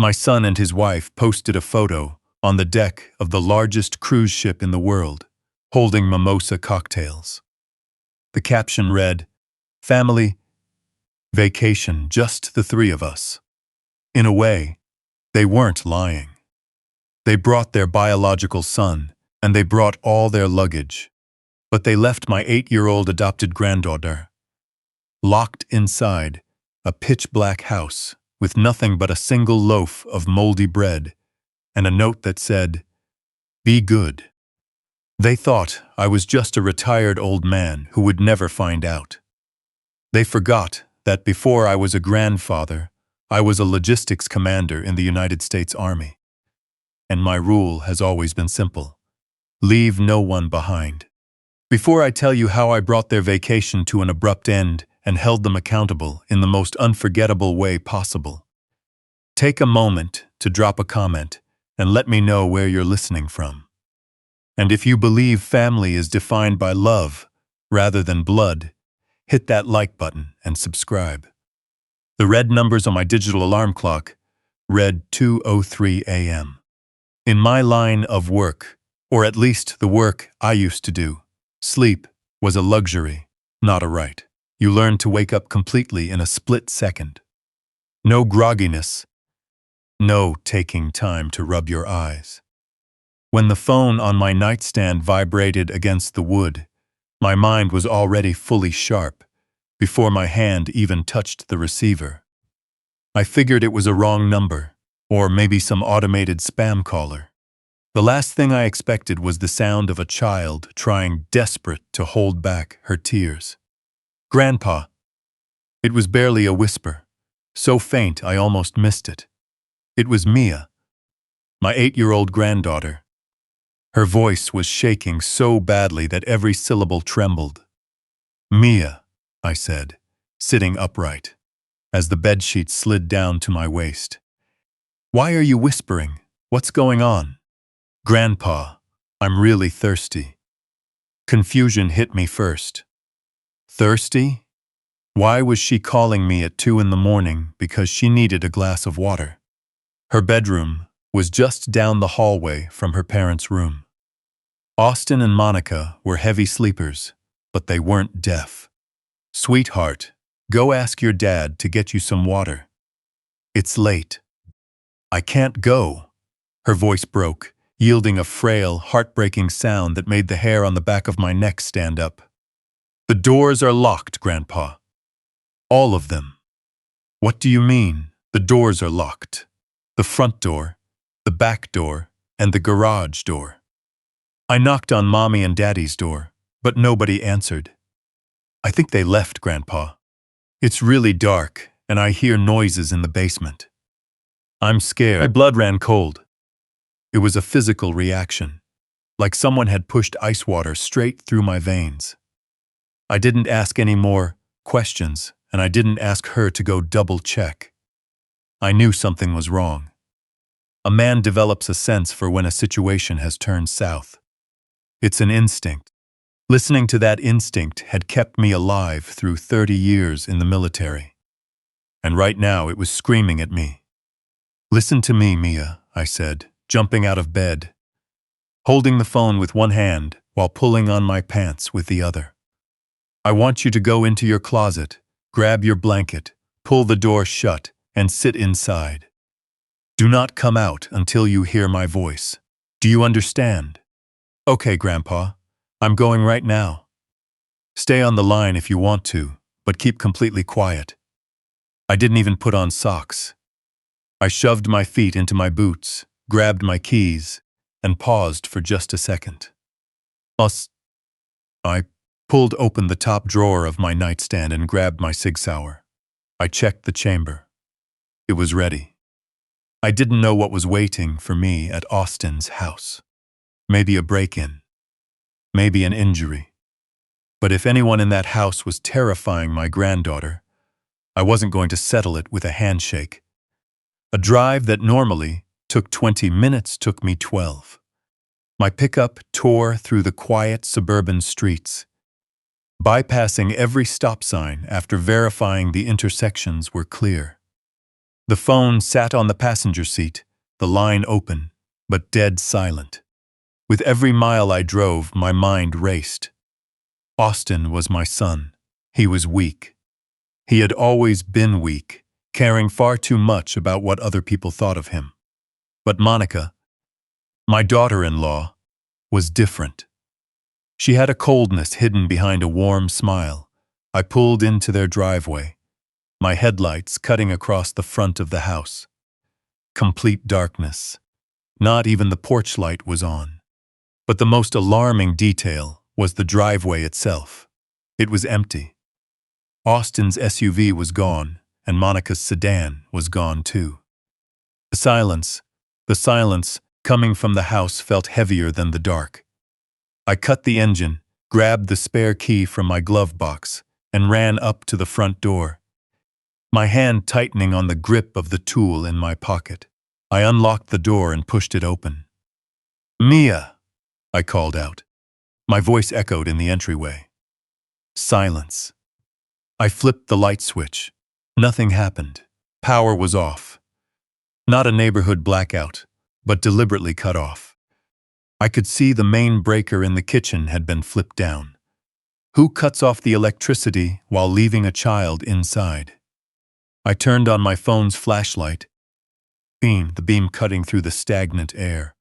My son and his wife posted a photo on the deck of the largest cruise ship in the world, holding mimosa cocktails. The caption read, "Family vacation, just the three of us." In a way, they weren't lying. They brought their biological son, and they brought all their luggage. But they left my 8-year-old adopted granddaughter locked inside a pitch-black house with nothing but a single loaf of moldy bread and a note that said, "Be good." They thought I was just a retired old man who would never find out. They forgot that before I was a grandfather, I was a logistics commander in the United States Army. And my rule has always been simple: leave no one behind. Before I tell you how I brought their vacation to an abrupt end and held them accountable in the most unforgettable way possible, take a moment to drop a comment and let me know where you're listening from. And if you believe family is defined by love rather than blood, hit that like button and subscribe. The red numbers on my digital alarm clock read 2:03 a.m. In my line of work, or at least the work I used to do, sleep was a luxury, not a right. You learn to wake up completely in a split second. No grogginess, no taking time to rub your eyes. When the phone on my nightstand vibrated against the wood, my mind was already fully sharp before my hand even touched the receiver. I figured it was a wrong number, or maybe some automated spam caller. The last thing I expected was the sound of a child trying desperate to hold back her tears. "Grandpa." It was barely a whisper, so faint I almost missed it. It was Mia, my 8-year-old granddaughter. Her voice was shaking so badly that every syllable trembled. "Mia," I said, sitting upright, as the bedsheet slid down to my waist. "Why are you whispering? What's going on?" "Grandpa, I'm really thirsty." Confusion hit me first. Thirsty? Why was she calling me at 2 a.m. because she needed a glass of water? Her bedroom was just down the hallway from her parents' room. Austin and Monica were heavy sleepers, but they weren't deaf. "Sweetheart, go ask your dad to get you some water." "It's late." "I can't go." Her voice broke, yielding a frail, heartbreaking sound that made the hair on the back of my neck stand up. "The doors are locked, Grandpa. All of them." "What do you mean, the doors are locked?" "The front door, the back door, and the garage door." I knocked on Mommy and Daddy's door, but nobody answered. "I think they left, Grandpa. It's really dark, and I hear noises in the basement." I'm scared. My blood ran cold. It was a physical reaction, like someone had pushed ice water straight through my veins. I didn't ask any more questions, and I didn't ask her to go double-check. I knew something was wrong. A man develops a sense for when a situation has turned south. It's an instinct. Listening to that instinct had kept me alive through 30 years in the military. And right now it was screaming at me. "Listen to me, Mia," I said, jumping out of bed, holding the phone with one hand while pulling on my pants with the other. "I want you to go into your closet, grab your blanket, pull the door shut, and sit inside. Do not come out until you hear my voice. Do you understand?" "Okay, Grandpa. I'm going right now." "Stay on the line if you want to, but keep completely quiet." I didn't even put on socks. I shoved my feet into my boots, grabbed my keys, and paused for just a second. I pulled open the top drawer of my nightstand and grabbed my Sig Sauer. I checked the chamber. It was ready. I didn't know what was waiting for me at Austin's house. Maybe a break-in. Maybe an injury. But if anyone in that house was terrifying my granddaughter, I wasn't going to settle it with a handshake. A drive that normally took 20 minutes took me 12. My pickup tore through the quiet suburban streets, bypassing every stop sign after verifying the intersections were clear. The phone sat on the passenger seat, the line open, but dead silent. With every mile I drove, my mind raced. Austin was my son. He was weak. He had always been weak, caring far too much about what other people thought of him. But Monica, my daughter-in-law, was different. She had a coldness hidden behind a warm smile. I pulled into their driveway, my headlights cutting across the front of the house. Complete darkness. Not even the porch light was on. But the most alarming detail was the driveway itself. It was empty. Austin's SUV was gone, and Monica's sedan was gone too. The silence coming from the house felt heavier than the dark. I cut the engine, grabbed the spare key from my glove box, and ran up to the front door. My hand tightening on the grip of the tool in my pocket, I unlocked the door and pushed it open. "Mia!" I called out. My voice echoed in the entryway. Silence. I flipped the light switch. Nothing happened. Power was off. Not a neighborhood blackout, but deliberately cut off. I could see the main breaker in the kitchen had been flipped down. Who cuts off the electricity while leaving a child inside? I turned on my phone's flashlight. The beam cutting through the stagnant air.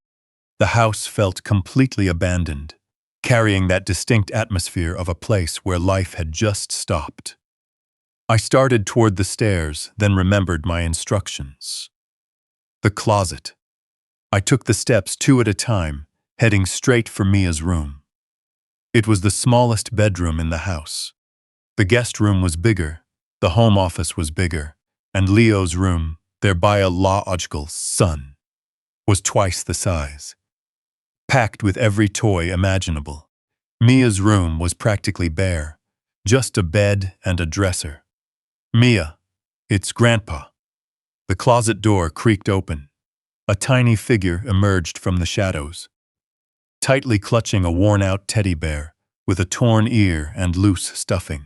The house felt completely abandoned, carrying that distinct atmosphere of a place where life had just stopped. I started toward the stairs, then remembered my instructions. The closet. I took the steps 2 at a time, heading straight for Mia's room. It was the smallest bedroom in the house. The guest room was bigger, the home office was bigger, and Leo's room, their biological son, was twice the size. Packed with every toy imaginable. Mia's room was practically bare, just a bed and a dresser. "Mia, it's Grandpa." The closet door creaked open. A tiny figure emerged from the shadows, tightly clutching a worn-out teddy bear with a torn ear and loose stuffing.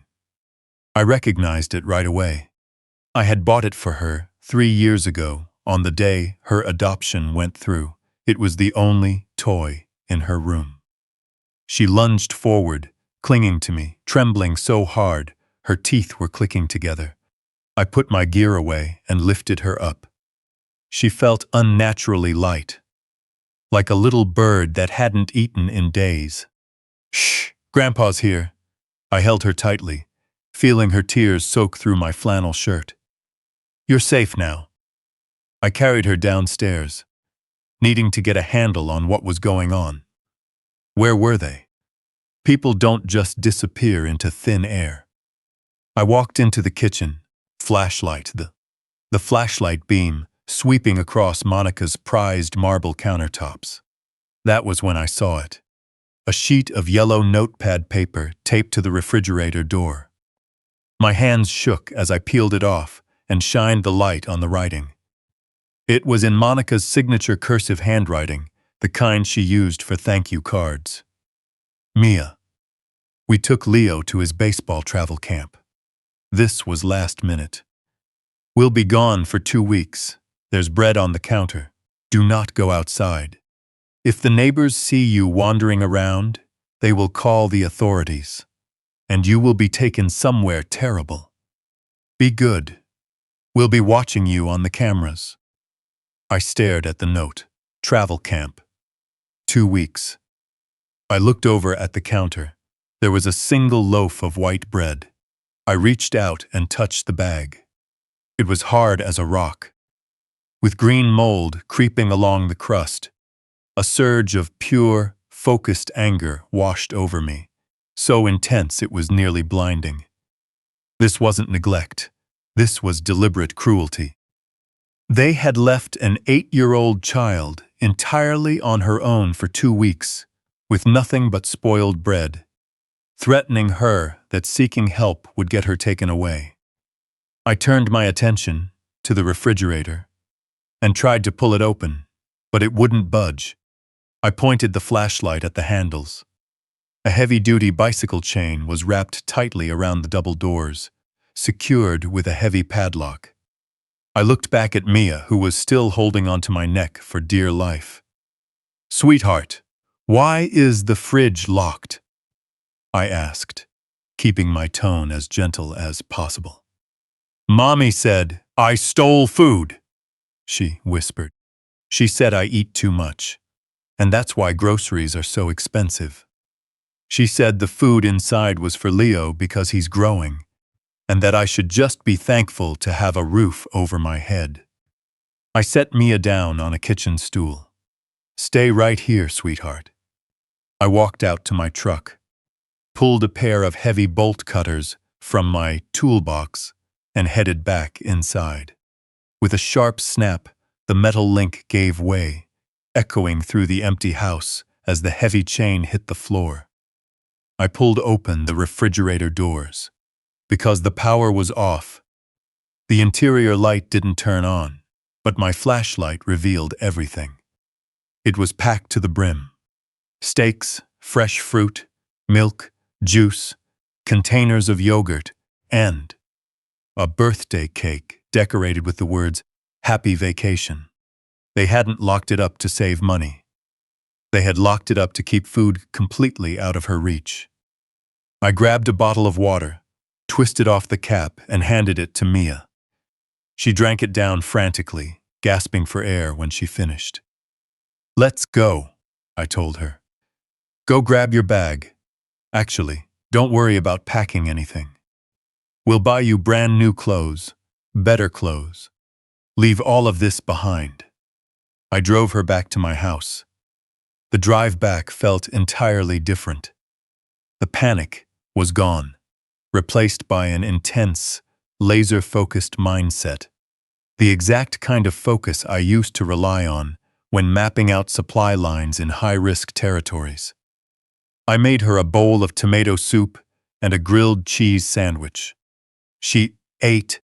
I recognized it right away. I had bought it for her 3 years ago, on the day her adoption went through. It was the only toy in her room. She lunged forward, clinging to me, trembling so hard, her teeth were clicking together. I put my gear away and lifted her up. She felt unnaturally light, like a little bird that hadn't eaten in days. "Shh, Grandpa's here." I held her tightly, feeling her tears soak through my flannel shirt. "You're safe now." I carried her downstairs, needing to get a handle on what was going on. Where were they? People don't just disappear into thin air. I walked into the kitchen, the flashlight beam sweeping across Monica's prized marble countertops. That was when I saw it. A sheet of yellow notepad paper taped to the refrigerator door. My hands shook as I peeled it off and shined the light on the writing. It was in Monica's signature cursive handwriting, the kind she used for thank-you cards. "Mia, we took Leo to his baseball travel camp. This was last minute. We'll be gone for 2 weeks. There's bread on the counter. Do not go outside. If the neighbors see you wandering around, they will call the authorities, and you will be taken somewhere terrible. Be good. We'll be watching you on the cameras." I stared at the note. Travel camp. 2 weeks. I looked over at the counter. There was a single loaf of white bread. I reached out and touched the bag. It was hard as a rock, with green mold creeping along the crust. A surge of pure, focused anger washed over me, so intense it was nearly blinding. This wasn't neglect. This was deliberate cruelty. They had left an 8-year-old child entirely on her own for 2 weeks, with nothing but spoiled bread, threatening her that seeking help would get her taken away. I turned my attention to the refrigerator and tried to pull it open, but it wouldn't budge. I pointed the flashlight at the handles. A heavy-duty bicycle chain was wrapped tightly around the double doors, secured with a heavy padlock. I looked back at Mia, who was still holding onto my neck for dear life. "Sweetheart, why is the fridge locked?" I asked, keeping my tone as gentle as possible. "Mommy said I stole food," she whispered. "She said I eat too much, and that's why groceries are so expensive. She said the food inside was for Leo because he's growing, and that I should just be thankful to have a roof over my head." I set Mia down on a kitchen stool. "Stay right here, sweetheart." I walked out to my truck, pulled a pair of heavy bolt cutters from my toolbox, and headed back inside. With a sharp snap, the metal link gave way, echoing through the empty house as the heavy chain hit the floor. I pulled open the refrigerator doors. Because the power was off, the interior light didn't turn on, but my flashlight revealed everything. It was packed to the brim. Steaks, fresh fruit, milk, juice, containers of yogurt, and a birthday cake decorated with the words, "Happy Vacation." They hadn't locked it up to save money. They had locked it up to keep food completely out of her reach. I grabbed a bottle of water, twisted off the cap, and handed it to Mia. She drank it down frantically, gasping for air when she finished. "Let's go," I told her. "Go grab your bag. Actually, don't worry about packing anything. We'll buy you brand new clothes, better clothes. Leave all of this behind." I drove her back to my house. The drive back felt entirely different. The panic was gone, replaced by an intense, laser-focused mindset. The exact kind of focus I used to rely on when mapping out supply lines in high-risk territories. I made her a bowl of tomato soup and a grilled cheese sandwich. She ate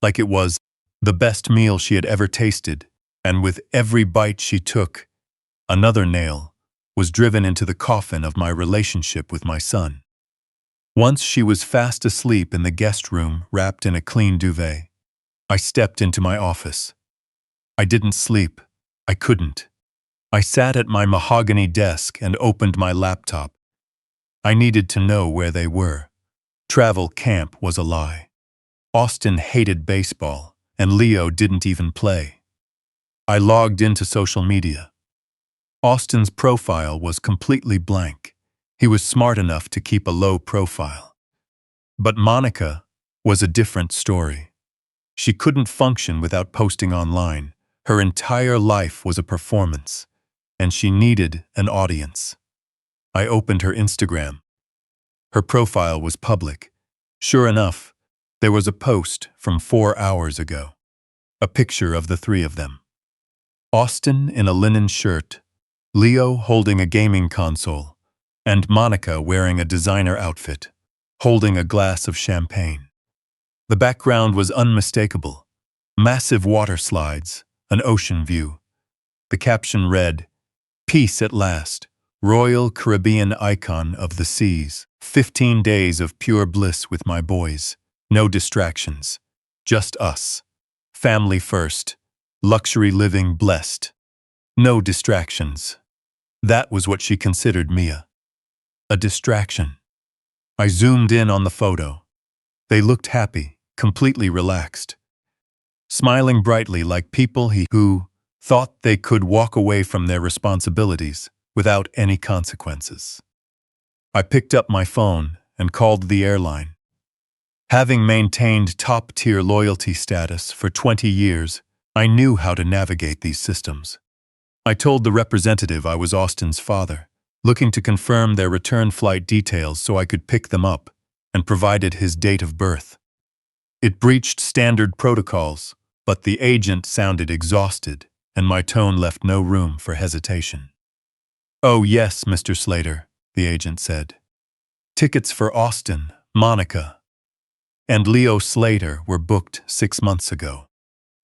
like it was the best meal she had ever tasted, and with every bite she took, another nail was driven into the coffin of my relationship with my son. Once she was fast asleep in the guest room, wrapped in a clean duvet, I stepped into my office. I didn't sleep. I couldn't. I sat at my mahogany desk and opened my laptop. I needed to know where they were. Travel camp was a lie. Austin hated baseball, and Leo didn't even play. I logged into social media. Austin's profile was completely blank. He was smart enough to keep a low profile. But Monica was a different story. She couldn't function without posting online. Her entire life was a performance, and she needed an audience. I opened her Instagram. Her profile was public. Sure enough, there was a post from 4 hours ago. A picture of the three of them. Austin in a linen shirt, Leo holding a gaming console, and Monica wearing a designer outfit, holding a glass of champagne. The background was unmistakable. Massive water slides, an ocean view. The caption read, "Peace at last, Royal Caribbean icon of the seas. 15 days of pure bliss with my boys. No distractions. Just us. Family first. Luxury living blessed. No distractions." That was what she considered Mia. A distraction. I zoomed in on the photo. They looked happy, completely relaxed, smiling brightly like people who thought they could walk away from their responsibilities without any consequences. I picked up my phone and called the airline. Having maintained top-tier loyalty status for 20 years, I knew how to navigate these systems. I told the representative I was Austin's father, looking to confirm their return flight details so I could pick them up, and provided his date of birth. It breached standard protocols, but the agent sounded exhausted, and my tone left no room for hesitation. "Oh yes, Mr. Slater," the agent said. "Tickets for Austin, Monica, and Leo Slater were booked 6 months ago.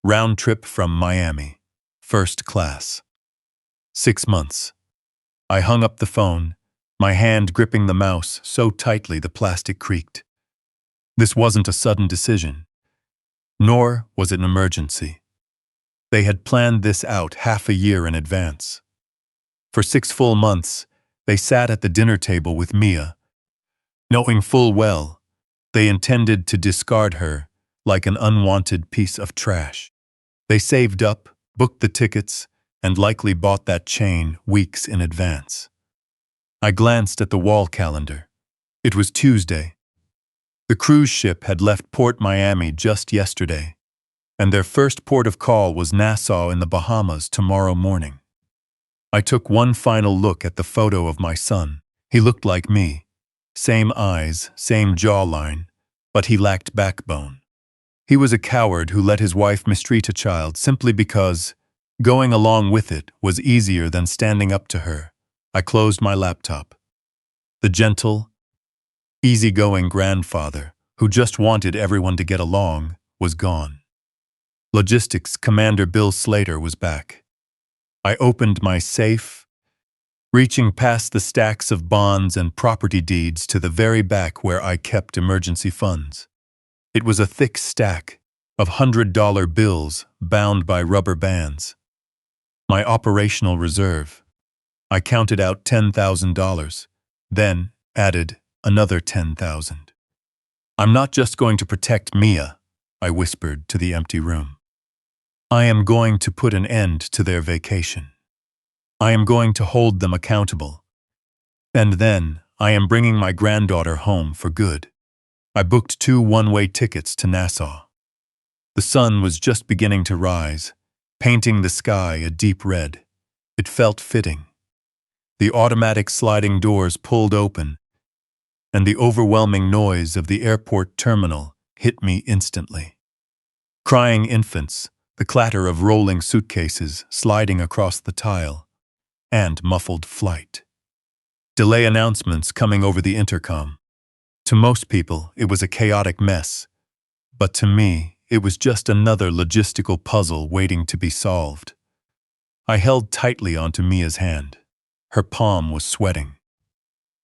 Round trip from Miami, first class. 6 months." I hung up the phone, my hand gripping the mouse so tightly the plastic creaked. This wasn't a sudden decision. Nor was it an emergency. They had planned this out half a year in advance. For 6 full months, they sat at the dinner table with Mia, knowing full well they intended to discard her like an unwanted piece of trash. They saved up, booked the tickets, and likely bought that chain weeks in advance. I glanced at the wall calendar. It was Tuesday. The cruise ship had left Port Miami just yesterday, and their first port of call was Nassau in the Bahamas tomorrow morning. I took one final look at the photo of my son. He looked like me. Same eyes, same jawline, but he lacked backbone. He was a coward who let his wife mistreat a child simply because going along with it was easier than standing up to her. I closed my laptop. The gentle, easygoing grandfather, who just wanted everyone to get along, was gone. Logistics Commander Bill Slater was back. I opened my safe, reaching past the stacks of bonds and property deeds to the very back where I kept emergency funds. It was a thick stack of $100 bills bound by rubber bands. My operational reserve. I counted out $10,000, then added another $10,000. I'm not just going to protect Mia, I whispered to the empty room. I am going to put an end to their vacation. I am going to hold them accountable. And then I am bringing my granddaughter home for good. I booked 2 one-way tickets to Nassau. The sun was just beginning to rise, painting the sky a deep red. It felt fitting. The automatic sliding doors pulled open, and the overwhelming noise of the airport terminal hit me instantly. Crying infants, the clatter of rolling suitcases sliding across the tile, and muffled flight. Delay announcements coming over the intercom. To most people, it was a chaotic mess, but to me, it was just another logistical puzzle waiting to be solved. I held tightly onto Mia's hand. Her palm was sweating.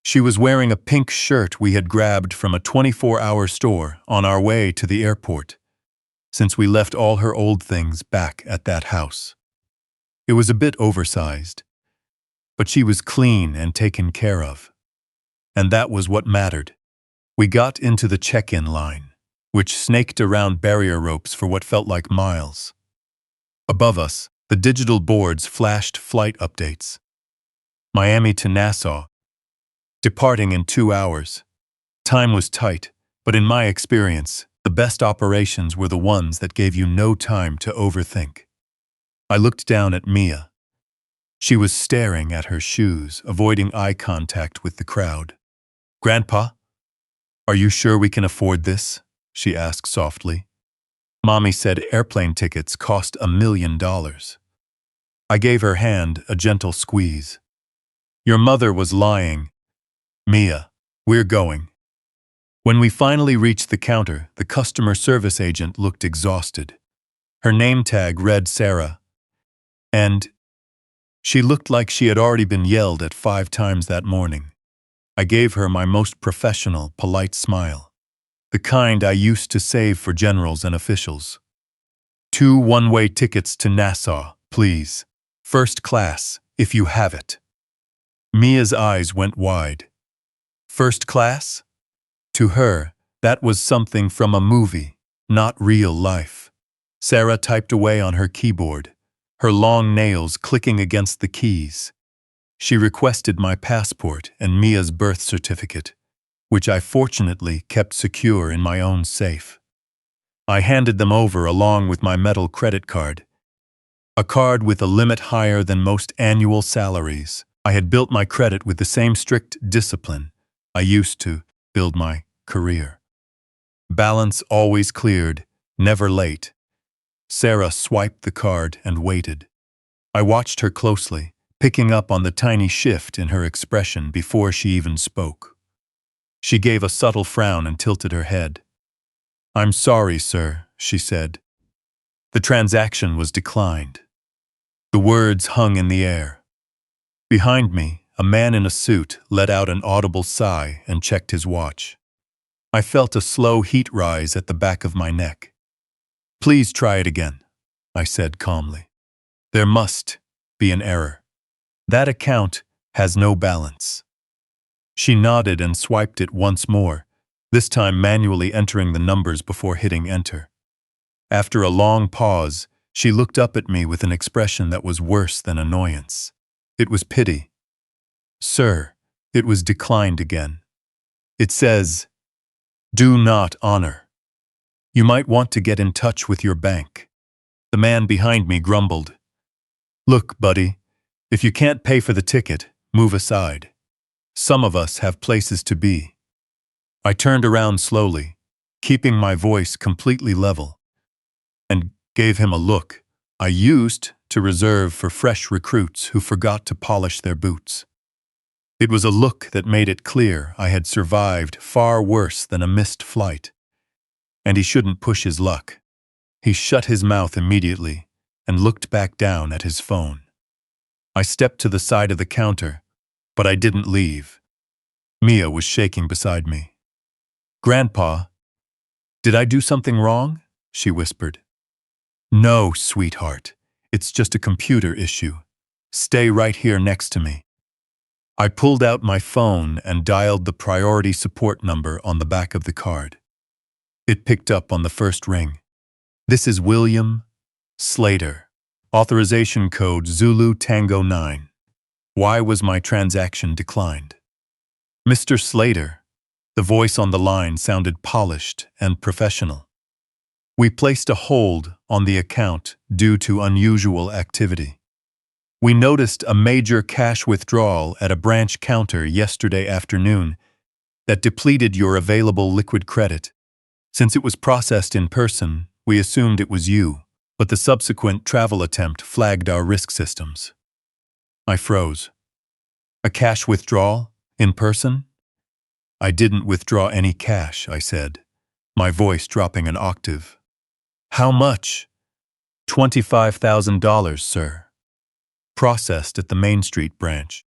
She was wearing a pink shirt we had grabbed from a 24-hour store on our way to the airport, since we left all her old things back at that house. It was a bit oversized, but she was clean and taken care of. And that was what mattered. We got into the check-in line, which snaked around barrier ropes for what felt like miles. Above us, the digital boards flashed flight updates. Miami to Nassau, departing in 2 hours. Time was tight, but in my experience, the best operations were the ones that gave you no time to overthink. I looked down at Mia. She was staring at her shoes, avoiding eye contact with the crowd. "Grandpa, are you sure we can afford this?" she asked softly. Mommy said airplane tickets cost $1 million. I gave her hand a gentle squeeze. "Your mother was lying. Mia, we're going." When we finally reached the counter, the customer service agent looked exhausted. Her name tag read Sarah, and she looked like she had already been yelled at 5 times that morning. I gave her my most professional, polite smile, the kind I used to save for generals and officials. 2 one-way tickets to Nassau, please. First class, if you have it. Mia's eyes went wide. First class? To her, that was something from a movie, not real life. Sarah typed away on her keyboard, her long nails clicking against the keys. She requested my passport and Mia's birth certificate, which I fortunately kept secure in my own safe. I handed them over along with my metal credit card, a card with a limit higher than most annual salaries. I had built my credit with the same strict discipline I used to build my career. Balance always cleared, never late. Sarah swiped the card and waited. I watched her closely, picking up on the tiny shift in her expression before she even spoke. She gave a subtle frown and tilted her head. "I'm sorry, sir," she said. The transaction was declined. The words hung in the air. Behind me, a man in a suit let out an audible sigh and checked his watch. I felt a slow heat rise at the back of my neck. Please try it again, I said calmly. There must be an error. That account has no balance. She nodded and swiped it once more, this time manually entering the numbers before hitting enter. After a long pause, she looked up at me with an expression that was worse than annoyance. It was pity. Sir, it was declined again. It says, do not honor. You might want to get in touch with your bank. The man behind me grumbled. Look, buddy, if you can't pay for the ticket, move aside. Some of us have places to be. I turned around slowly, keeping my voice completely level, and gave him a look I used to reserve for fresh recruits who forgot to polish their boots. It was a look that made it clear I had survived far worse than a missed flight. And he shouldn't push his luck. He shut his mouth immediately and looked back down at his phone. I stepped to the side of the counter, but I didn't leave. Mia was shaking beside me. Grandpa, did I do something wrong? She whispered. No, sweetheart. It's just a computer issue. Stay right here next to me. I pulled out my phone and dialed the priority support number on the back of the card. It picked up on the first ring. This is William Slater. Authorization code Zulu Tango 9. Why was my transaction declined? Mr. Slater. The voice on the line sounded polished and professional. We placed a hold on the account due to unusual activity. We noticed a major cash withdrawal at a branch counter yesterday afternoon that depleted your available liquid credit. Since it was processed in person, we assumed it was you, but the subsequent travel attempt flagged our risk systems. I froze. A cash withdrawal? In person? I didn't withdraw any cash, I said, my voice dropping an octave. How much? $25,000, sir. Processed at the Main Street branch.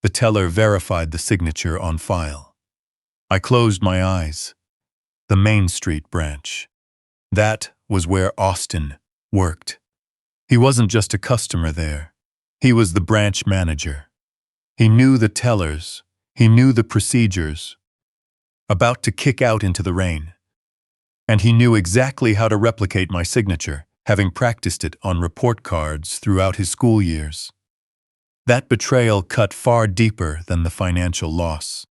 The teller verified the signature on file. I closed my eyes. The Main Street branch. That was where Austin worked. He wasn't just a customer there. He was the branch manager. He knew the tellers. He knew the procedures. About to kick out into the rain. And he knew exactly how to replicate my signature, having practiced it on report cards throughout his school years. That betrayal cut far deeper than the financial loss.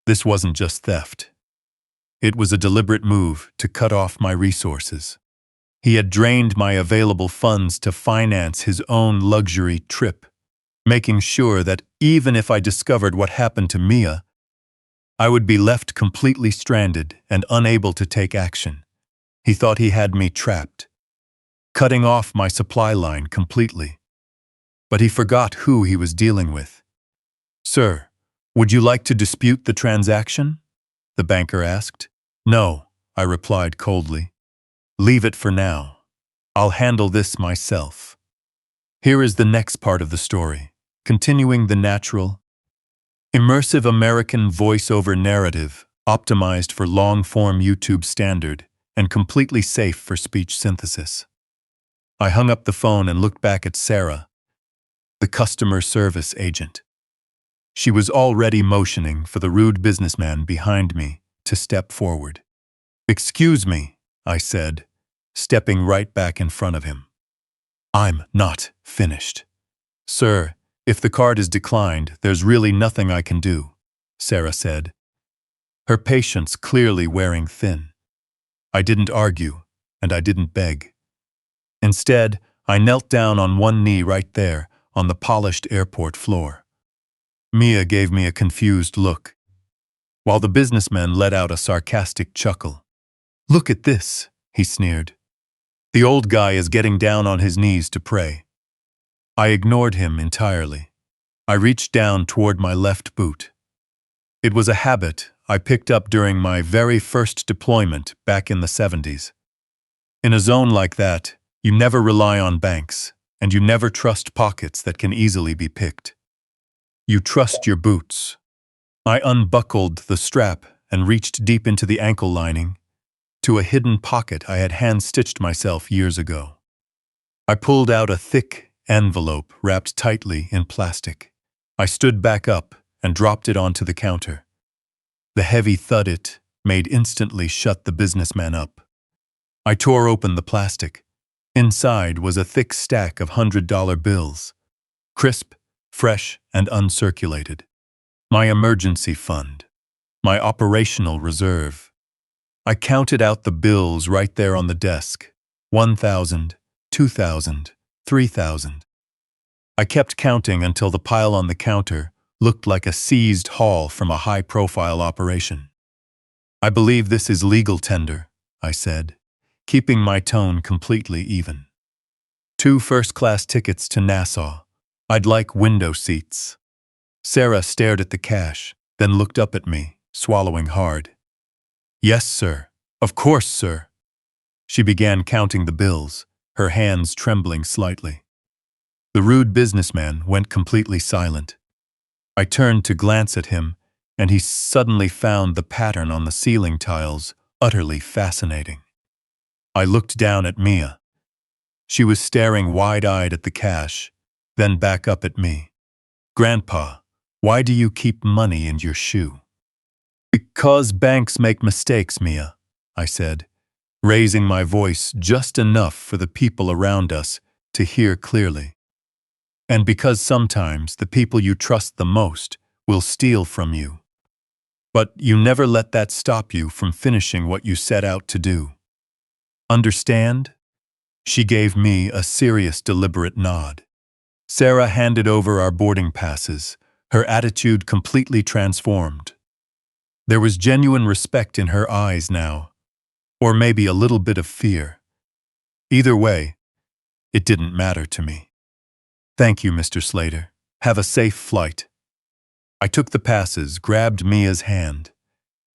This wasn't just theft. It was a deliberate move to cut off my resources. He had drained my available funds to finance his own luxury trip, making sure that even if I discovered what happened to Mia, I would be left completely stranded and unable to take action. He thought he had me trapped, cutting off my supply line completely. But he forgot who he was dealing with. Sir, would you like to dispute the transaction? The banker asked. No, I replied coldly. Leave it for now. I'll handle this myself. Here is the next part of the story, continuing the natural, immersive American voice-over narrative, optimized for long-form YouTube standard and completely safe for speech synthesis. I hung up the phone and looked back at Sarah, the customer service agent. She was already motioning for the rude businessman behind me to step forward. Excuse me, I said, stepping right back in front of him. I'm not finished. Sir, if the card is declined, there's really nothing I can do, Sarah said, her patience clearly wearing thin. I didn't argue, and I didn't beg. Instead, I knelt down on one knee right there on the polished airport floor. Mia gave me a confused look, while the businessman let out a sarcastic chuckle. Look at this, he sneered. The old guy is getting down on his knees to pray. I ignored him entirely. I reached down toward my left boot. It was a habit I picked up during my very first deployment back in the 70s. In a zone like that, you never rely on banks, and you never trust pockets that can easily be picked. You trust your boots. I unbuckled the strap and reached deep into the ankle lining, to a hidden pocket I had hand-stitched myself years ago. I pulled out a thick envelope wrapped tightly in plastic. I stood back up and dropped it onto the counter. The heavy thud it made instantly shut the businessman up. I tore open the plastic. Inside was a thick stack of $100 bills, crisp, fresh, and uncirculated. My emergency fund. My operational reserve. I counted out the bills right there on the desk. 1,000, 2,000, 3,000. I kept counting until the pile on the counter looked like a seized haul from a high-profile operation. "I believe this is legal tender," I said, keeping my tone completely even. "2 first-class tickets to Nassau. I'd like window seats." Sarah stared at the cash, then looked up at me, swallowing hard. "Yes, sir. Of course, sir." She began counting the bills, her hands trembling slightly. The rude businessman went completely silent. I turned to glance at him, and he suddenly found the pattern on the ceiling tiles utterly fascinating. I looked down at Mia. She was staring wide-eyed at the cash, then back up at me. "Grandpa, why do you keep money in your shoe?" "Because banks make mistakes, Mia," I said, raising my voice just enough for the people around us to hear clearly. "And because sometimes the people you trust the most will steal from you. But you never let that stop you from finishing what you set out to do. Understand?" She gave me a serious, deliberate nod. Sarah handed over our boarding passes, her attitude completely transformed. There was genuine respect in her eyes now, or maybe a little bit of fear. Either way, it didn't matter to me. "Thank you, Mr. Slater. Have a safe flight." I took the passes, grabbed Mia's hand,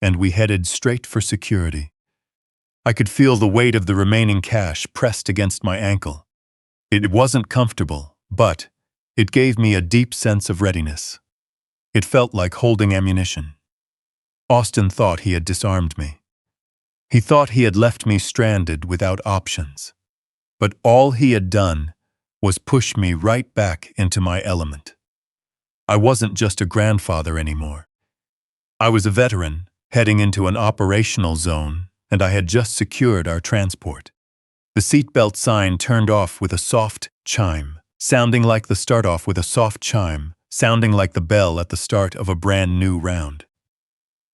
and we headed straight for security. I could feel the weight of the remaining cash pressed against my ankle. It wasn't comfortable, but it gave me a deep sense of readiness. It felt like holding ammunition. Austin thought he had disarmed me. He thought he had left me stranded without options. But all he had done was push me right back into my element. I wasn't just a grandfather anymore. I was a veteran, heading into an operational zone, and I had just secured our transport. The seatbelt sign turned off with a soft chime, sounding like the bell at the start of a brand new round.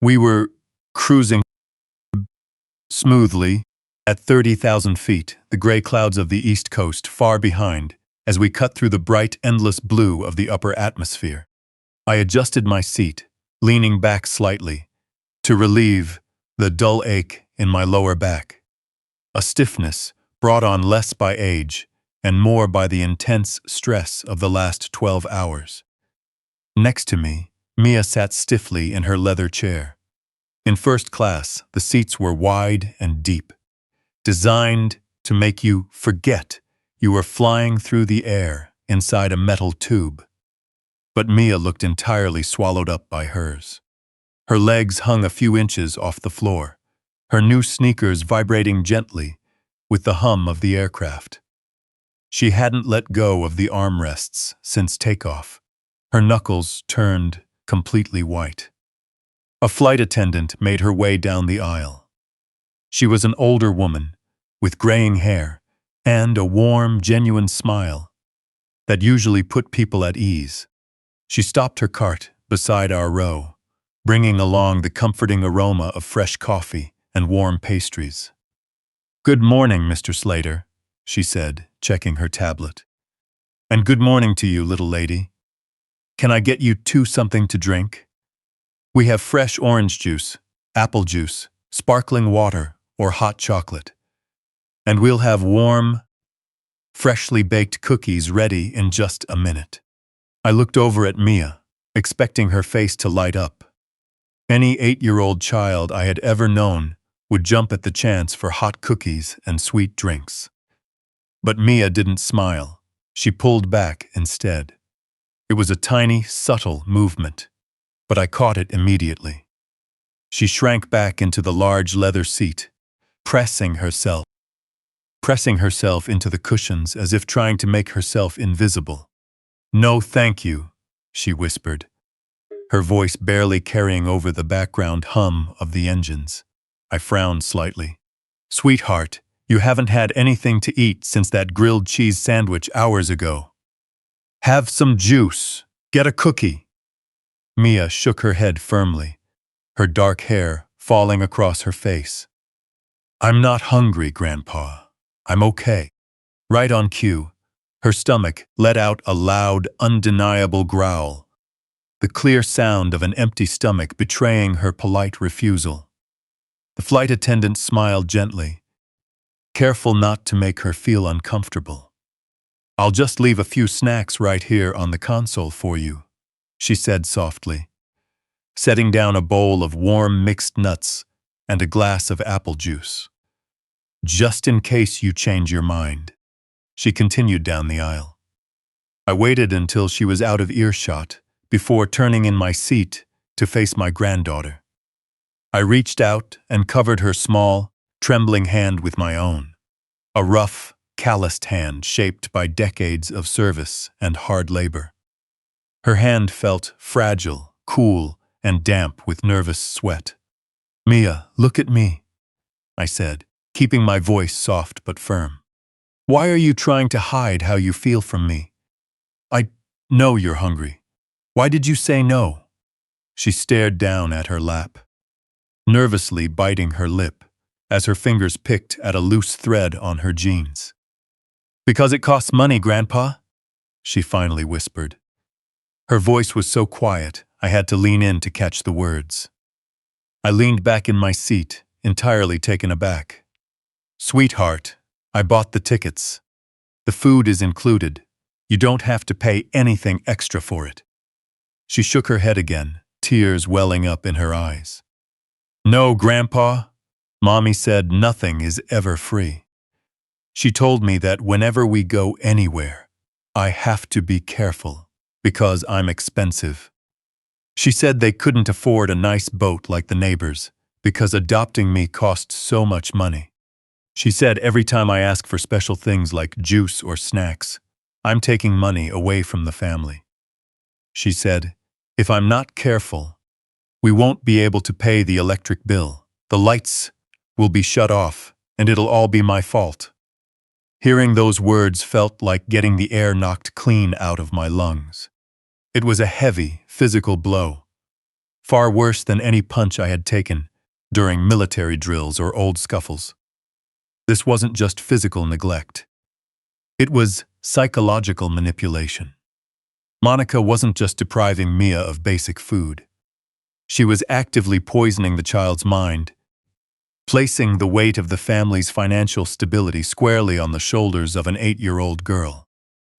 We were cruising smoothly at 30,000 feet, the gray clouds of the East Coast far behind, as we cut through the bright, endless blue of the upper atmosphere. I adjusted my seat, leaning back slightly, to relieve the dull ache in my lower back. A stiffness brought on less by age and more by the intense stress of the last 12 hours. Next to me, Mia sat stiffly in her leather chair. In first class, the seats were wide and deep, designed to make you forget you were flying through the air inside a metal tube. But Mia looked entirely swallowed up by hers. Her legs hung a few inches off the floor, her new sneakers vibrating gently with the hum of the aircraft. She hadn't let go of the armrests since takeoff. Her knuckles turned completely white. A flight attendant made her way down the aisle. She was an older woman with graying hair and a warm, genuine smile that usually put people at ease. She stopped her cart beside our row, bringing along the comforting aroma of fresh coffee and warm pastries. "Good morning, Mr. Slater," she said, checking her tablet. "And good morning to you, little lady. Can I get you two something to drink? We have fresh orange juice, apple juice, sparkling water, or hot chocolate. And we'll have warm, freshly baked cookies ready in just a minute." I looked over at Mia, expecting her face to light up. Any 8-year-old child I had ever known would jump at the chance for hot cookies and sweet drinks. But Mia didn't smile. She pulled back instead. It was a tiny, subtle movement, but I caught it immediately. She shrank back into the large leather seat, pressing herself into the cushions as if trying to make herself invisible. "No, thank you," she whispered, her voice barely carrying over the background hum of the engines. I frowned slightly. "Sweetheart, you haven't had anything to eat since that grilled cheese sandwich hours ago. Have some juice. Get a cookie." Mia shook her head firmly, her dark hair falling across her face. "I'm not hungry, Grandpa. I'm okay." Right on cue, her stomach let out a loud, undeniable growl, the clear sound of an empty stomach betraying her polite refusal. The flight attendant smiled gently, careful not to make her feel uncomfortable. "I'll just leave a few snacks right here on the console for you," she said softly, setting down a bowl of warm mixed nuts and a glass of apple juice. "Just in case you change your mind." She continued down the aisle. I waited until she was out of earshot before turning in my seat to face my granddaughter. I reached out and covered her small, trembling hand with my own, a rough, calloused hand shaped by decades of service and hard labor. Her hand felt fragile, cool, and damp with nervous sweat. "Mia, look at me," I said, keeping my voice soft but firm. "Why are you trying to hide how you feel from me? I know you're hungry. Why did you say no?" She stared down at her lap, nervously biting her lip as her fingers picked at a loose thread on her jeans. "Because it costs money, Grandpa," she finally whispered. Her voice was so quiet, I had to lean in to catch the words. I leaned back in my seat, entirely taken aback. "Sweetheart, I bought the tickets. The food is included. You don't have to pay anything extra for it." She shook her head again, tears welling up in her eyes. "No, Grandpa. Mommy said nothing is ever free. She told me that whenever we go anywhere, I have to be careful, because I'm expensive. She said they couldn't afford a nice boat like the neighbors, because adopting me costs so much money. She said every time I ask for special things like juice or snacks, I'm taking money away from the family. She said, if I'm not careful, we won't be able to pay the electric bill. The lights will be shut off, and it'll all be my fault." Hearing those words felt like getting the air knocked clean out of my lungs. It was a heavy, physical blow, far worse than any punch I had taken during military drills or old scuffles. This wasn't just physical neglect. It was psychological manipulation. Monica wasn't just depriving Mia of basic food. She was actively poisoning the child's mind, placing the weight of the family's financial stability squarely on the shoulders of an 8-year-old girl.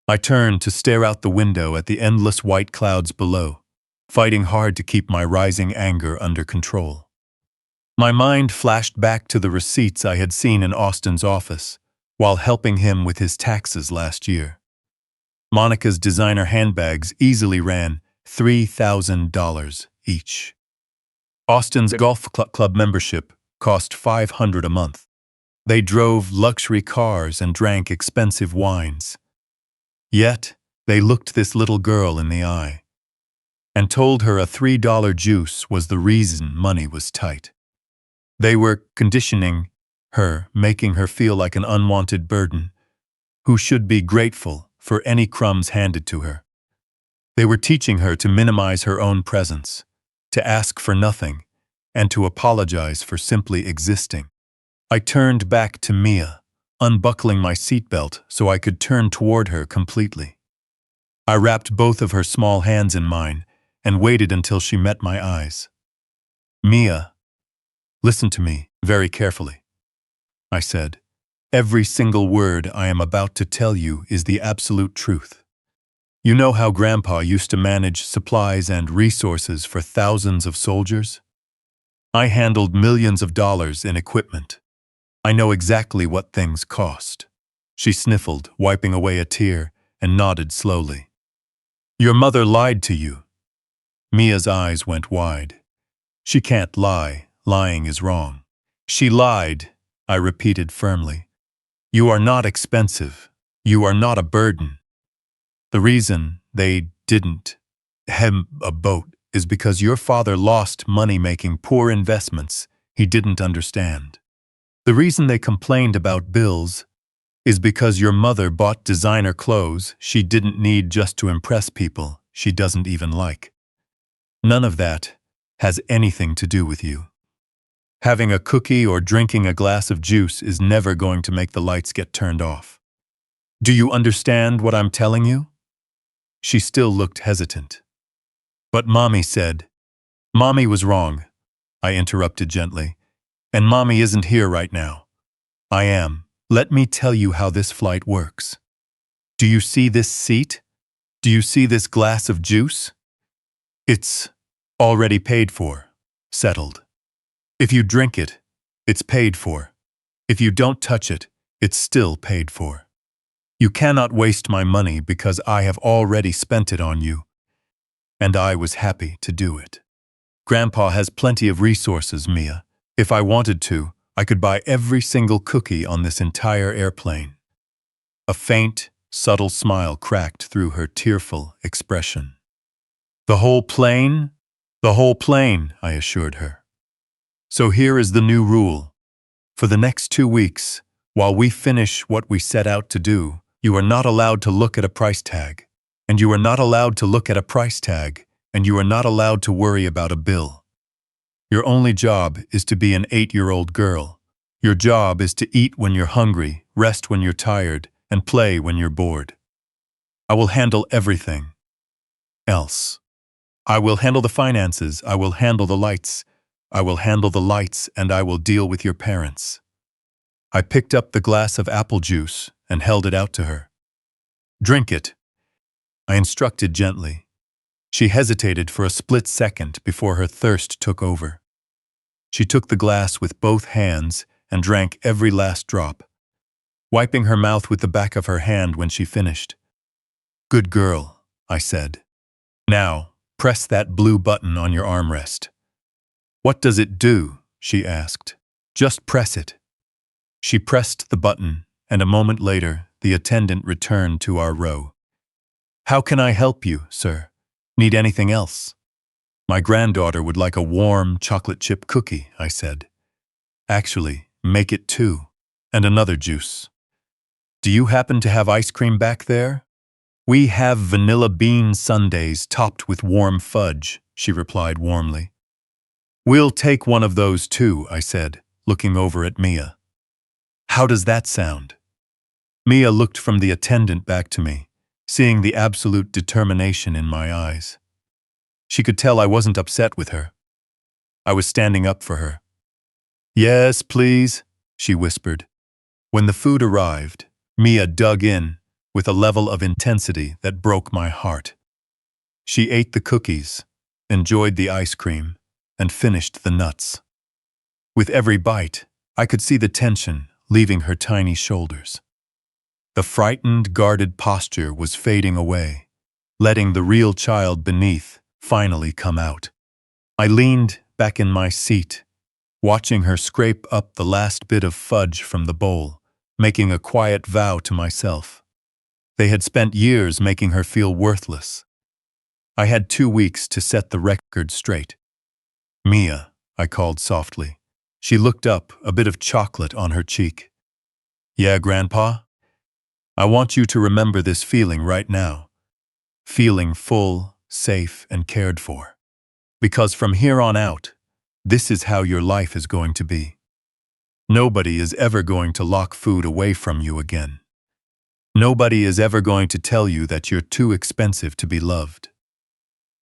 I turned to stare out the window at the endless white clouds below, fighting hard to keep my rising anger under control. My mind flashed back to the receipts I had seen in Austin's office while helping him with his taxes last year. Monica's designer handbags easily ran $3,000 each. Austin's golf club membership cost $500 a month. They drove luxury cars and drank expensive wines. Yet, they looked this little girl in the eye and told her a $3 juice was the reason money was tight. They were conditioning her, making her feel like an unwanted burden who should be grateful for any crumbs handed to her. They were teaching her to minimize her own presence, to ask for nothing, and to apologize for simply existing. I turned back to Mia, unbuckling my seatbelt so I could turn toward her completely. I wrapped both of her small hands in mine and waited until she met my eyes. "Mia, listen to me very carefully," I said. "Every single word I am about to tell you is the absolute truth. You know how Grandpa used to manage supplies and resources for thousands of soldiers? I handled millions of dollars in equipment. I know exactly what things cost." She sniffled, wiping away a tear, and nodded slowly. "Your mother lied to you." Mia's eyes went wide. "She can't lie. Lying is wrong." "She lied," I repeated firmly. You are not expensive. You are not a burden. The reason they didn't hem a boat is because your father lost money making poor investments he didn't understand. The reason they complained about bills is because your mother bought designer clothes she didn't need just to impress people she doesn't even like. None of that has anything to do with you. Having a cookie or drinking a glass of juice is never going to make the lights get turned off. Do you understand what I'm telling you? She still looked hesitant. But Mommy said. Mommy was wrong, I interrupted gently. And Mommy isn't here right now. I am. Let me tell you how this flight works. Do you see this seat? Do you see this glass of juice? It's already paid for, settled. If you drink it, it's paid for. If you don't touch it, it's still paid for. You cannot waste my money because I have already spent it on you. And I was happy to do it. Grandpa has plenty of resources, Mia. If I wanted to, I could buy every single cookie on this entire airplane. A faint, subtle smile cracked through her tearful expression. The whole plane? The whole plane, I assured her. So here is the new rule. For the next 2 weeks, while we finish what we set out to do, you are not allowed to look at a price tag. And you are not allowed to look at a price tag. And you are not allowed to worry about a bill. Your only job is to be an 8-year-old girl. Your job is to eat when you're hungry, rest when you're tired, and play when you're bored. I will handle everything else. I will handle the finances. I will handle the lights. I will handle the lights, and I will deal with your parents. I picked up the glass of apple juice and held it out to her. Drink it, I instructed gently. She hesitated for a split second before her thirst took over. She took the glass with both hands and drank every last drop, wiping her mouth with the back of her hand when she finished. Good girl, I said. Now, press that blue button on your armrest. What does it do? She asked. Just press it. She pressed the button, and a moment later, the attendant returned to our row. How can I help you, sir? Need anything else? My granddaughter would like a warm chocolate chip cookie, I said. Actually, make it 2, and another juice. Do you happen to have ice cream back there? We have vanilla bean sundaes topped with warm fudge, she replied warmly. We'll take one of those too, I said, looking over at Mia. How does that sound? Mia looked from the attendant back to me, seeing the absolute determination in my eyes. She could tell I wasn't upset with her. I was standing up for her. Yes, please, she whispered. When the food arrived, Mia dug in with a level of intensity that broke my heart. She ate the cookies, enjoyed the ice cream, and finished the nuts. With every bite, I could see the tension leaving her tiny shoulders. The frightened, guarded posture was fading away, letting the real child beneath finally come out. I leaned back in my seat, watching her scrape up the last bit of fudge from the bowl, making a quiet vow to myself. They had spent years making her feel worthless. I had 2 weeks to set the record straight. Mia, I called softly. She looked up, a bit of chocolate on her cheek. Yeah, Grandpa? I want you to remember this feeling right now. Feeling full, safe, and cared for. Because from here on out, this is how your life is going to be. Nobody is ever going to lock food away from you again. Nobody is ever going to tell you that you're too expensive to be loved.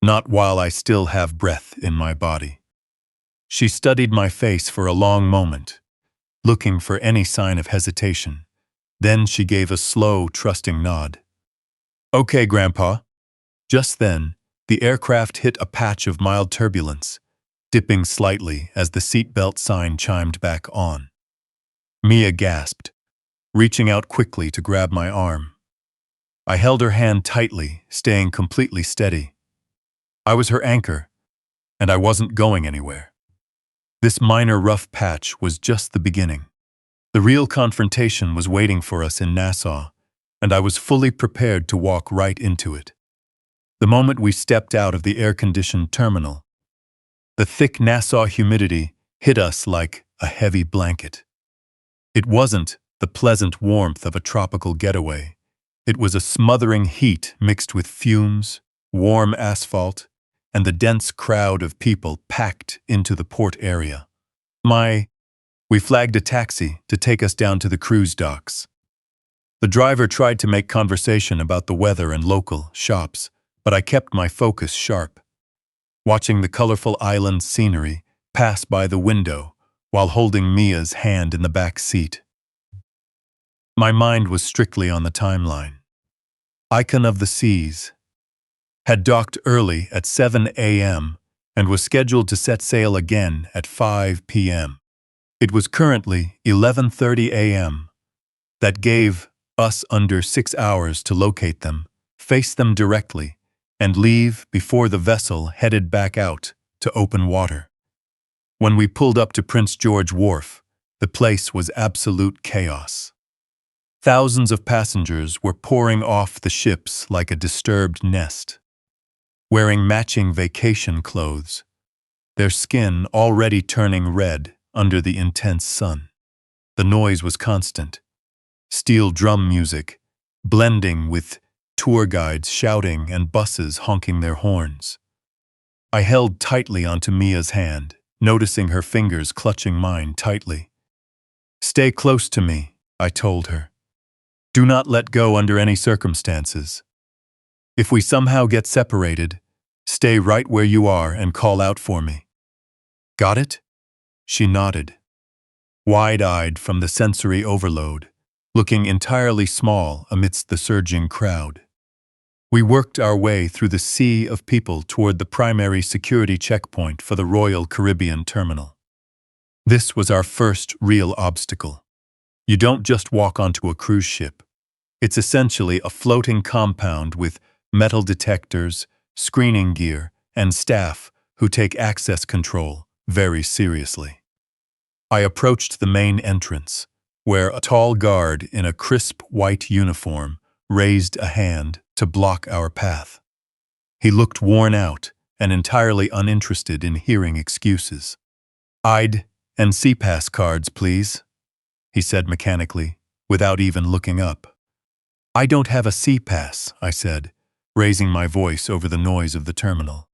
Not while I still have breath in my body. She studied my face for a long moment, looking for any sign of hesitation. Then she gave a slow, trusting nod. Okay, Grandpa. Just then, the aircraft hit a patch of mild turbulence, dipping slightly as the seatbelt sign chimed back on. Mia gasped, reaching out quickly to grab my arm. I held her hand tightly, staying completely steady. I was her anchor, and I wasn't going anywhere. This minor rough patch was just the beginning. The real confrontation was waiting for us in Nassau, and I was fully prepared to walk right into it. The moment we stepped out of the air-conditioned terminal, the thick Nassau humidity hit us like a heavy blanket. It wasn't the pleasant warmth of a tropical getaway. It was a smothering heat mixed with fumes, warm asphalt, and the dense crowd of people packed into the port area. We flagged a taxi to take us down to the cruise docks. The driver tried to make conversation about the weather and local shops, but I kept my focus sharp, watching the colorful island scenery pass by the window while holding Mia's hand in the back seat. My mind was strictly on the timeline. Icon of the Seas had docked early at 7 a.m. and was scheduled to set sail again at 5 p.m. It was currently 11:30 a.m. That gave us under 6 hours to locate them, face them directly, and leave before the vessel headed back out to open water. When we pulled up to Prince George Wharf, the place was absolute chaos. Thousands of passengers were pouring off the ships like a disturbed nest, wearing matching vacation clothes, their skin already turning red under the intense sun. The noise was constant, steel drum music, blending with tour guides shouting and buses honking their horns. I held tightly onto Mia's hand, noticing her fingers clutching mine tightly. "Stay close to me," I told her. "Do not let go under any circumstances. If we somehow get separated, stay right where you are and call out for me." "Got it?" She nodded, wide-eyed from the sensory overload, looking entirely small amidst the surging crowd. We worked our way through the sea of people toward the primary security checkpoint for the Royal Caribbean Terminal. This was our first real obstacle. You don't just walk onto a cruise ship. It's essentially a floating compound with metal detectors, screening gear, and staff who take access control very seriously. I approached the main entrance, where a tall guard in a crisp white uniform raised a hand to block our path. He looked worn out and entirely uninterested in hearing excuses. "ID and C-Pass cards, please," he said mechanically, without even looking up. "I don't have a C-Pass," I said, raising my voice over the noise of the terminal.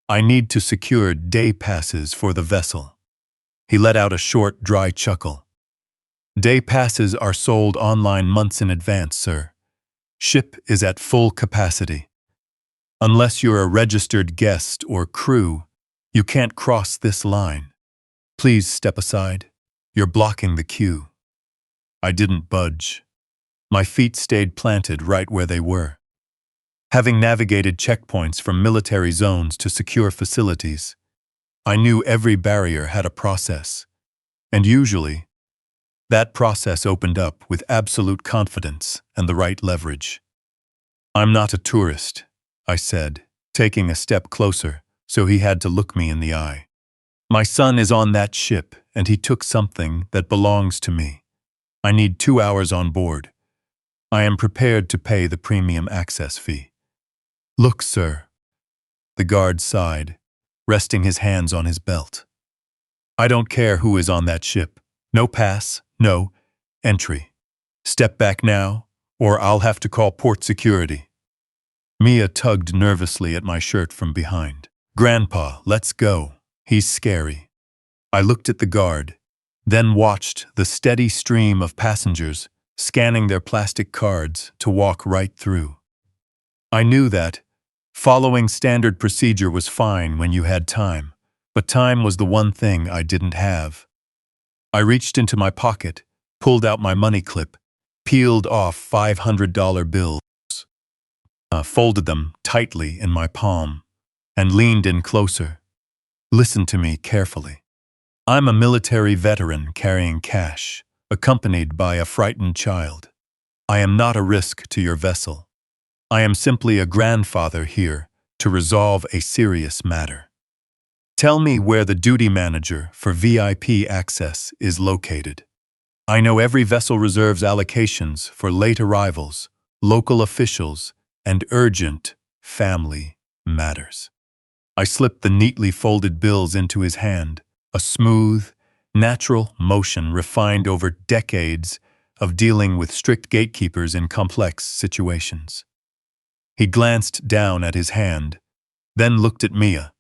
"I need to secure day passes for the vessel." He let out a short, dry chuckle. "Day passes are sold online months in advance, sir. Ship is at full capacity. Unless you're a registered guest or crew, you can't cross this line. Please step aside. You're blocking the queue." I didn't budge. My feet stayed planted right where they were. Having navigated checkpoints from military zones to secure facilities, I knew every barrier had a process, and usually, that process opened up with absolute confidence and the right leverage. "I'm not a tourist," I said, taking a step closer so he had to look me in the eye. "My son is on that ship, and he took something that belongs to me. I need 2 hours on board. I am prepared to pay the premium access fee." "Look, sir." The guard sighed, resting his hands on his belt. "I don't care who is on that ship. No pass, no entry. Step back now, or I'll have to call port security." Mia tugged nervously at my shirt from behind. "Grandpa, let's go. He's scary." I looked at the guard, then watched the steady stream of passengers scanning their plastic cards to walk right through. I knew that following standard procedure was fine when you had time, but time was the one thing I didn't have. I reached into my pocket, pulled out my money clip, peeled off $500 bills, folded them tightly in my palm, and leaned in closer. "Listen to me carefully. I'm a military veteran carrying cash, accompanied by a frightened child. I am not a risk to your vessel. I am simply a grandfather here to resolve a serious matter. Tell me where the duty manager for VIP access is located." I know every vessel reserves allocations for late arrivals, local officials, and urgent family matters. I slipped the neatly folded bills into his hand, a smooth, natural motion refined over decades of dealing with strict gatekeepers in complex situations. He glanced down at his hand, then looked at Mia,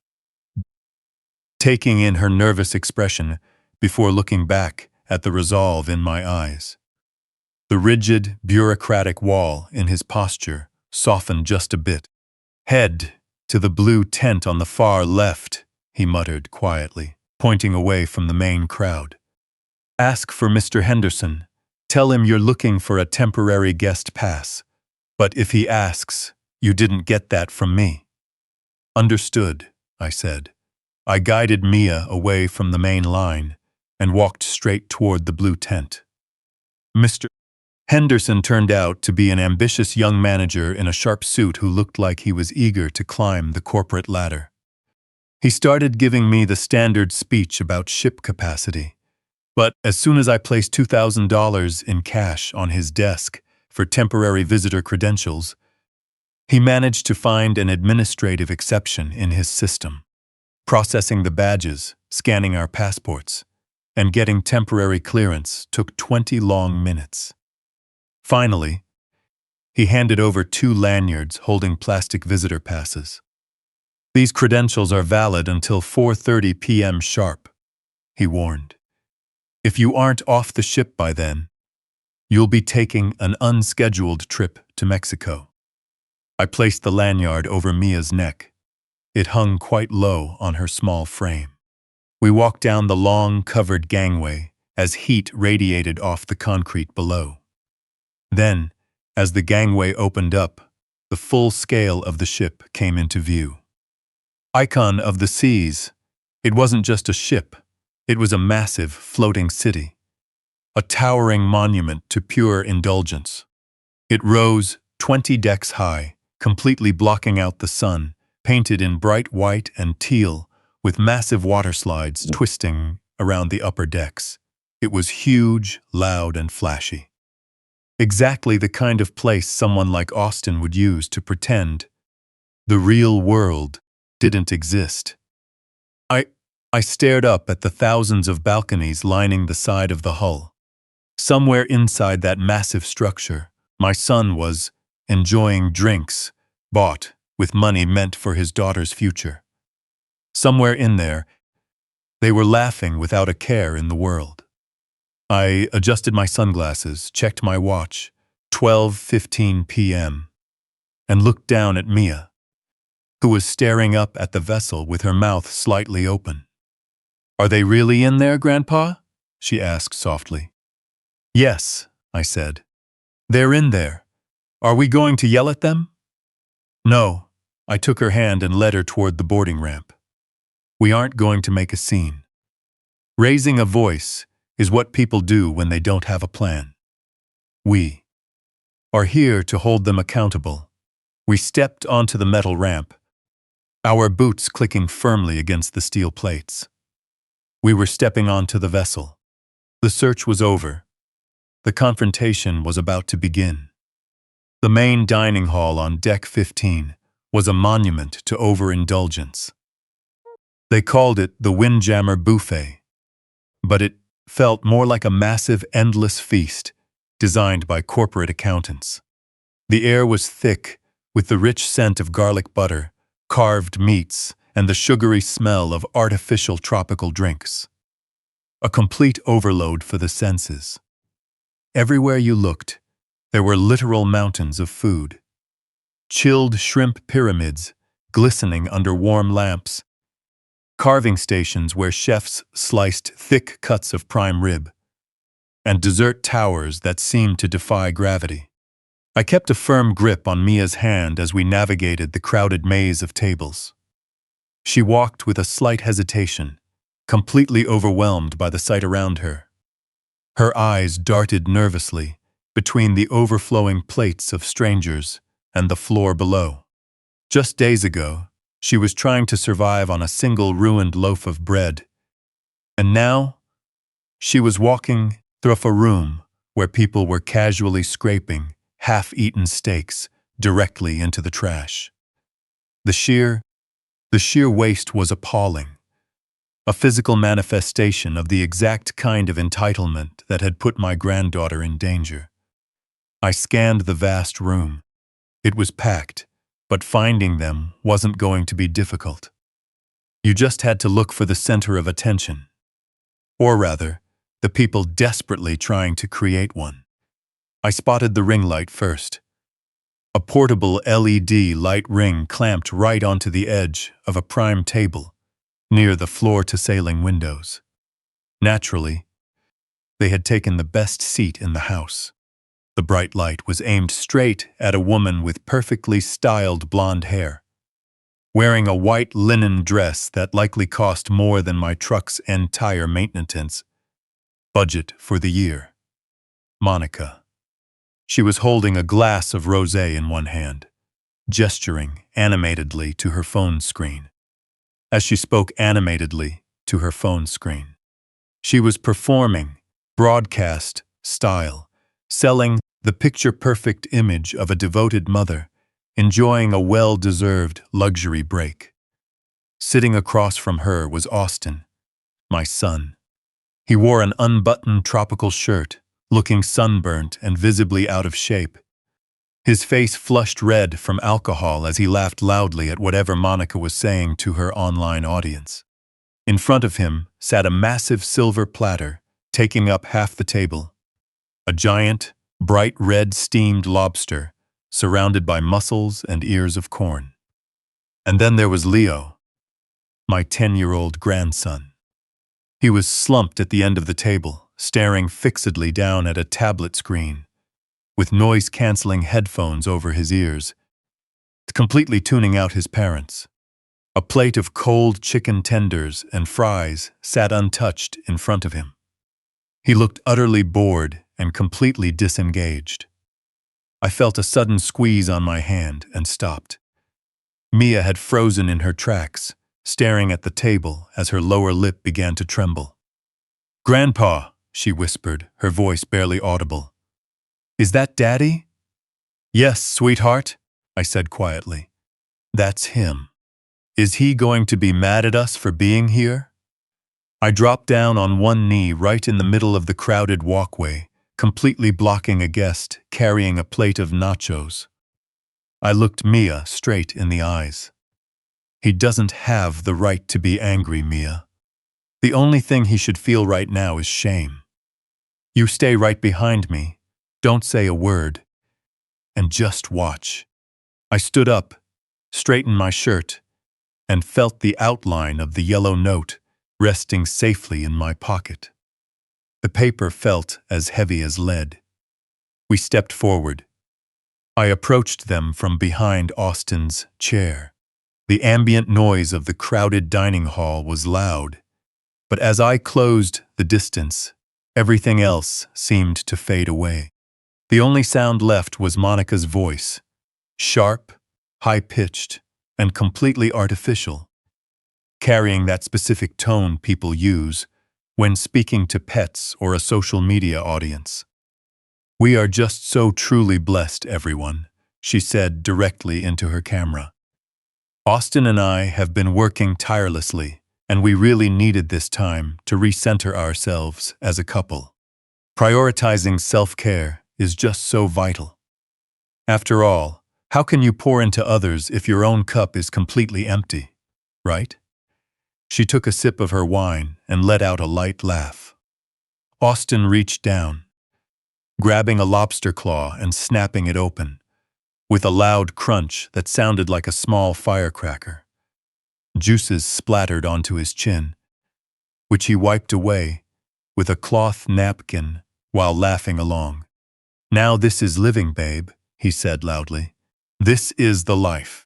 taking in her nervous expression before looking back at the resolve in my eyes. The rigid, bureaucratic wall in his posture softened just a bit. "Head to the blue tent on the far left," he muttered quietly, pointing away from the main crowd. "Ask for Mr. Henderson. Tell him you're looking for a temporary guest pass. But if he asks, you didn't get that from me." "Understood," I said. I guided Mia away from the main line and walked straight toward the blue tent. Mr. Henderson turned out to be an ambitious young manager in a sharp suit who looked like he was eager to climb the corporate ladder. He started giving me the standard speech about ship capacity, but as soon as I placed $2,000 in cash on his desk for temporary visitor credentials, he managed to find an administrative exception in his system. Processing the badges, scanning our passports, and getting temporary clearance took 20 long minutes. Finally, he handed over 2 lanyards holding plastic visitor passes. "These credentials are valid until 4:30 p.m. sharp," he warned. "If you aren't off the ship by then, you'll be taking an unscheduled trip to Mexico." I placed the lanyard over Mia's neck. It hung quite low on her small frame. We walked down the long, covered gangway as heat radiated off the concrete below. Then, as the gangway opened up, the full scale of the ship came into view. Icon of the seas, it wasn't just a ship, it was a massive, floating city. A towering monument to pure indulgence. It rose 20 decks high, completely blocking out the sun, painted in bright white and teal, with massive water slides twisting around the upper decks. It was huge, loud, and flashy. Exactly the kind of place someone like Austin would use to pretend the real world didn't exist. I stared up at the thousands of balconies lining the side of the hull. Somewhere inside that massive structure, my son was enjoying drinks bought with money meant for his daughter's future. Somewhere in there, they were laughing without a care in the world. I adjusted my sunglasses, checked my watch, 12:15 p.m., and looked down at Mia, who was staring up at the vessel with her mouth slightly open. "Are they really in there, Grandpa?" she asked softly. "Yes," I said. "They're in there. Are we going to yell at them?" "No." I took her hand and led her toward the boarding ramp. "We aren't going to make a scene. Raising a voice is what people do when they don't have a plan. We are here to hold them accountable." We stepped onto the metal ramp, our boots clicking firmly against the steel plates. We were stepping onto the vessel. The search was over. The confrontation was about to begin. The main dining hall on Deck 15 was a monument to overindulgence. They called it the Windjammer Buffet, but it felt more like a massive, endless feast designed by corporate accountants. The air was thick with the rich scent of garlic butter, carved meats, and the sugary smell of artificial tropical drinks. A complete overload for the senses. Everywhere you looked, there were literal mountains of food. Chilled shrimp pyramids glistening under warm lamps, carving stations where chefs sliced thick cuts of prime rib, and dessert towers that seemed to defy gravity. I kept a firm grip on Mia's hand as we navigated the crowded maze of tables. She walked with a slight hesitation, completely overwhelmed by the sight around her. Her eyes darted nervously between the overflowing plates of strangers and the floor below. Just days ago, she was trying to survive on a single ruined loaf of bread, and now she was walking through a room where people were casually scraping half-eaten steaks directly into the trash. The sheer waste was appalling, a physical manifestation of the exact kind of entitlement that had put my granddaughter in danger. I scanned the vast room. It was packed, but finding them wasn't going to be difficult. You just had to look for the center of attention. Or rather, the people desperately trying to create one. I spotted the ring light first. A portable LED light ring clamped right onto the edge of a prime table, near the floor-to-ceiling windows. Naturally, they had taken the best seat in the house. The bright light was aimed straight at a woman with perfectly styled blonde hair, wearing a white linen dress that likely cost more than my truck's entire maintenance budget for the year. Monica. She was holding a glass of rosé in one hand, gesturing animatedly to her phone screen. As she spoke animatedly to her phone screen, she was performing broadcast style, selling the picture-perfect image of a devoted mother enjoying a well-deserved luxury break. Sitting across from her was Austin, my son. He wore an unbuttoned tropical shirt, looking sunburnt and visibly out of shape. His face flushed red from alcohol as he laughed loudly at whatever Monica was saying to her online audience. In front of him sat a massive silver platter, taking up half the table. A giant, bright red steamed lobster, surrounded by mussels and ears of corn. And then there was Leo, my 10-year-old grandson. He was slumped at the end of the table, staring fixedly down at a tablet screen, with noise-canceling headphones over his ears, completely tuning out his parents. A plate of cold chicken tenders and fries sat untouched in front of him. He looked utterly bored and completely disengaged. I felt a sudden squeeze on my hand and stopped. Mia had frozen in her tracks, staring at the table as her lower lip began to tremble. "Grandpa," she whispered, her voice barely audible. "Is that Daddy?" "Yes, sweetheart," I said quietly. "That's him. Is he going to be mad at us for being here?" I dropped down on one knee right in the middle of the crowded walkway, completely blocking a guest carrying a plate of nachos. I looked Mia straight in the eyes. "He doesn't have the right to be angry, Mia. The only thing he should feel right now is shame. You stay right behind me, don't say a word, and just watch." I stood up, straightened my shirt, and felt the outline of the yellow note resting safely in my pocket. The paper felt as heavy as lead. We stepped forward. I approached them from behind Austin's chair. The ambient noise of the crowded dining hall was loud, but as I closed the distance, everything else seemed to fade away. The only sound left was Monica's voice, sharp, high-pitched, and completely artificial, carrying that specific tone people use when speaking to pets or a social media audience. "We are just so truly blessed, everyone," she said directly into her camera. "Austin and I have been working tirelessly, and we really needed this time to recenter ourselves as a couple. Prioritizing self-care is just so vital. After all, how can you pour into others if your own cup is completely empty, right?" She took a sip of her wine and let out a light laugh. Austin reached down, grabbing a lobster claw and snapping it open, with a loud crunch that sounded like a small firecracker. Juices splattered onto his chin, which he wiped away with a cloth napkin while laughing along. "Now this is living, babe," he said loudly. "This is the life."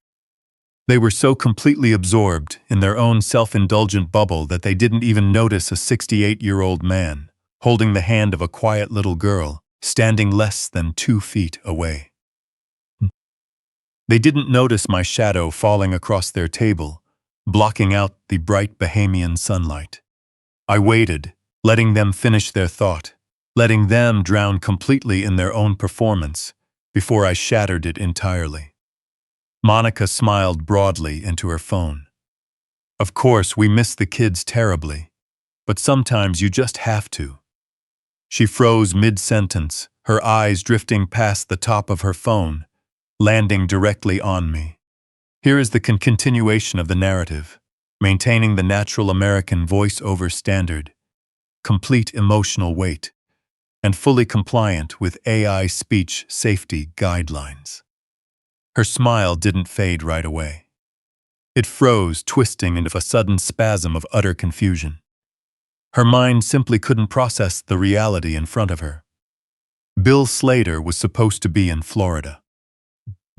They were so completely absorbed in their own self-indulgent bubble that they didn't even notice a 68-year-old man holding the hand of a quiet little girl standing less than 2 feet away. They didn't notice my shadow falling across their table, blocking out the bright Bahamian sunlight. I waited, letting them finish their thought, letting them drown completely in their own performance before I shattered it entirely. Monica smiled broadly into her phone. Of course, we miss the kids terribly, but sometimes you just have to. She froze mid-sentence, her eyes drifting past the top of her phone, landing directly on me. Here is the continuation of the narrative, maintaining the natural American voice-over standard, complete emotional weight, and fully compliant with AI speech safety guidelines. Her smile didn't fade right away. It froze, twisting into a sudden spasm of utter confusion. Her mind simply couldn't process the reality in front of her. Bill Slater was supposed to be in Florida.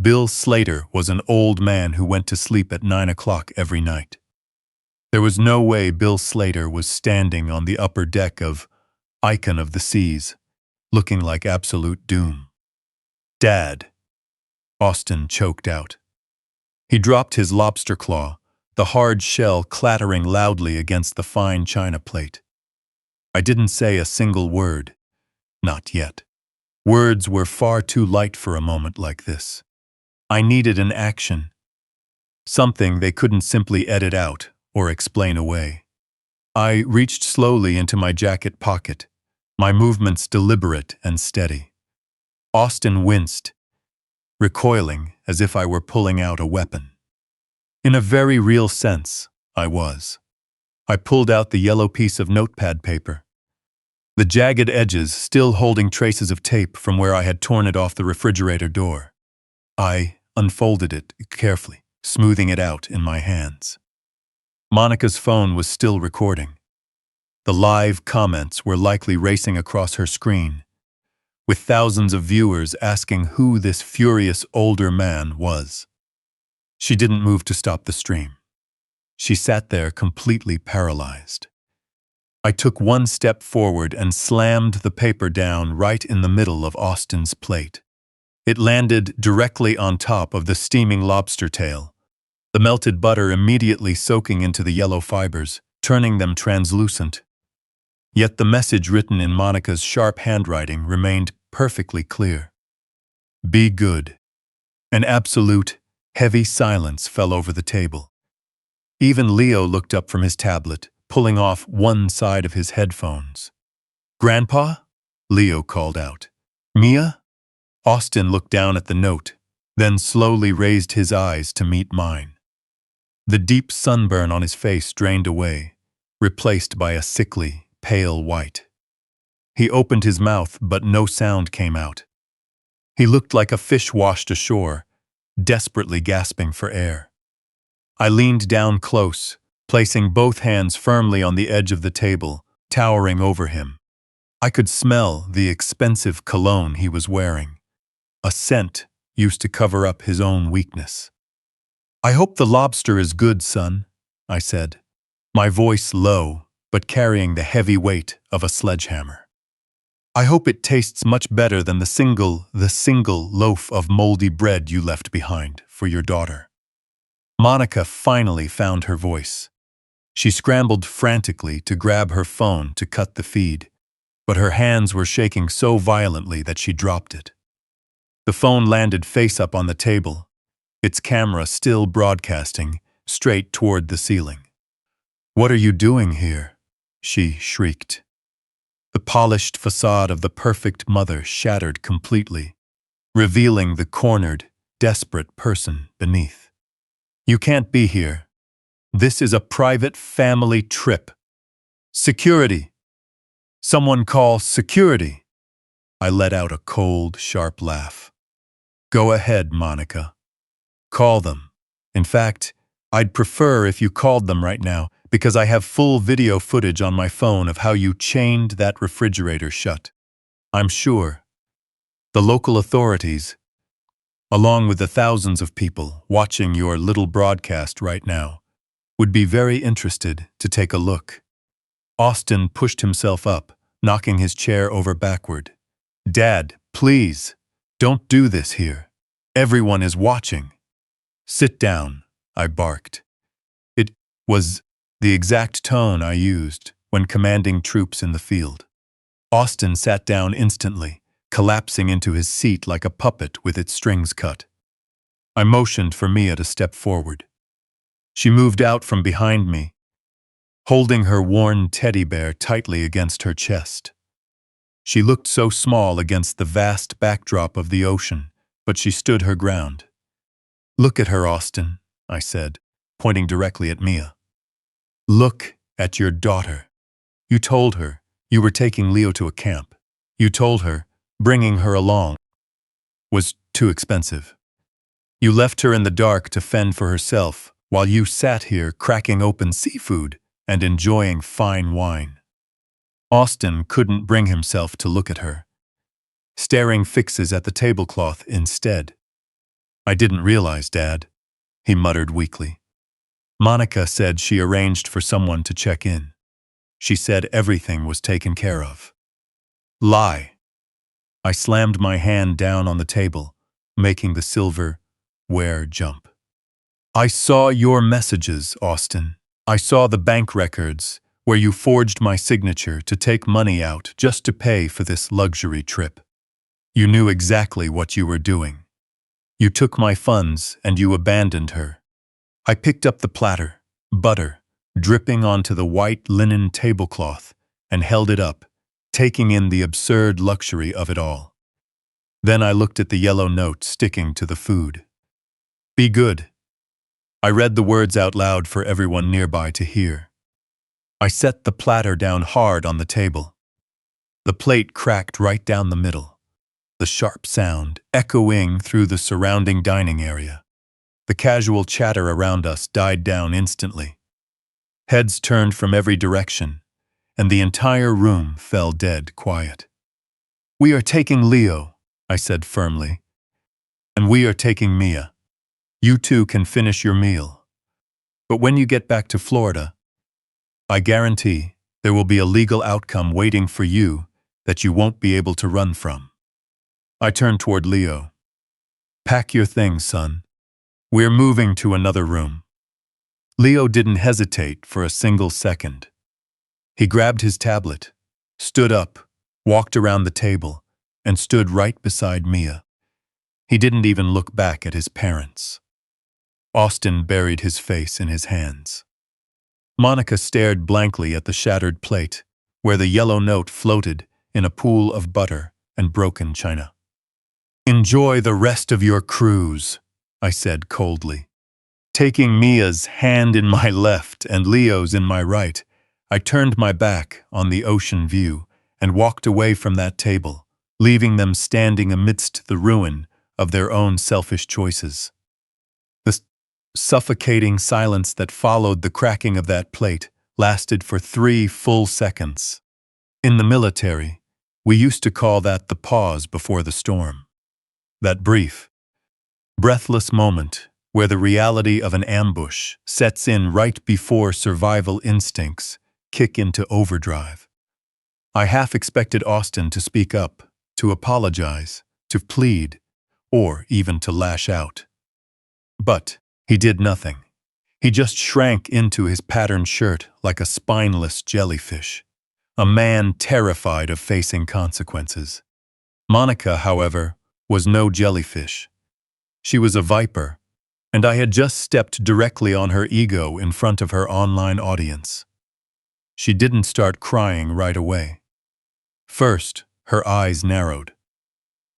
Bill Slater was an old man who went to sleep at 9 o'clock every night. There was no way Bill Slater was standing on the upper deck of Icon of the Seas, looking like absolute doom. "Dad," Austin choked out. He dropped his lobster claw, the hard shell clattering loudly against the fine china plate. I didn't say a single word. Not yet. Words were far too light for a moment like this. I needed an action. Something they couldn't simply edit out or explain away. I reached slowly into my jacket pocket, my movements deliberate and steady. Austin winced, recoiling as if I were pulling out a weapon. In a very real sense, I was. I pulled out the yellow piece of notepad paper, the jagged edges still holding traces of tape from where I had torn it off the refrigerator door. I unfolded it carefully, smoothing it out in my hands. Monica's phone was still recording. The live comments were likely racing across her screen, with thousands of viewers asking who this furious older man was. She didn't move to stop the stream. She sat there completely paralyzed. I took one step forward and slammed the paper down right in the middle of Austin's plate. It landed directly on top of the steaming lobster tail, the melted butter immediately soaking into the yellow fibers, turning them translucent. Yet the message written in Monica's sharp handwriting remained perfectly clear. "Be good." An absolute, heavy silence fell over the table. Even Leo looked up from his tablet, pulling off one side of his headphones. "Grandpa?" Leo called out. "Mia?" Austin looked down at the note, then slowly raised his eyes to meet mine. The deep sunburn on his face drained away, replaced by a sickly, pale white. He opened his mouth, but no sound came out. He looked like a fish washed ashore, desperately gasping for air. I leaned down close, placing both hands firmly on the edge of the table, towering over him. I could smell the expensive cologne he was wearing, a scent used to cover up his own weakness. "I hope the lobster is good, son," I said, my voice low, but carrying the heavy weight of a sledgehammer. "I hope it tastes much better than the single loaf of moldy bread you left behind for your daughter." Monica finally found her voice. She scrambled frantically to grab her phone to cut the feed, but her hands were shaking so violently that she dropped it. The phone landed face up on the table, its camera still broadcasting straight toward the ceiling. "What are you doing here?" she shrieked. The polished facade of the perfect mother shattered completely, revealing the cornered, desperate person beneath. "You can't be here. This is a private family trip. Security! Someone call security!" I let out a cold, sharp laugh. "Go ahead, Monica. Call them. In fact, I'd prefer if you called them right now, because I have full video footage on my phone of how you chained that refrigerator shut. I'm sure the local authorities, along with the thousands of people watching your little broadcast right now, would be very interested to take a look." Austin pushed himself up, knocking his chair over backward. "Dad, please, don't do this here. Everyone is watching." "Sit down," I barked. It was the exact tone I used when commanding troops in the field. Austin sat down instantly, collapsing into his seat like a puppet with its strings cut. I motioned for Mia to step forward. She moved out from behind me, holding her worn teddy bear tightly against her chest. She looked so small against the vast backdrop of the ocean, but she stood her ground. "Look at her, Austin," I said, pointing directly at Mia. "Look at your daughter. You told her you were taking Leo to a camp. You told her bringing her along was too expensive. You left her in the dark to fend for herself while you sat here cracking open seafood and enjoying fine wine." Austin couldn't bring himself to look at her, staring fixes at the tablecloth instead. "I didn't realize, Dad," he muttered weakly. "Monica said she arranged for someone to check in. She said everything was taken care of." "Lie." I slammed my hand down on the table, making the silverware jump. "I saw your messages, Austin. I saw the bank records where you forged my signature to take money out just to pay for this luxury trip. You knew exactly what you were doing. You took my funds and you abandoned her." I picked up the platter, butter, dripping onto the white linen tablecloth, and held it up, taking in the absurd luxury of it all. Then I looked at the yellow note sticking to the food. "Be good." I read the words out loud for everyone nearby to hear. I set the platter down hard on the table. The plate cracked right down the middle, the sharp sound echoing through the surrounding dining area. The casual chatter around us died down instantly. Heads turned from every direction, and the entire room fell dead quiet. "We are taking Leo," I said firmly. "And we are taking Mia. You two can finish your meal. But when you get back to Florida, I guarantee there will be a legal outcome waiting for you that you won't be able to run from." I turned toward Leo. "Pack your things, son. We're moving to another room." Leo didn't hesitate for a single second. He grabbed his tablet, stood up, walked around the table, and stood right beside Mia. He didn't even look back at his parents. Austin buried his face in his hands. Monica stared blankly at the shattered plate, where the yellow note floated in a pool of butter and broken china. "Enjoy the rest of your cruise," I said coldly. Taking Mia's hand in my left and Leo's in my right, I turned my back on the ocean view and walked away from that table, leaving them standing amidst the ruin of their own selfish choices. The suffocating silence that followed the cracking of that plate lasted for 3 full seconds. In the military, we used to call that the pause before the storm. That brief, breathless moment where the reality of an ambush sets in right before survival instincts kick into overdrive. I half expected Austin to speak up, to apologize, to plead, or even to lash out. But he did nothing. He just shrank into his patterned shirt like a spineless jellyfish, a man terrified of facing consequences. Monica, however, was no jellyfish. She was a viper, and I had just stepped directly on her ego in front of her online audience. She didn't start crying right away. First, her eyes narrowed.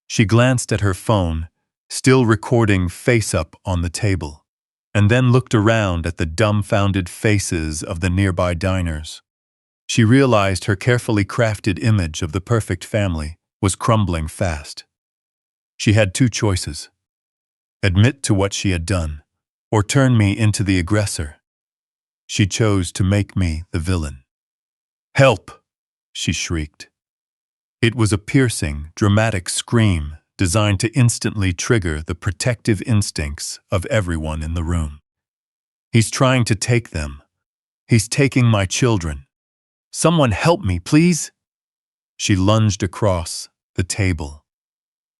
She glanced at her phone, still recording face-up on the table, and then looked around at the dumbfounded faces of the nearby diners. She realized her carefully crafted image of the perfect family was crumbling fast. She had 2 choices: admit to what she had done, or turn me into the aggressor. She chose to make me the villain. "Help!" she shrieked. It was a piercing, dramatic scream designed to instantly trigger the protective instincts of everyone in the room. "He's trying to take them. He's taking my children. Someone help me, please!" She lunged across the table,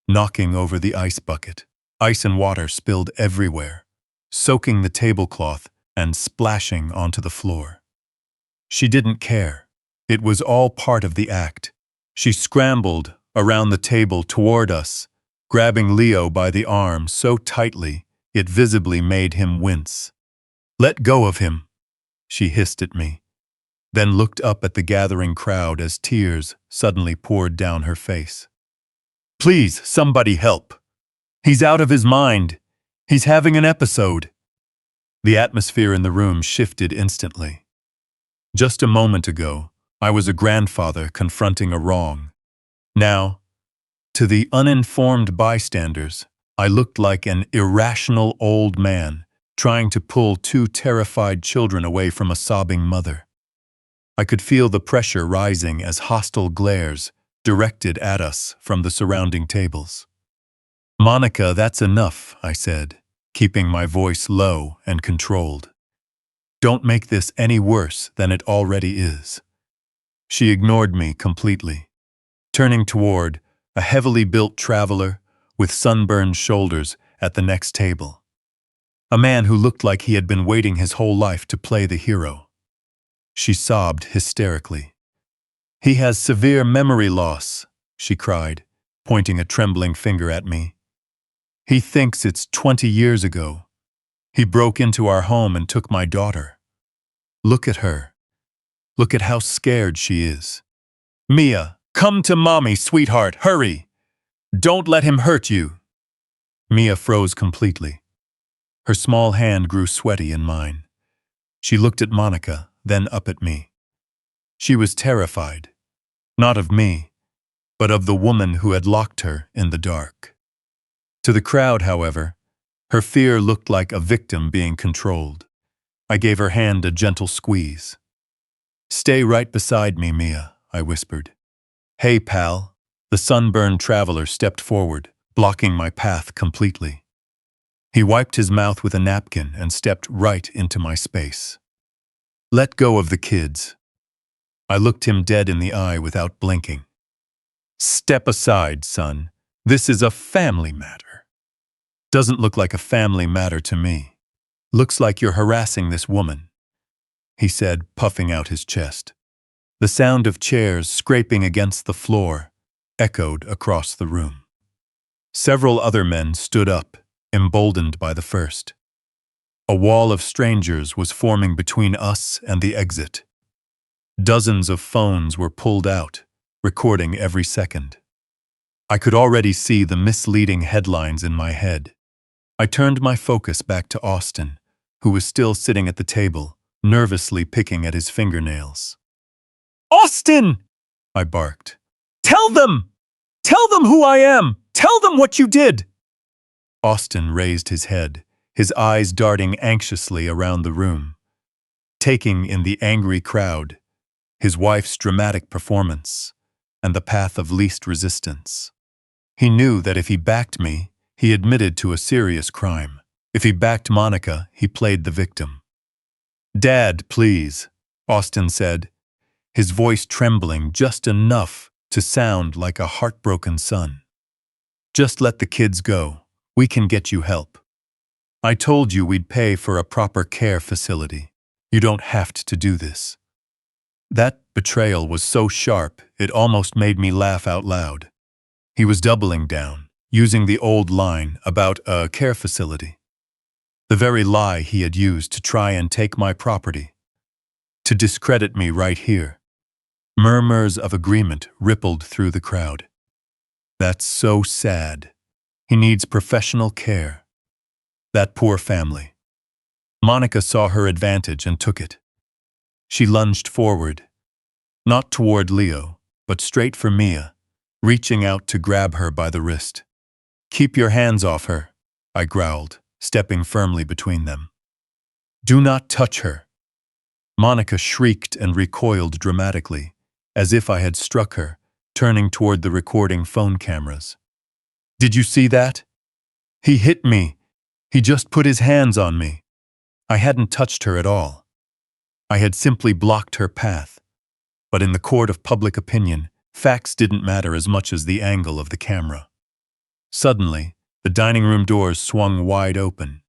knocking over the ice bucket. Ice and water spilled everywhere, soaking the tablecloth and splashing onto the floor. She didn't care. It was all part of the act. She scrambled around the table toward us, grabbing Leo by the arm so tightly it visibly made him wince. "Let go of him," she hissed at me, then looked up at the gathering crowd as tears suddenly poured down her face. "Please, somebody help. He's out of his mind. He's having an episode." The atmosphere in the room shifted instantly. Just a moment ago, I was a grandfather confronting a wrong. Now, to the uninformed bystanders, I looked like an irrational old man trying to pull two terrified children away from a sobbing mother. I could feel the pressure rising as hostile glares directed at us from the surrounding tables. "Monica, that's enough," I said, keeping my voice low and controlled. "Don't make this any worse than it already is." She ignored me completely, turning toward a heavily built traveler with sunburned shoulders at the next table. A man who looked like he had been waiting his whole life to play the hero. She sobbed hysterically. "He has severe memory loss," she cried, pointing a trembling finger at me. "He thinks it's 20 years ago. He broke into our home and took my daughter. Look at her. Look at how scared she is. Mia, come to mommy, sweetheart, hurry. Don't let him hurt you." Mia froze completely. Her small hand grew sweaty in mine. She looked at Monica, then up at me. She was terrified, not of me, but of the woman who had locked her in the dark. To the crowd, however, her fear looked like a victim being controlled. I gave her hand a gentle squeeze. "Stay right beside me, Mia," I whispered. "Hey, pal." The sunburned traveler stepped forward, blocking my path completely. He wiped his mouth with a napkin and stepped right into my space. "Let go of the kids." I looked him dead in the eye without blinking. "Step aside, son. This is a family matter." "Doesn't look like a family matter to me. Looks like you're harassing this woman," he said, puffing out his chest. The sound of chairs scraping against the floor echoed across the room. Several other men stood up, emboldened by the first. A wall of strangers was forming between us and the exit. Dozens of phones were pulled out, recording every second. I could already see the misleading headlines in my head. I turned my focus back to Austin, who was still sitting at the table, nervously picking at his fingernails. "Austin!" I barked. "Tell them! Tell them who I am! Tell them what you did!" Austin raised his head, his eyes darting anxiously around the room, taking in the angry crowd, his wife's dramatic performance, and the path of least resistance. He knew that if he backed me, he admitted to a serious crime. If he backed Monica, he played the victim. "Dad, please," Austin said, his voice trembling just enough to sound like a heartbroken son. "Just let the kids go. We can get you help. I told you we'd pay for a proper care facility. You don't have to do this." That betrayal was so sharp, it almost made me laugh out loud. He was doubling down, using the old line about a care facility. The very lie he had used to try and take my property. To discredit me right here. Murmurs of agreement rippled through the crowd. "That's so sad. He needs professional care. That poor family." Monica saw her advantage and took it. She lunged forward, not toward Leo, but straight for Mia, reaching out to grab her by the wrist. "Keep your hands off her," I growled, stepping firmly between them. "Do not touch her." Monica shrieked and recoiled dramatically, as if I had struck her, turning toward the recording phone cameras. "Did you see that? He hit me. He just put his hands on me." I hadn't touched her at all. I had simply blocked her path. But in the court of public opinion, facts didn't matter as much as the angle of the camera. Suddenly, the dining room doors swung wide open.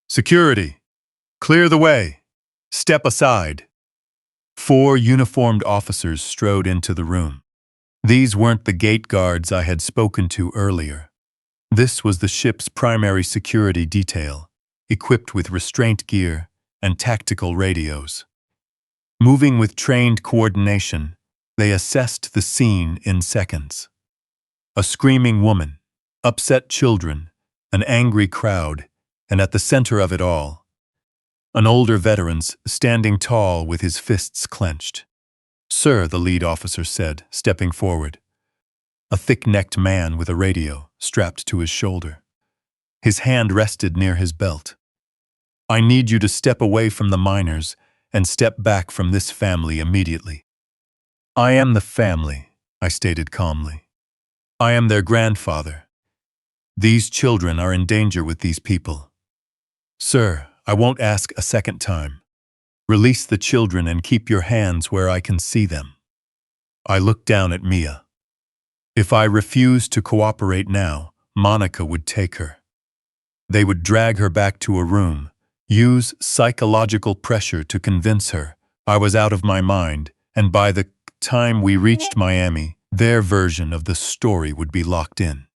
"Security! Clear the way! Step aside!" 4 uniformed officers strode into the room. These weren't the gate guards I had spoken to earlier. This was the ship's primary security detail, equipped with restraint gear and tactical radios. Moving with trained coordination, they assessed the scene in seconds. A screaming woman, upset children, an angry crowd, and at the center of it all, an older veteran standing tall with his fists clenched. "Sir," the lead officer said, stepping forward. A thick-necked man with a radio strapped to his shoulder. His hand rested near his belt. "I need you to step away from the miners and step back from this family immediately." "I am the family," I stated calmly. "I am their grandfather. These children are in danger with these people." "Sir, I won't ask a second time. Release the children and keep your hands where I can see them." I looked down at Mia. If I refused to cooperate now, Monica would take her. They would drag her back to a room, use psychological pressure to convince her I was out of my mind, and by the time we reached Miami, their version of the story would be locked in.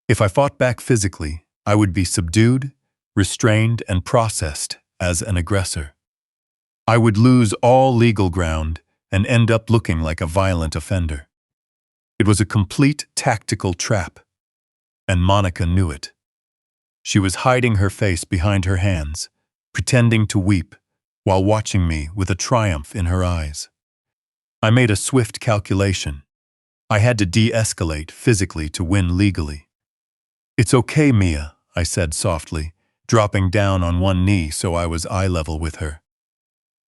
If I fought back physically, I would be subdued, restrained, and processed as an aggressor. I would lose all legal ground and end up looking like a violent offender. It was a complete tactical trap, and Monica knew it. She was hiding her face behind her hands, pretending to weep, while watching me with a triumph in her eyes. I made a swift calculation. I had to de-escalate physically to win legally. "It's okay, Mia," I said softly, dropping down on one knee so I was eye level with her.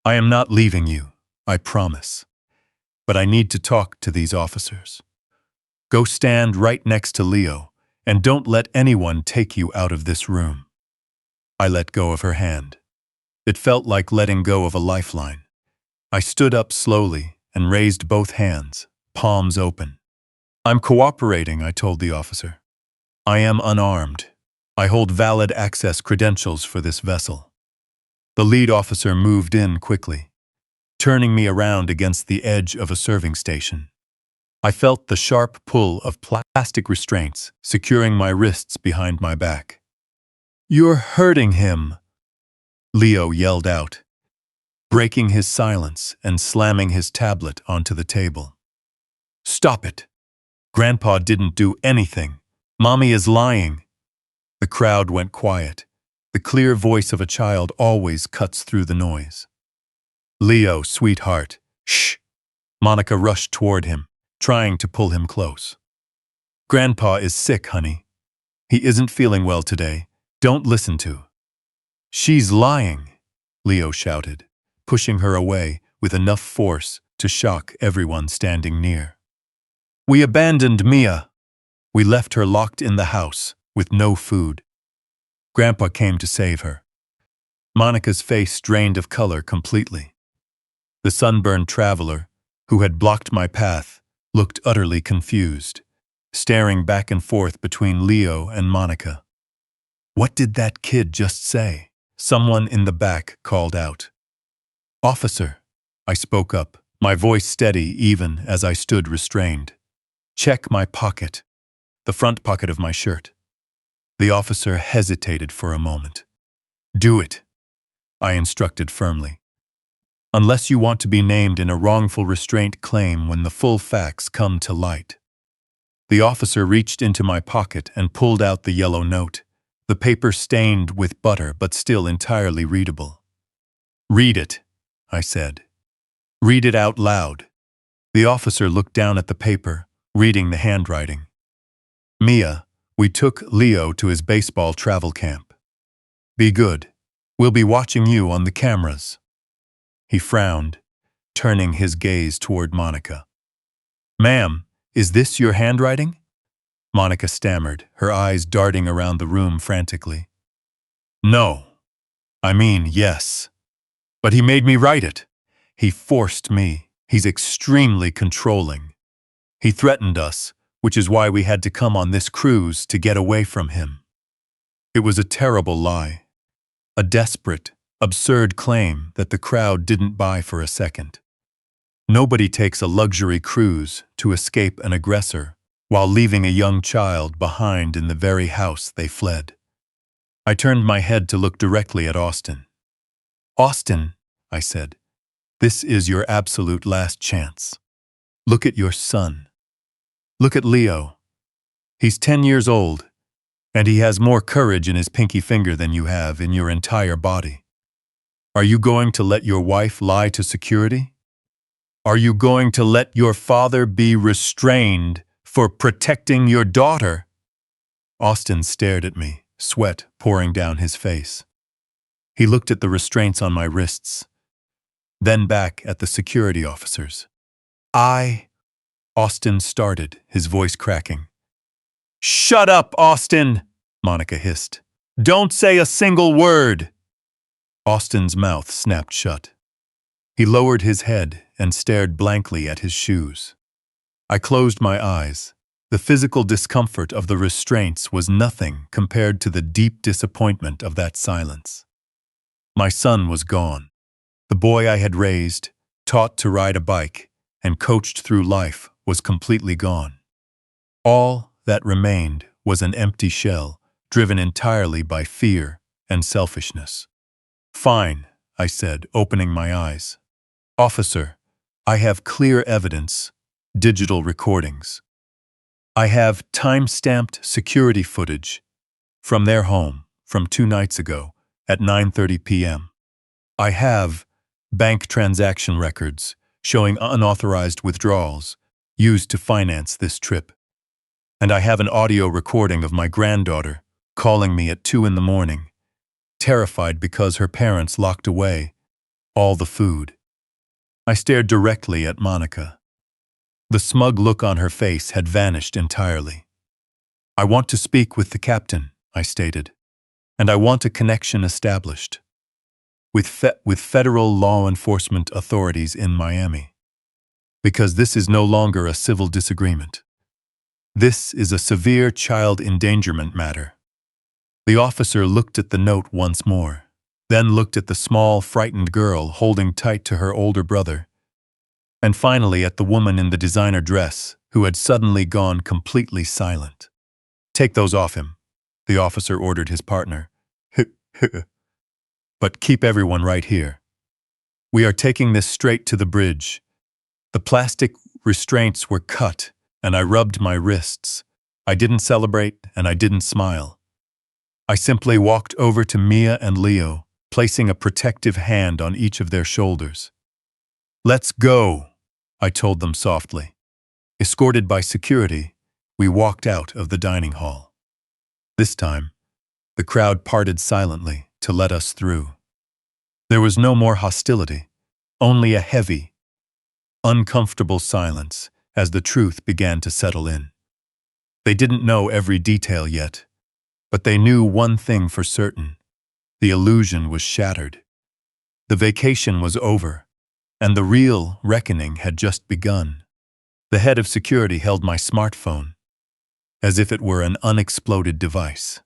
"I am not leaving you, I promise. But I need to talk to these officers. Go stand right next to Leo, and don't let anyone take you out of this room." I let go of her hand. It felt like letting go of a lifeline. I stood up slowly and raised both hands, palms open. "I'm cooperating," I told the officer. "I am unarmed. I hold valid access credentials for this vessel." The lead officer moved in quickly, turning me around against the edge of a serving station. I felt the sharp pull of plastic restraints securing my wrists behind my back. "You're hurting him," Leo yelled out, breaking his silence and slamming his tablet onto the table. "Stop it. Grandpa didn't do anything. Mommy is lying." The crowd went quiet. The clear voice of a child always cuts through the noise. "Leo, sweetheart, shh." Monica rushed toward him, trying to pull him close. "Grandpa is sick, honey. He isn't feeling well today. Don't listen to." "She's lying," Leo shouted, pushing her away with enough force to shock everyone standing near. "We abandoned Mia. We left her locked in the house with no food. Grandpa came to save her." Monica's face drained of color completely. The sunburned traveler, who had blocked my path, looked utterly confused, staring back and forth between Leo and Monica. "What did that kid just say?" Someone in the back called out. "Officer," I spoke up, my voice steady even as I stood restrained. "Check my pocket." The front pocket of my shirt. The officer hesitated for a moment. "Do it," I instructed firmly. "Unless you want to be named in a wrongful restraint claim when the full facts come to light." The officer reached into my pocket and pulled out the yellow note, the paper stained with butter but still entirely readable. "Read it," I said. "Read it out loud." The officer looked down at the paper, reading the handwriting. "Mia, we took Leo to his baseball travel camp. Be good. We'll be watching you on the cameras." He frowned, turning his gaze toward Monica. "Ma'am, is this your handwriting?" Monica stammered, her eyes darting around the room frantically. "No. I mean, yes. But he made me write it. He forced me. He's extremely controlling. He threatened us, which is why we had to come on this cruise to get away from him." It was a terrible lie. A desperate, absurd claim that the crowd didn't buy for a second. Nobody takes a luxury cruise to escape an aggressor while leaving a young child behind in the very house they fled. I turned my head to look directly at Austin. "Austin," I said, "this is your absolute last chance. Look at your son. Look at Leo. He's 10 years old, and he has more courage in his pinky finger than you have in your entire body. Are you going to let your wife lie to security? Are you going to let your father be restrained for protecting your daughter?" Austin stared at me, sweat pouring down his face. He looked at the restraints on my wrists, then back at the security officers. Austin started, his voice cracking. "Shut up, Austin!" Monica hissed. "Don't say a single word!" Austin's mouth snapped shut. He lowered his head and stared blankly at his shoes. I closed my eyes. The physical discomfort of the restraints was nothing compared to the deep disappointment of that silence. My son was gone. The boy I had raised, taught to ride a bike, and coached through life was completely gone. All that remained was an empty shell, driven entirely by fear and selfishness. "Fine," I said, opening my eyes. "Officer, I have clear evidence, digital recordings. I have time-stamped security footage from their home from 2 nights ago at 9:30 p.m. I have bank transaction records showing unauthorized withdrawals used to finance this trip. And I have an audio recording of my granddaughter calling me at 2 in the morning, terrified because her parents locked away all the food." I stared directly at Monica. The smug look on her face had vanished entirely. "I want to speak with the captain," I stated, "and I want a connection established with federal law enforcement authorities in Miami, because this is no longer a civil disagreement. This is a severe child endangerment matter." The officer looked at the note once more, then looked at the small, frightened girl holding tight to her older brother, and finally at the woman in the designer dress who had suddenly gone completely silent. "Take those off him," the officer ordered his partner. "But keep everyone right here. We are taking this straight to the bridge." The plastic restraints were cut, and I rubbed my wrists. I didn't celebrate, and I didn't smile. I simply walked over to Mia and Leo, placing a protective hand on each of their shoulders. "Let's go," I told them softly. Escorted by security, we walked out of the dining hall. This time, the crowd parted silently to let us through. There was no more hostility, only a heavy, uncomfortable silence as the truth began to settle in. They didn't know every detail yet, but they knew one thing for certain. The illusion was shattered. The vacation was over, and the real reckoning had just begun. The head of security held my smartphone, as if it were an unexploded device.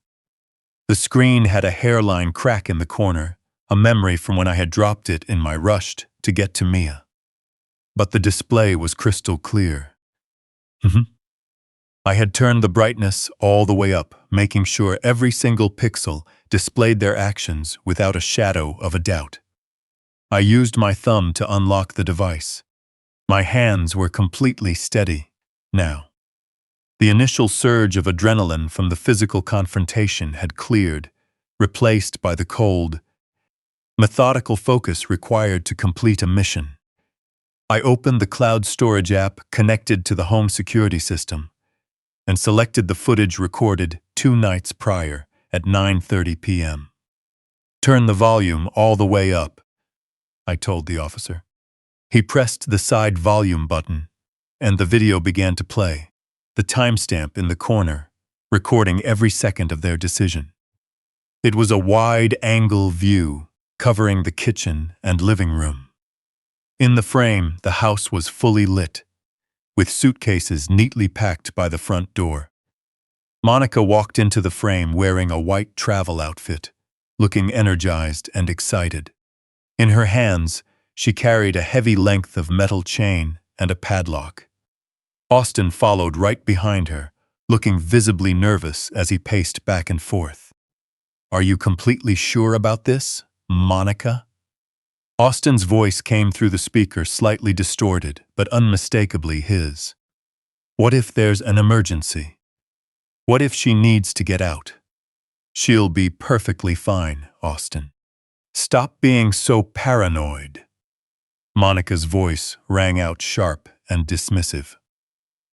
The screen had a hairline crack in the corner, a memory from when I had dropped it in my rush to get to Mia. But the display was crystal clear. I had turned the brightness all the way up, making sure every single pixel displayed their actions without a shadow of a doubt. I used my thumb to unlock the device. My hands were completely steady now. The initial surge of adrenaline from the physical confrontation had cleared, replaced by the cold, methodical focus required to complete a mission. I opened the cloud storage app connected to the home security system and selected the footage recorded 2 nights prior at 9:30 p.m. "Turn the volume all the way up," I told the officer. He pressed the side volume button, and the video began to play, the timestamp in the corner, recording every second of their decision. It was a wide-angle view covering the kitchen and living room. In the frame, the house was fully lit, with suitcases neatly packed by the front door. Monica walked into the frame wearing a white travel outfit, looking energized and excited. In her hands, She carried a heavy length of metal chain and a padlock. Austin followed right behind her, looking visibly nervous as he paced back and forth. "Are you completely sure about this, Monica?" Austin's voice came through the speaker, slightly distorted, but unmistakably his. "What if there's an emergency? What if she needs to get out?" "She'll be perfectly fine, Austin. Stop being so paranoid." Monica's voice rang out sharp and dismissive.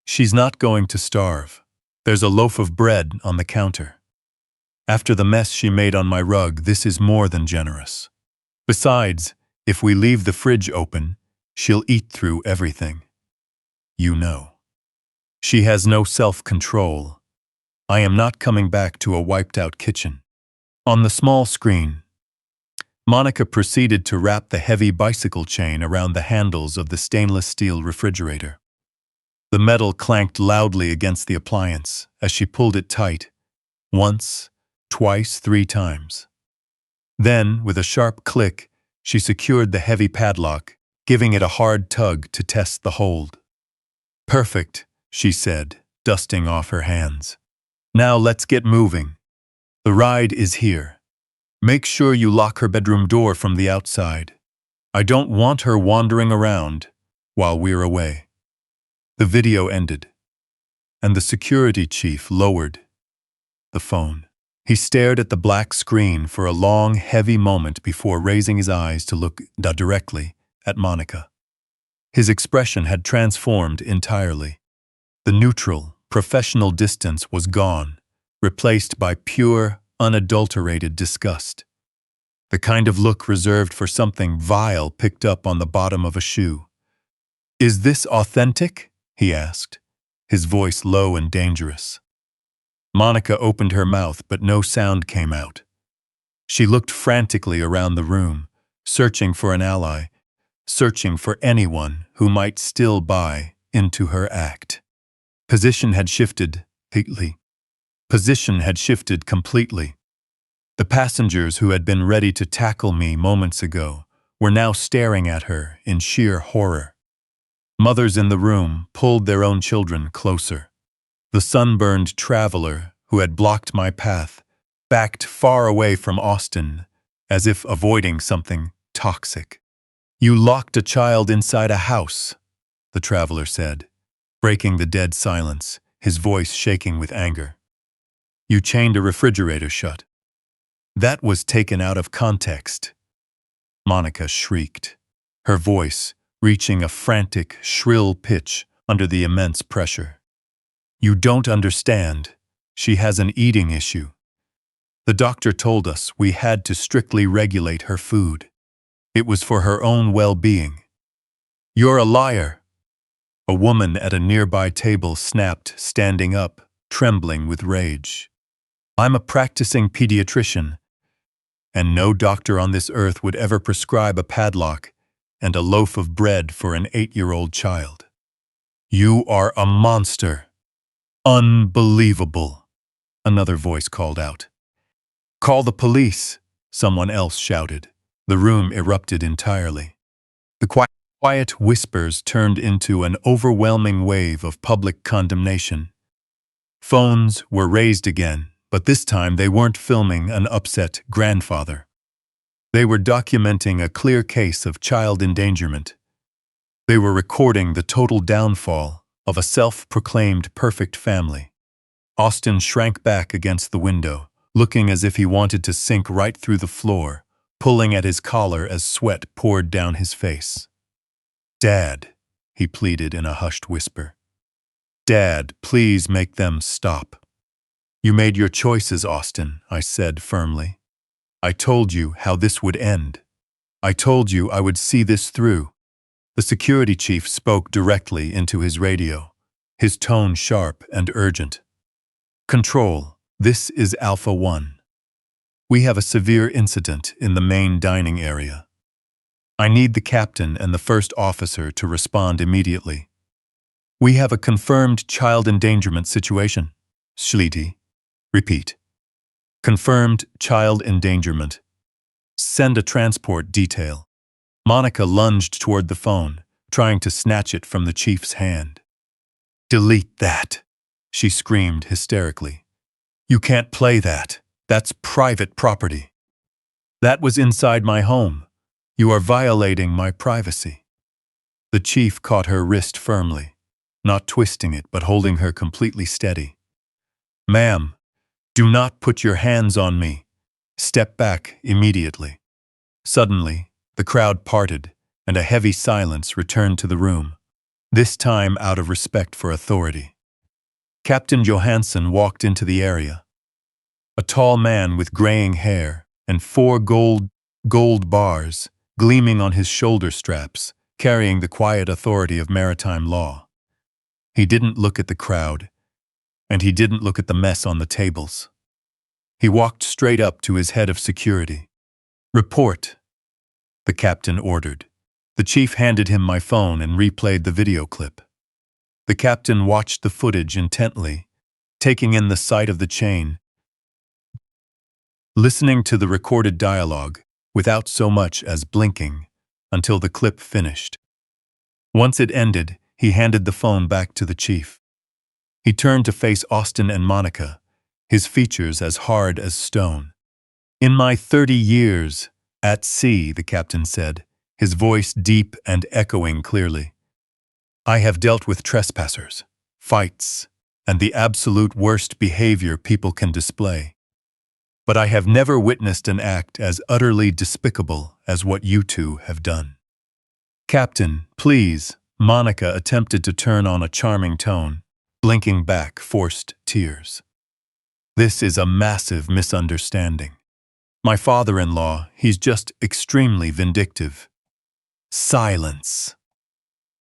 "She's not going to starve. There's a loaf of bread on the counter. After the mess she made on my rug, this is more than generous. Besides, if we leave the fridge open, she'll eat through everything. You know. She has no self-control. I am not coming back to a wiped-out kitchen." On the small screen, Monica proceeded to wrap the heavy bicycle chain around the handles of the stainless steel refrigerator. The metal clanked loudly against the appliance as she pulled it tight, once, twice, 3 times. Then, with a sharp click, she secured the heavy padlock, giving it a hard tug to test the hold. "Perfect," she said, dusting off her hands. "Now let's get moving. The ride is here. Make sure you lock her bedroom door from the outside. I don't want her wandering around while we're away." The video ended, and the security chief lowered the phone. He stared at the black screen for a long, heavy moment before raising his eyes to look directly at Monica. His expression had transformed entirely. The neutral, professional distance was gone, replaced by pure, unadulterated disgust. The kind of look reserved for something vile picked up on the bottom of a shoe. "Is this authentic?" he asked, his voice low and dangerous. Monica opened her mouth, but no sound came out. She looked frantically around the room, searching for an ally, searching for anyone who might still buy into her act. Position had shifted completely. The passengers who had been ready to tackle me moments ago were now staring at her in sheer horror. Mothers in the room pulled their own children closer. The sunburned traveler who had blocked my path backed far away from Austin, as if avoiding something toxic. "You locked a child inside a house," the traveler said, breaking the dead silence, his voice shaking with anger. "You chained a refrigerator shut." "That was taken out of context," Monica shrieked, her voice reaching a frantic, shrill pitch under the immense pressure. "You don't understand. She has an eating issue. The doctor told us we had to strictly regulate her food. It was for her own well-being." "You're a liar," a woman at a nearby table snapped, standing up, trembling with rage. "I'm a practicing pediatrician, and no doctor on this earth would ever prescribe a padlock and a loaf of bread for an 8-year-old child. You are a monster." "Unbelievable," another voice called out. "Call the police," someone else shouted. The room erupted entirely. The quiet whispers turned into an overwhelming wave of public condemnation. Phones were raised again, but this time they weren't filming an upset grandfather. They were documenting a clear case of child endangerment. They were recording the total downfall of a self-proclaimed perfect family. Austin shrank back against the window, looking as if he wanted to sink right through the floor, pulling at his collar as sweat poured down his face. "Dad," he pleaded in a hushed whisper. "Dad, please make them stop." "You made your choices, Austin," I said firmly. "I told you how this would end. I told you I would see this through." The security chief spoke directly into his radio, his tone sharp and urgent. "Control, this is Alpha 1. We have a severe incident in the main dining area. I need the captain and the first officer to respond immediately. We have a confirmed child endangerment situation." Schlitti. Repeat. "Confirmed child endangerment. Send a transport detail." Monica lunged toward the phone, trying to snatch it from the chief's hand. "Delete that," she screamed hysterically. "You can't play that. That's private property. That was inside my home. You are violating my privacy." The chief caught her wrist firmly, not twisting it but holding her completely steady. "Ma'am, do not put your hands on me. Step back immediately." Suddenly, the crowd parted, and a heavy silence returned to the room, this time out of respect for authority. Captain Johansson walked into the area. A tall man with graying hair and 4 gold bars gleaming on his shoulder straps, carrying the quiet authority of maritime law. He didn't look at the crowd, and he didn't look at the mess on the tables. He walked straight up to his head of security. "Report," the captain ordered. The chief handed him my phone and replayed the video clip. The captain watched the footage intently, taking in the sight of the chain, listening to the recorded dialogue without so much as blinking until the clip finished. Once it ended, he handed the phone back to the chief. He turned to face Austin and Monica, his features as hard as stone. "In my 30 years at sea," the captain said, his voice deep and echoing clearly, "I have dealt with trespassers, fights, and the absolute worst behavior people can display. But I have never witnessed an act as utterly despicable as what you two have done." "Captain, please," Monica attempted to turn on a charming tone, blinking back forced tears. "This is a massive misunderstanding. My father-in-law, he's just extremely vindictive." "Silence."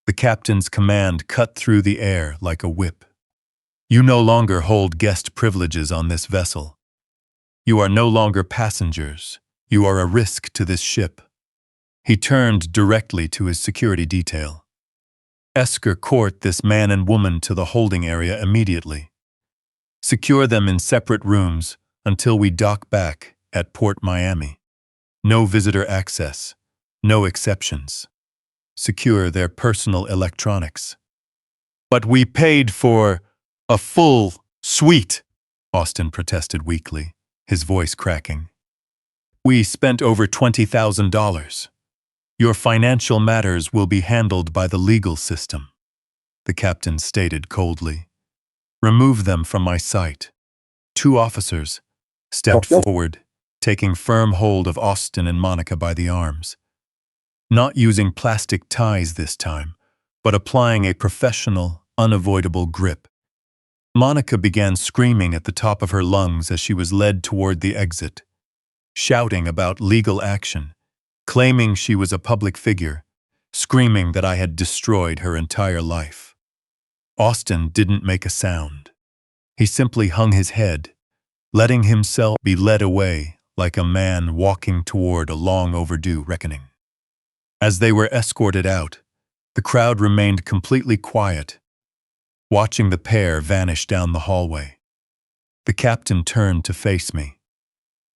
The captain's command cut through the air like a whip. "You no longer hold guest privileges on this vessel. You are no longer passengers. You are a risk to this ship." He turned directly to his security detail. "Escort this man and woman to the holding area immediately. Secure them in separate rooms until we dock back at Port Miami. No visitor access, no exceptions. Secure their personal electronics." "But we paid for a full suite," Austin protested weakly, his voice cracking. "We spent over $20,000. Your financial matters will be handled by the legal system," the captain stated coldly. "Remove them from my sight." 2 officers stepped forward, taking firm hold of Austin and Monica by the arms. Not using plastic ties this time, but applying a professional, unavoidable grip. Monica began screaming at the top of her lungs as she was led toward the exit, shouting about legal action, claiming she was a public figure, screaming that I had destroyed her entire life. Austin didn't make a sound. He simply hung his head, letting himself be led away like a man walking toward a long overdue reckoning. As they were escorted out, the crowd remained completely quiet, watching the pair vanish down the hallway. The captain turned to face me.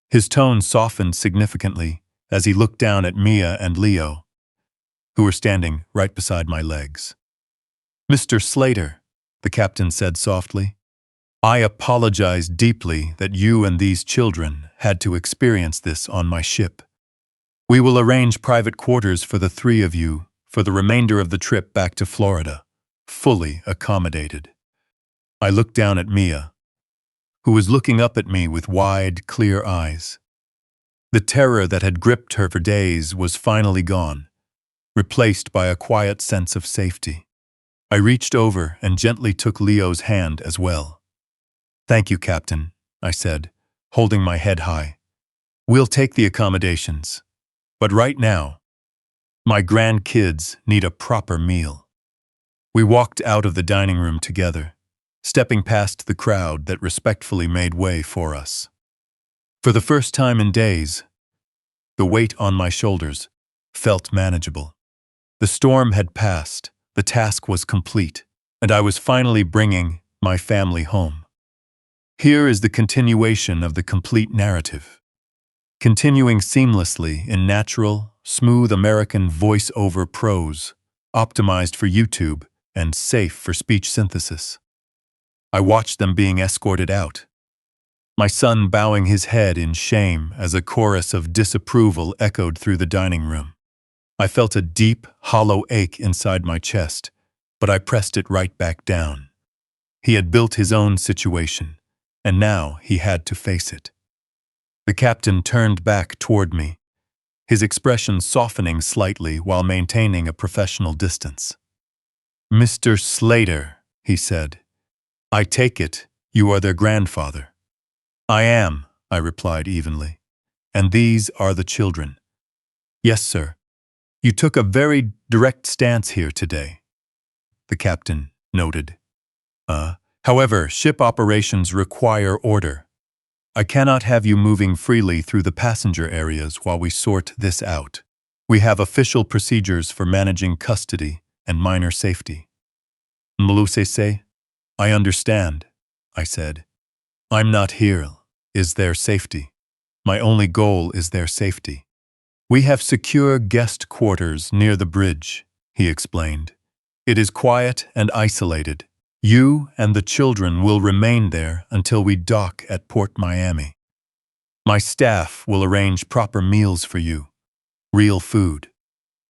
His tone softened significantly as he looked down at Mia and Leo, who were standing right beside my legs. "Mr. Slater," the captain said softly, "I apologize deeply that you and these children had to experience this on my ship. We will arrange private quarters for the 3 of you for the remainder of the trip back to Florida, fully accommodated." I looked down at Mia, who was looking up at me with wide, clear eyes. The terror that had gripped her for days was finally gone, replaced by a quiet sense of safety. I reached over and gently took Leo's hand as well. "Thank you, Captain," I said, holding my head high. "We'll take the accommodations. But right now, my grandkids need a proper meal." We walked out of the dining room together, stepping past the crowd that respectfully made way for us. For the first time in days, the weight on my shoulders felt manageable. The storm had passed, the task was complete, and I was finally bringing my family home. Here is the continuation of the complete narrative, continuing seamlessly in natural, smooth American voice-over prose, optimized for YouTube and safe for speech synthesis. I watched them being escorted out, my son bowing his head in shame as a chorus of disapproval echoed through the dining room. I felt a deep, hollow ache inside my chest, but I pressed it right back down. He had built his own situation, and now he had to face it. The captain turned back toward me, his expression softening slightly while maintaining a professional distance. "Mr. Slater," he said, "I take it you are their grandfather." "I am," I replied evenly. "And these are the children." "Yes, sir. You took a very direct stance here today," the captain noted. However, ship operations require order. I cannot have you moving freely through the passenger areas while we sort this out. We have official procedures for managing custody and minor safety." "Mlusese, I understand," I said. "I'm not here. Is their safety. My only goal is their safety." "We have secure guest quarters near the bridge," he explained. "It is quiet and isolated. You and the children will remain there until we dock at Port Miami. My staff will arrange proper meals for you. Real food."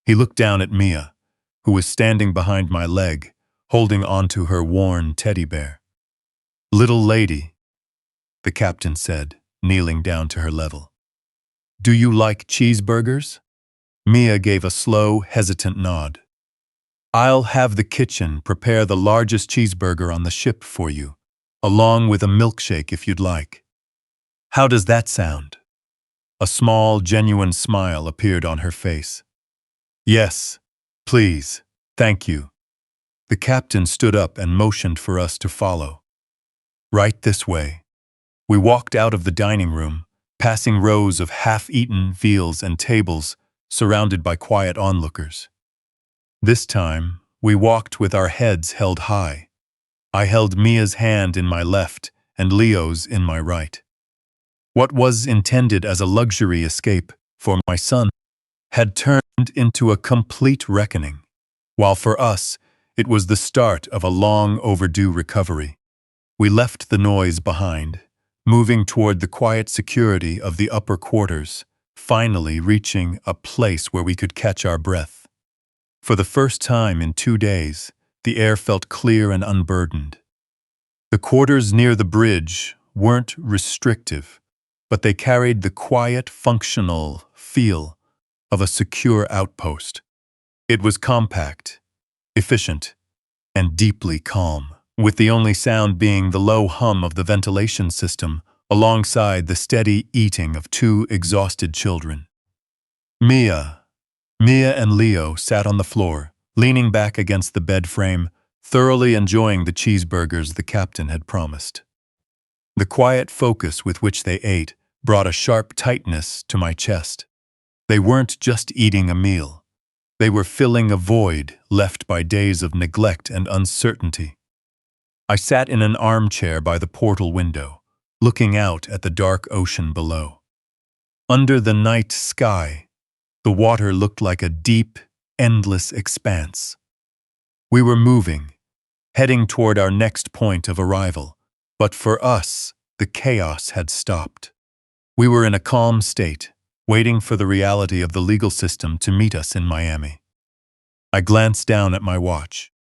He looked down at Mia, who was standing behind my leg, holding onto her worn teddy bear. "Little lady," the captain said, kneeling down to her level. "Do you like cheeseburgers?" Mia gave a slow, hesitant nod. "I'll have the kitchen prepare the largest cheeseburger on the ship for you, along with a milkshake if you'd like. How does that sound?" A small, genuine smile appeared on her face. "Yes, please, thank you." The captain stood up and motioned for us to follow. "Right this way." We walked out of the dining room, passing rows of half-eaten veals and tables surrounded by quiet onlookers. This time, we walked with our heads held high. I held Mia's hand in my left and Leo's in my right. What was intended as a luxury escape for my son had turned into a complete reckoning, while for us, it was the start of a long overdue recovery. We left the noise behind, moving toward the quiet security of the upper quarters, finally reaching a place where we could catch our breath. For the first time in 2 days, the air felt clear and unburdened. The quarters near the bridge weren't restrictive, but they carried the quiet, functional feel of a secure outpost. It was compact, efficient, and deeply calm, with the only sound being the low hum of the ventilation system alongside the steady eating of 2 exhausted children. Mia and Leo sat on the floor, leaning back against the bed frame, thoroughly enjoying the cheeseburgers the captain had promised. The quiet focus with which they ate brought a sharp tightness to my chest. They weren't just eating a meal. They were filling a void left by days of neglect and uncertainty. I sat in an armchair by the portal window, looking out at the dark ocean below. Under the night sky, the water looked like a deep, endless expanse. We were moving, heading toward our next point of arrival, but for us, the chaos had stopped. We were in a calm state, waiting for the reality of the legal system to meet us in Miami. I glanced down at my watch.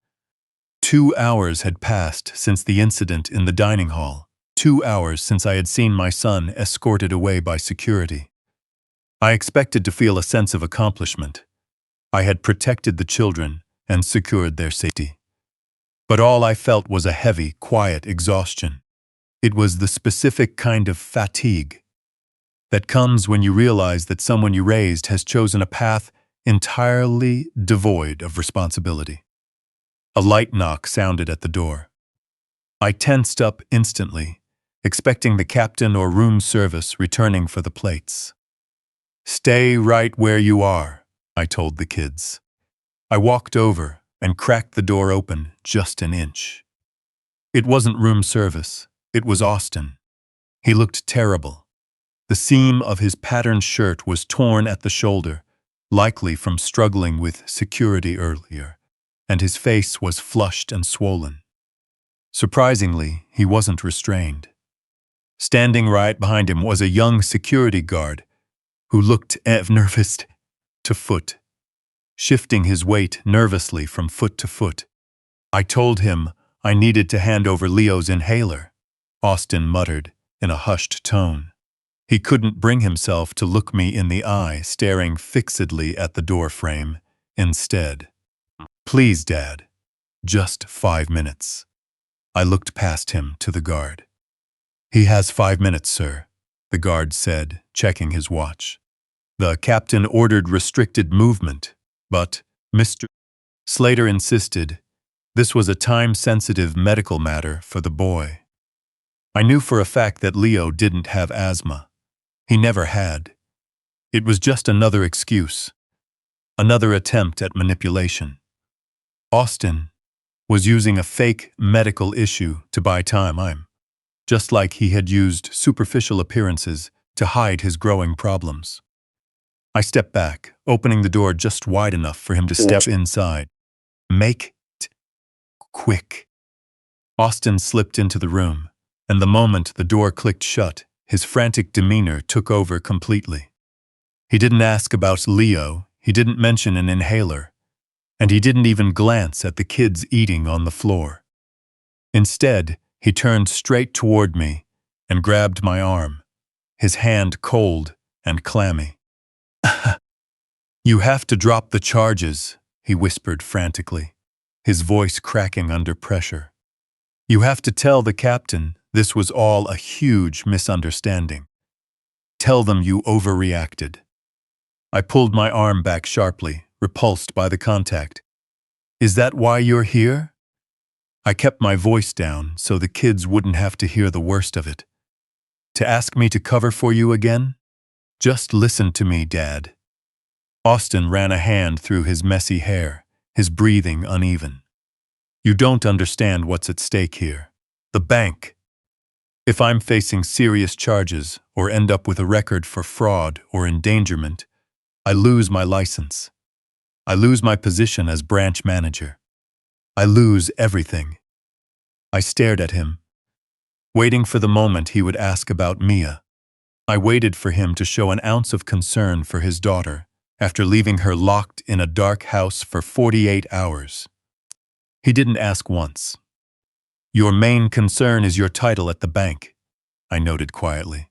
2 hours had passed since the incident in the dining hall, 2 hours since I had seen my son escorted away by security. I expected to feel a sense of accomplishment. I had protected the children and secured their safety. But all I felt was a heavy, quiet exhaustion. It was the specific kind of fatigue that comes when you realize that someone you raised has chosen a path entirely devoid of responsibility. A light knock sounded at the door. I tensed up instantly, expecting the captain or room service returning for the plates. "Stay right where you are," I told the kids. I walked over and cracked the door open just an inch. It wasn't room service, it was Austin. He looked terrible. The seam of his patterned shirt was torn at the shoulder, likely from struggling with security earlier, and his face was flushed and swollen. Surprisingly, he wasn't restrained. Standing right behind him was a young security guard who looked nervous to foot, shifting his weight nervously from foot to foot. I told him I needed to hand over Leo's inhaler, Austin muttered in a hushed tone. He couldn't bring himself to look me in the eye, staring fixedly at the door frame. Instead, "Please, Dad, just 5 minutes." I looked past him to the guard. "He has 5 minutes, sir," the guard said, checking his watch. The captain ordered restricted movement, but Mr. Slater insisted this was a time-sensitive medical matter for the boy. I knew for a fact that Leo didn't have asthma. He never had. It was just another excuse, another attempt at manipulation. Austin was using a fake medical issue to buy time, just like he had used superficial appearances to hide his growing problems. I stepped back, opening the door just wide enough for him to step inside. "Make it quick." Austin slipped into the room, and the moment the door clicked shut, his frantic demeanor took over completely. He didn't ask about Leo, he didn't mention an inhaler, and he didn't even glance at the kids eating on the floor. Instead, he turned straight toward me and grabbed my arm, his hand cold and clammy. "You have to drop the charges," he whispered frantically, his voice cracking under pressure. "You have to tell the captain this was all a huge misunderstanding. Tell them you overreacted." I pulled my arm back sharply, repulsed by the contact. "Is that why you're here?" I kept my voice down so the kids wouldn't have to hear the worst of it. "To ask me to cover for you again? Just listen to me, Dad." Austin ran a hand through his messy hair, his breathing uneven. "You don't understand what's at stake here. The bank. If I'm facing serious charges or end up with a record for fraud or endangerment, I lose my license. I lose my position as branch manager. I lose everything." I stared at him, waiting for the moment he would ask about Mia. I waited for him to show an ounce of concern for his daughter after leaving her locked in a dark house for 48 hours. He didn't ask once. "Your main concern is your title at the bank," I noted quietly.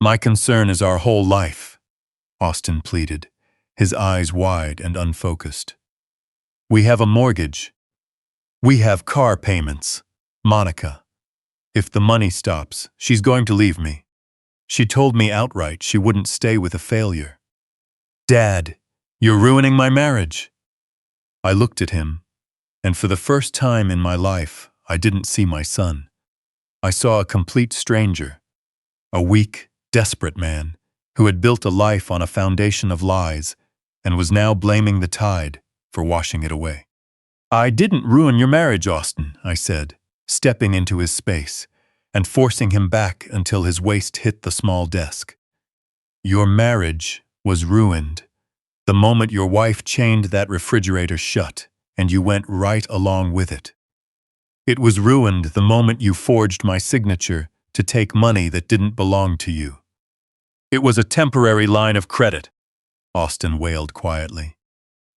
"My concern is our whole life," Austin pleaded, his eyes wide and unfocused. "We have a mortgage. We have car payments. Monica. If the money stops, she's going to leave me. She told me outright she wouldn't stay with a failure." "Dad, you're ruining my marriage." I looked at him, and for the first time in my life, I didn't see my son. I saw a complete stranger, a weak, desperate man who had built a life on a foundation of lies and was now blaming the tide for washing it away. "I didn't ruin your marriage, Austin," I said, stepping into his space and forcing him back until his waist hit the small desk. "Your marriage was ruined the moment your wife chained that refrigerator shut and you went right along with it. It was ruined the moment you forged my signature to take money that didn't belong to you." "It was a temporary line of credit," Austin wailed quietly.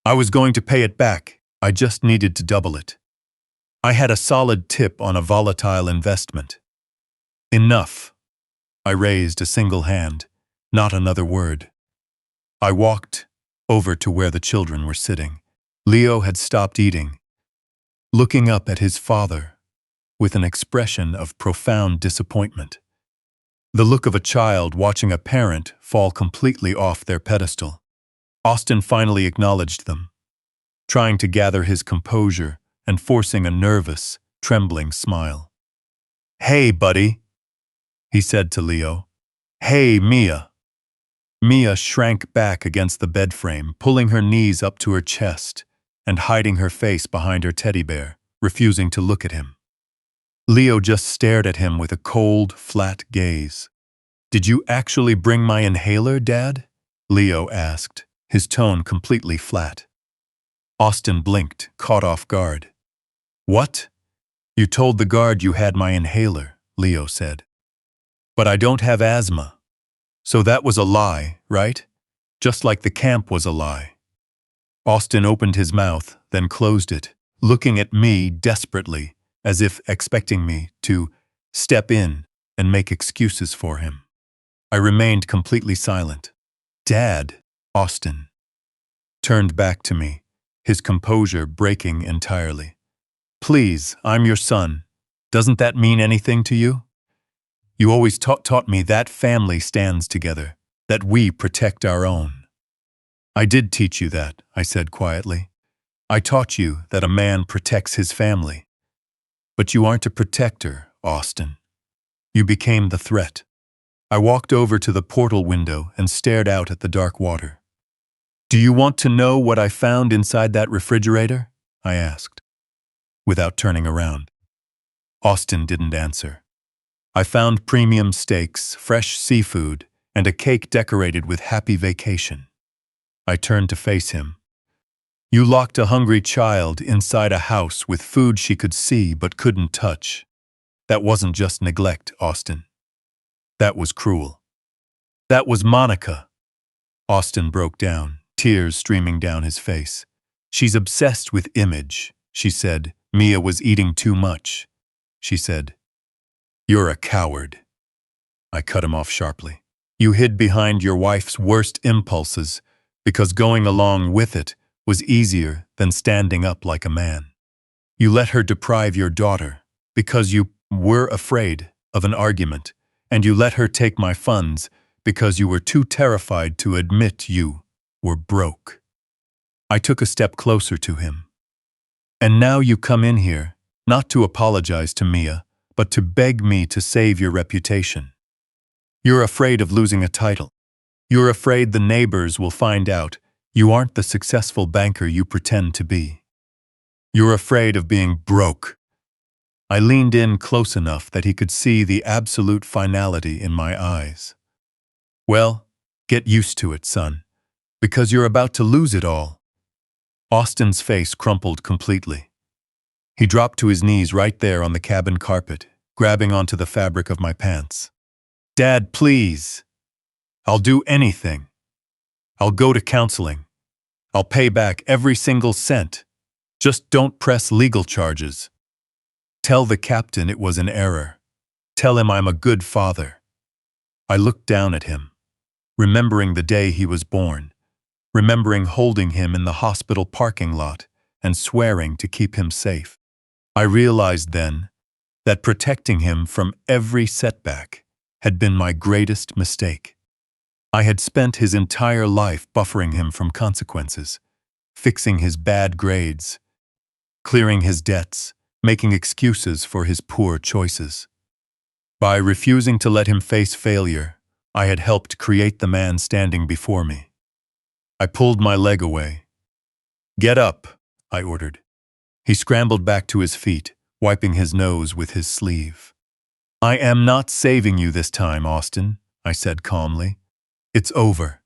"I was going to pay it back. I just needed to double it. I had a solid tip on a volatile investment." "Enough." I raised a single hand, not another word. I walked over to where the children were sitting. Leo had stopped eating, looking up at his father with an expression of profound disappointment. The look of a child watching a parent fall completely off their pedestal. Austin finally acknowledged them, trying to gather his composure and forcing a nervous, trembling smile. "Hey, buddy," he said to Leo. "Hey, Mia." Mia shrank back against the bed frame, pulling her knees up to her chest and hiding her face behind her teddy bear, refusing to look at him. Leo just stared at him with a cold, flat gaze. "Did you actually bring my inhaler, Dad?" Leo asked, his tone completely flat. Austin blinked, caught off guard. "What? You told the guard you had my inhaler," Leo said. "But I don't have asthma. So that was a lie, right? Just like the camp was a lie." Austin opened his mouth, then closed it, looking at me desperately, as if expecting me to step in and make excuses for him. I remained completely silent. "Dad," Austin turned back to me, his composure breaking entirely. "Please, I'm your son. Doesn't that mean anything to you? You always taught me that family stands together, that we protect our own." "I did teach you that," I said quietly. "I taught you that a man protects his family. But you aren't a protector, Austin. You became the threat." I walked over to the portal window and stared out at the dark water. "Do you want to know what I found inside that refrigerator?" I asked, without turning around. Austin didn't answer. "I found premium steaks, fresh seafood, and a cake decorated with happy vacation." I turned to face him. "You locked a hungry child inside a house with food she could see but couldn't touch. That wasn't just neglect, Austin. That was cruel. That was Monica." Austin broke down, tears streaming down his face. "She's obsessed with image," she said. "Mia was eating too much," she said. "You're a coward." I cut him off sharply. "You hid behind your wife's worst impulses because going along with it was easier than standing up like a man. You let her deprive your daughter because you were afraid of an argument, and you let her take my funds because you were too terrified to admit you were broke." I took a step closer to him. "And now you come in here, not to apologize to Mia, but to beg me to save your reputation. You're afraid of losing a title. You're afraid the neighbors will find out you aren't the successful banker you pretend to be. You're afraid of being broke." I leaned in close enough that he could see the absolute finality in my eyes. "Well, get used to it, son, because you're about to lose it all." Austin's face crumpled completely. He dropped to his knees right there on the cabin carpet, grabbing onto the fabric of my pants. "Dad, please. I'll do anything. I'll go to counseling. I'll pay back every single cent. Just don't press legal charges. Tell the captain it was an error. Tell him I'm a good father." I looked down at him, remembering the day he was born, remembering holding him in the hospital parking lot and swearing to keep him safe. I realized then that protecting him from every setback had been my greatest mistake. I had spent his entire life buffering him from consequences, fixing his bad grades, clearing his debts, making excuses for his poor choices. By refusing to let him face failure, I had helped create the man standing before me. I pulled my leg away. "Get up," I ordered. He scrambled back to his feet, wiping his nose with his sleeve. "I am not saving you this time, Austin," I said calmly. "It's over.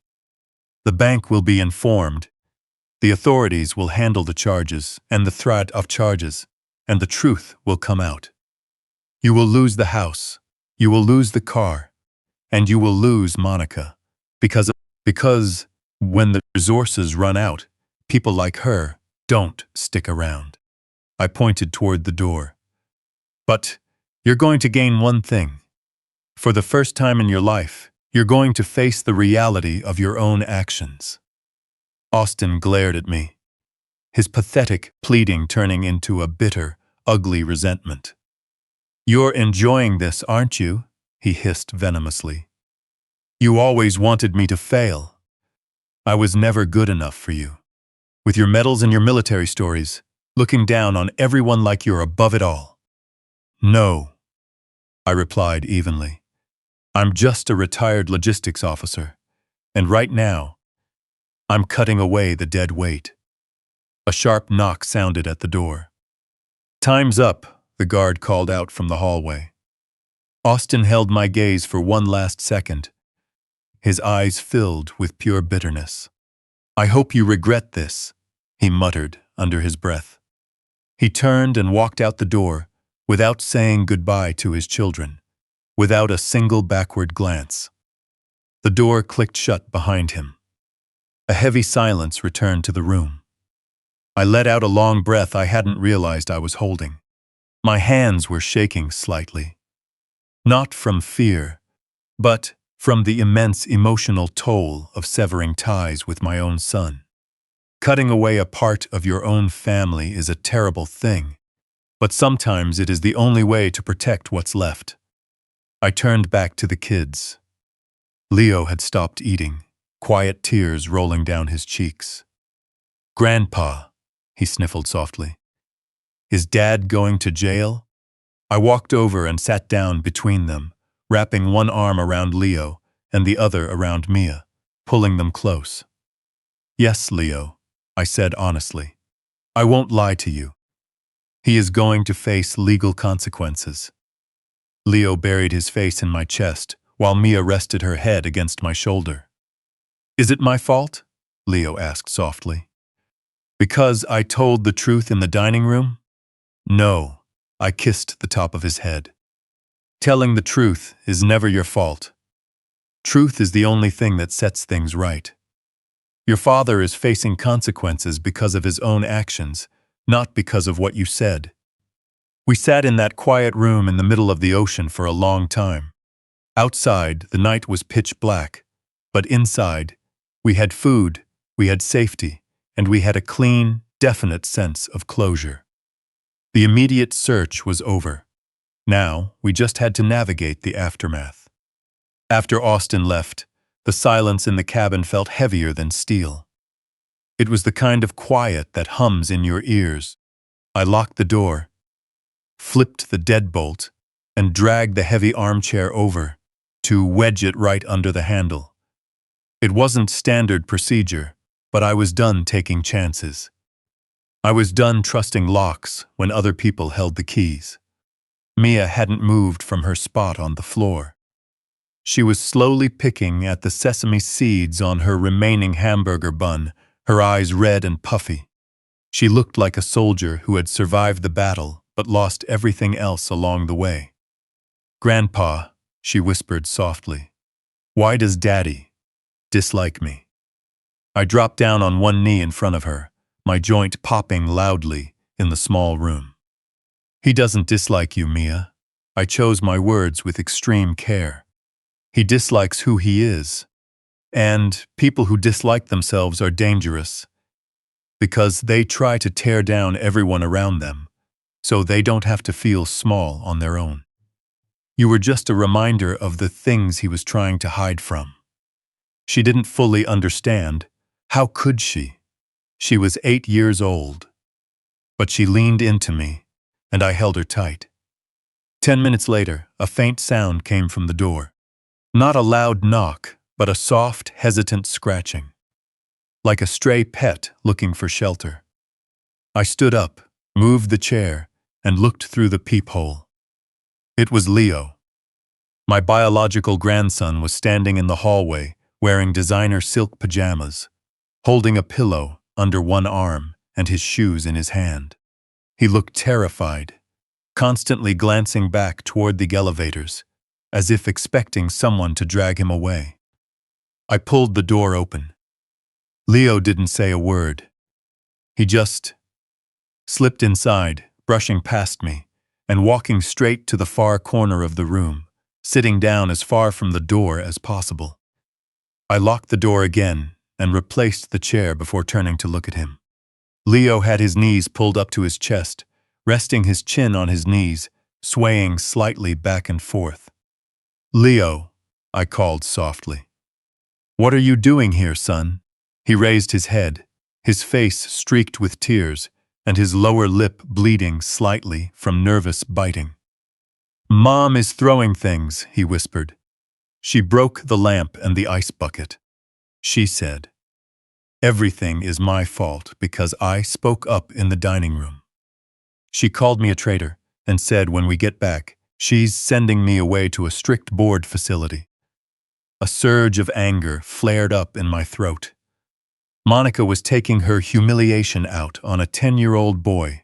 The bank will be informed. The authorities will handle the charges and the threat of charges, and the truth will come out. You will lose the house, you will lose the car, and you will lose Monica, because when the resources run out, people like her don't stick around." I pointed toward the door. "But you're going to gain one thing. For the first time in your life, you're going to face the reality of your own actions." Austin glared at me, his pathetic pleading turning into a bitter, ugly resentment. "You're enjoying this, aren't you?" he hissed venomously. "You always wanted me to fail. I was never good enough for you. With your medals and your military stories, looking down on everyone like you're above it all." "No," I replied evenly. "I'm just a retired logistics officer, and right now, I'm cutting away the dead weight." A sharp knock sounded at the door. "Time's up," the guard called out from the hallway. Austin held my gaze for one last second, his eyes filled with pure bitterness. "I hope you regret this," he muttered under his breath. He turned and walked out the door without saying goodbye to his children, without a single backward glance. The door clicked shut behind him. A heavy silence returned to the room. I let out a long breath I hadn't realized I was holding. My hands were shaking slightly. Not from fear, but from the immense emotional toll of severing ties with my own son. Cutting away a part of your own family is a terrible thing, but sometimes it is the only way to protect what's left. I turned back to the kids. Leo had stopped eating, quiet tears rolling down his cheeks. "Grandpa," he sniffled softly. "Is Dad going to jail?" I walked over and sat down between them, wrapping one arm around Leo and the other around Mia, pulling them close. "Yes, Leo," I said honestly. "I won't lie to you. He is going to face legal consequences." Leo buried his face in my chest, while Mia rested her head against my shoulder. "Is it my fault?" Leo asked softly. "Because I told the truth in the dining room?" "No," I kissed the top of his head. "Telling the truth is never your fault. Truth is the only thing that sets things right. Your father is facing consequences because of his own actions, not because of what you said." We sat in that quiet room in the middle of the ocean for a long time. Outside, the night was pitch black, but inside, we had food, we had safety, and we had a clean, definite sense of closure. The immediate search was over. Now, we just had to navigate the aftermath. After Austin left, the silence in the cabin felt heavier than steel. It was the kind of quiet that hums in your ears. I locked the door, flipped the deadbolt, and dragged the heavy armchair over to wedge it right under the handle. It wasn't standard procedure, but I was done taking chances. I was done trusting locks when other people held the keys. Mia hadn't moved from her spot on the floor. She was slowly picking at the sesame seeds on her remaining hamburger bun, her eyes red and puffy. She looked like a soldier who had survived the battle but lost everything else along the way. "Grandpa," she whispered softly, "why does Daddy dislike me?" I dropped down on one knee in front of her, my joint popping loudly in the small room. "He doesn't dislike you, Mia." I chose my words with extreme care. "He dislikes who he is. And people who dislike themselves are dangerous because they try to tear down everyone around them, so they don't have to feel small on their own. You were just a reminder of the things he was trying to hide from." She didn't fully understand. How could she? She was 8 years old. But she leaned into me, and I held her tight. 10 minutes later, a faint sound came from the door. Not a loud knock, but a soft, hesitant scratching, like a stray pet looking for shelter. I stood up, moved the chair, and looked through the peephole. It was Leo. My biological grandson was standing in the hallway, wearing designer silk pajamas, holding a pillow under one arm and his shoes in his hand. He looked terrified, constantly glancing back toward the elevators, as if expecting someone to drag him away. I pulled the door open. Leo didn't say a word. He just slipped inside, brushing past me, and walking straight to the far corner of the room, sitting down as far from the door as possible. I locked the door again and replaced the chair before turning to look at him. Leo had his knees pulled up to his chest, resting his chin on his knees, swaying slightly back and forth. "Leo," I called softly. "What are you doing here, son?" He raised his head, his face streaked with tears, and his lower lip bleeding slightly from nervous biting. "Mom is throwing things," he whispered. "She broke the lamp and the ice bucket." She said, "Everything is my fault because I spoke up in the dining room." She called me a traitor and said when we get back, she's sending me away to a strict board facility. A surge of anger flared up in my throat. Monica was taking her humiliation out on a 10-year-old boy,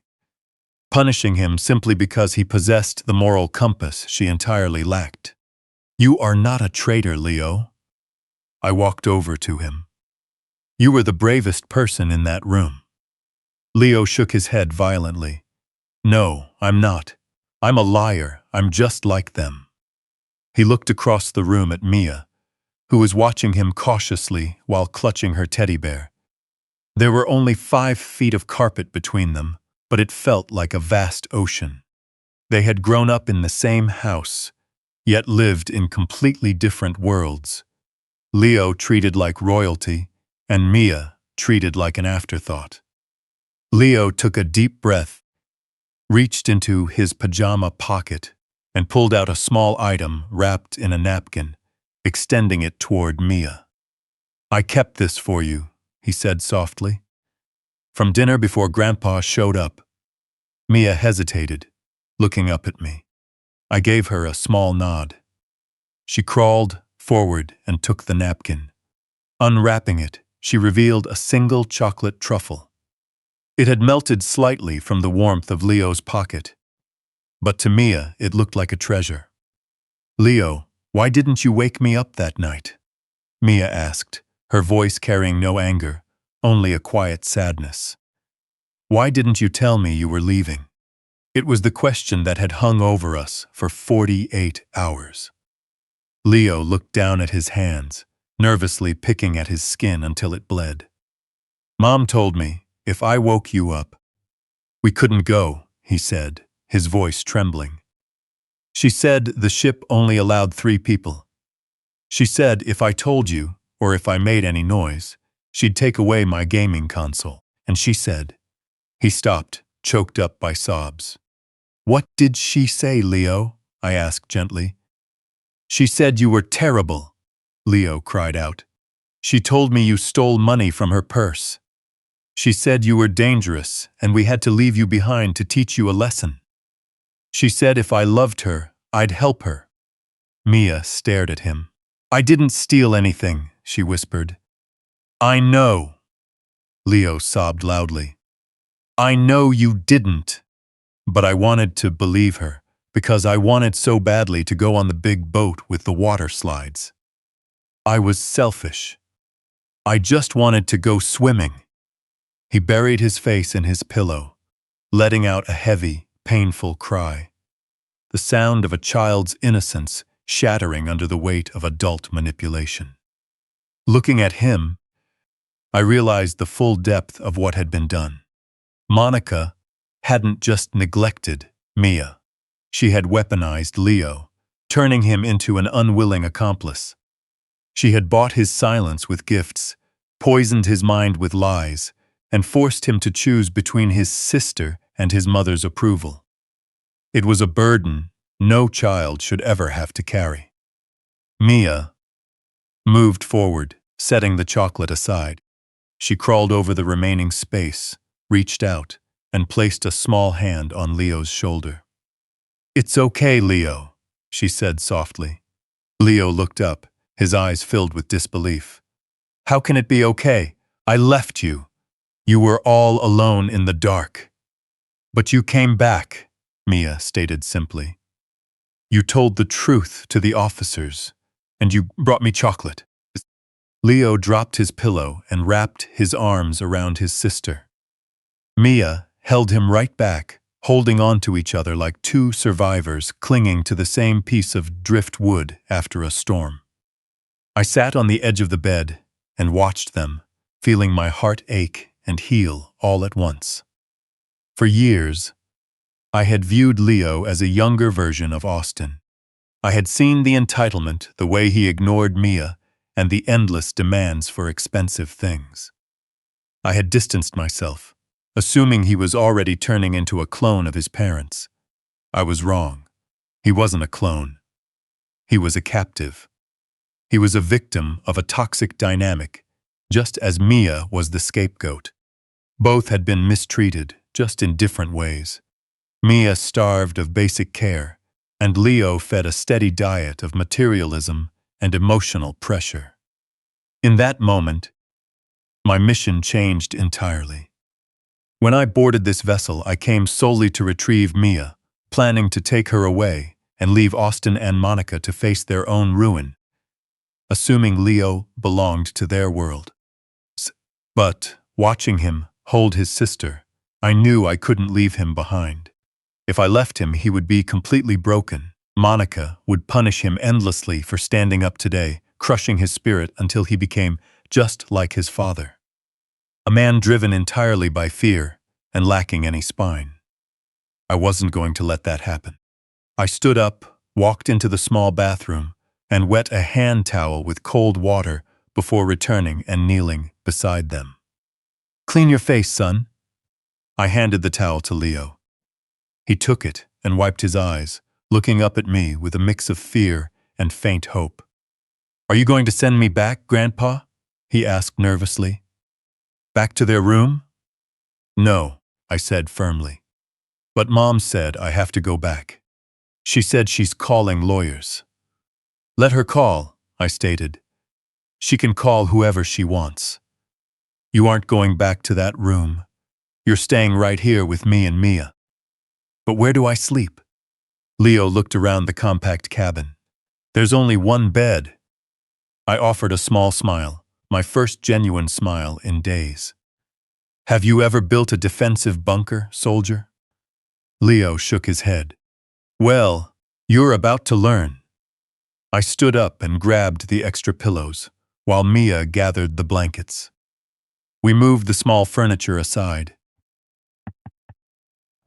punishing him simply because he possessed the moral compass she entirely lacked. "You are not a traitor, Leo." I walked over to him. "You were the bravest person in that room." Leo shook his head violently. "No, I'm not. I'm a liar. I'm just like them." He looked across the room at Mia, who was watching him cautiously while clutching her teddy bear. There were only 5 feet of carpet between them, but it felt like a vast ocean. They had grown up in the same house, yet lived in completely different worlds. Leo treated like royalty, and Mia treated like an afterthought. Leo took a deep breath, reached into his pajama pocket, and pulled out a small item wrapped in a napkin, extending it toward Mia. "I kept this for you," he said softly. "From dinner before Grandpa showed up." Mia hesitated, looking up at me. I gave her a small nod. She crawled forward and took the napkin. Unwrapping it, she revealed a single chocolate truffle. It had melted slightly from the warmth of Leo's pocket, but to Mia it looked like a treasure. "Leo, why didn't you wake me up that night?" Mia asked, her voice carrying no anger, only a quiet sadness. "Why didn't you tell me you were leaving?" It was the question that had hung over us for 48 hours. Leo looked down at his hands, nervously picking at his skin until it bled. "Mom told me, if I woke you up." "We couldn't go," he said, his voice trembling. "She said the ship only allowed 3 people. She said if I told you, or if I made any noise, she'd take away my gaming console. And she said—" He stopped, choked up by sobs. "What did she say, Leo?" I asked gently. "She said you were terrible," Leo cried out. "She told me you stole money from her purse. She said you were dangerous and we had to leave you behind to teach you a lesson. She said if I loved her, I'd help her." Mia stared at him. "I didn't steal anything," she whispered. "I know." Leo sobbed loudly. "I know you didn't." But I wanted to believe her, because I wanted so badly to go on the big boat with the water slides. I was selfish. I just wanted to go swimming. He buried his face in his pillow, letting out a heavy, painful cry. The sound of a child's innocence shattering under the weight of adult manipulation. Looking at him, I realized the full depth of what had been done. Monica hadn't just neglected Mia. She had weaponized Leo, turning him into an unwilling accomplice. She had bought his silence with gifts, poisoned his mind with lies, and forced him to choose between his sister and his mother's approval. It was a burden no child should ever have to carry. Mia moved forward, setting the chocolate aside. She crawled over the remaining space, reached out, and placed a small hand on Leo's shoulder. "It's okay, Leo," she said softly. Leo looked up, his eyes filled with disbelief. "How can it be okay? I left you. You were all alone in the dark." "But you came back," Mia stated simply. "You told the truth to the officers, and you brought me chocolate." Leo dropped his pillow and wrapped his arms around his sister. Mia held him right back, holding on to each other like 2 survivors clinging to the same piece of driftwood after a storm. I sat on the edge of the bed and watched them, feeling my heart ache and heal all at once. For years, I had viewed Leo as a younger version of Austin. I had seen the entitlement, the way he ignored Mia, and the endless demands for expensive things. I had distanced myself, assuming he was already turning into a clone of his parents. I was wrong. He wasn't a clone. He was a captive. He was a victim of a toxic dynamic, just as Mia was the scapegoat. Both had been mistreated, just in different ways. Mia starved of basic care, and Leo fed a steady diet of materialism and emotional pressure. In that moment, My mission changed entirely. When I boarded this vessel, I came solely to retrieve Mia, planning to take her away and leave Austin and Monica to face their own ruin, assuming Leo belonged to their world. But, watching him hold his sister, I knew I couldn't leave him behind. If I left him, he would be completely broken. Monica would punish him endlessly for standing up today, crushing his spirit until he became just like his father. A man driven entirely by fear and lacking any spine. I wasn't going to let that happen. I stood up, walked into the small bathroom, and wet a hand towel with cold water before returning and kneeling beside them. "Clean your face, son." I handed the towel to Leo. He took it and wiped his eyes, looking up at me with a mix of fear and faint hope. "Are you going to send me back, Grandpa?" he asked nervously. "Back to their room?" "No," I said firmly. "But Mom said I have to go back. She said she's calling lawyers." "Let her call," I stated. "She can call whoever she wants. You aren't going back to that room. You're staying right here with me and Mia." "But where do I sleep?" Leo looked around the compact cabin. "There's only one bed." I offered a small smile, my first genuine smile in days. "Have you ever built a defensive bunker, soldier?" Leo shook his head. "Well, you're about to learn." I stood up and grabbed the extra pillows, while Mia gathered the blankets. We moved the small furniture aside,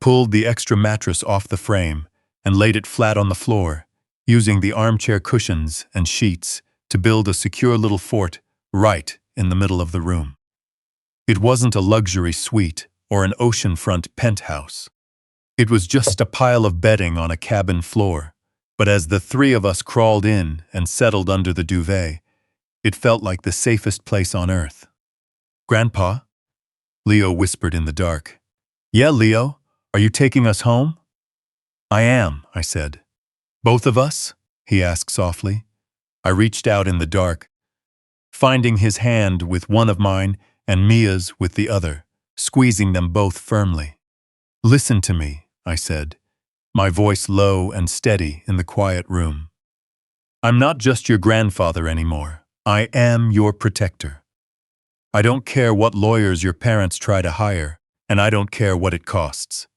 pulled the extra mattress off the frame, and laid it flat on the floor, using the armchair cushions and sheets to build a secure little fort right in the middle of the room. It wasn't a luxury suite or an oceanfront penthouse. It was just a pile of bedding on a cabin floor, but as the three of us crawled in and settled under the duvet, it felt like the safest place on earth. "Grandpa?" Leo whispered in the dark. "Yeah, Leo, are you taking us home?" "I am," I said. "Both of us?" he asked softly. I reached out in the dark, finding his hand with one of mine and Mia's with the other, squeezing them both firmly. "Listen to me," I said, my voice low and steady in the quiet room. "I'm not just your grandfather anymore. I am your protector. I don't care what lawyers your parents try to hire, and I don't care what it costs.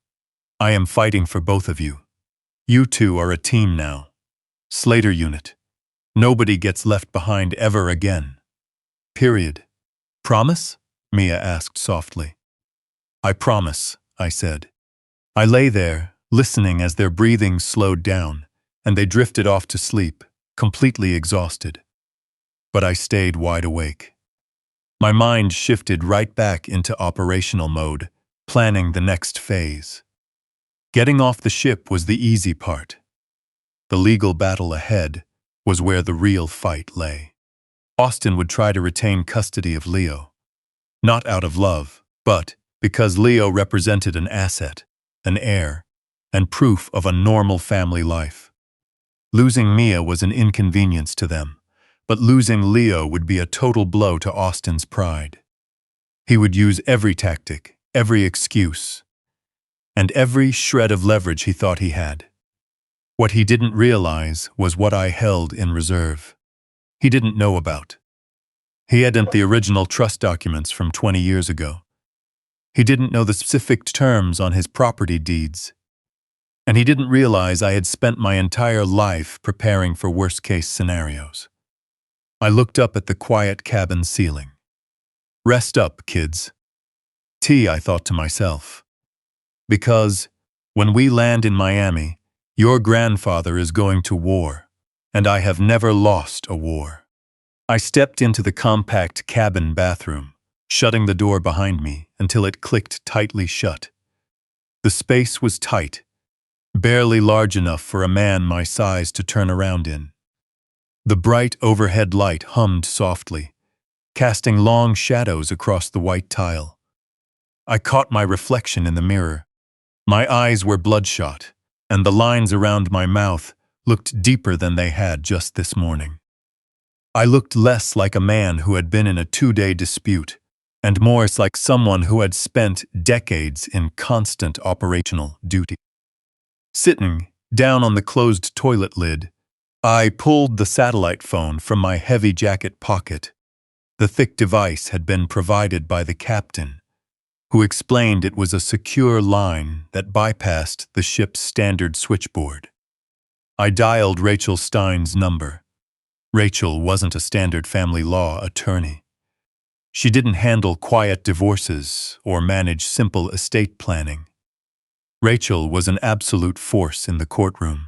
I am fighting for both of you. You two are a team now. Slater Unit. Nobody gets left behind ever again. Period." "Promise?" Mia asked softly. "I promise," I said. I lay there, listening as their breathing slowed down, and they drifted off to sleep, completely exhausted. But I stayed wide awake. My mind shifted right back into operational mode, planning the next phase. Getting off the ship was the easy part. The legal battle ahead was where the real fight lay. Austin would try to retain custody of Leo. Not out of love, but because Leo represented an asset, an heir, and proof of a normal family life. Losing Mia was an inconvenience to them, but losing Leo would be a total blow to Austin's pride. He would use every tactic, every excuse, and every shred of leverage he thought he had. What he didn't realize was what I held in reserve. He didn't know about. He hadn't the original trust documents from 20 years ago. He didn't know the specific terms on his property deeds. And he didn't realize I had spent my entire life preparing for worst-case scenarios. I looked up at the quiet cabin ceiling. Rest up, kids. I thought to myself. Because, when we land in Miami, your grandfather is going to war, and I have never lost a war. I stepped into the compact cabin bathroom, shutting the door behind me until it clicked tightly shut. The space was tight, barely large enough for a man my size to turn around in. The bright overhead light hummed softly, casting long shadows across the white tile. I caught my reflection in the mirror. My eyes were bloodshot, and the lines around my mouth looked deeper than they had just this morning. I looked less like a man who had been in a 2-day dispute and Morris like someone who had spent decades in constant operational duty. Sitting down on the closed toilet lid, I pulled the satellite phone from my heavy jacket pocket. The thick device had been provided by the captain, who explained it was a secure line that bypassed the ship's standard switchboard. I dialed Rachel Stein's number. Rachel wasn't a standard family law attorney. She didn't handle quiet divorces or manage simple estate planning. Rachel was an absolute force in the courtroom.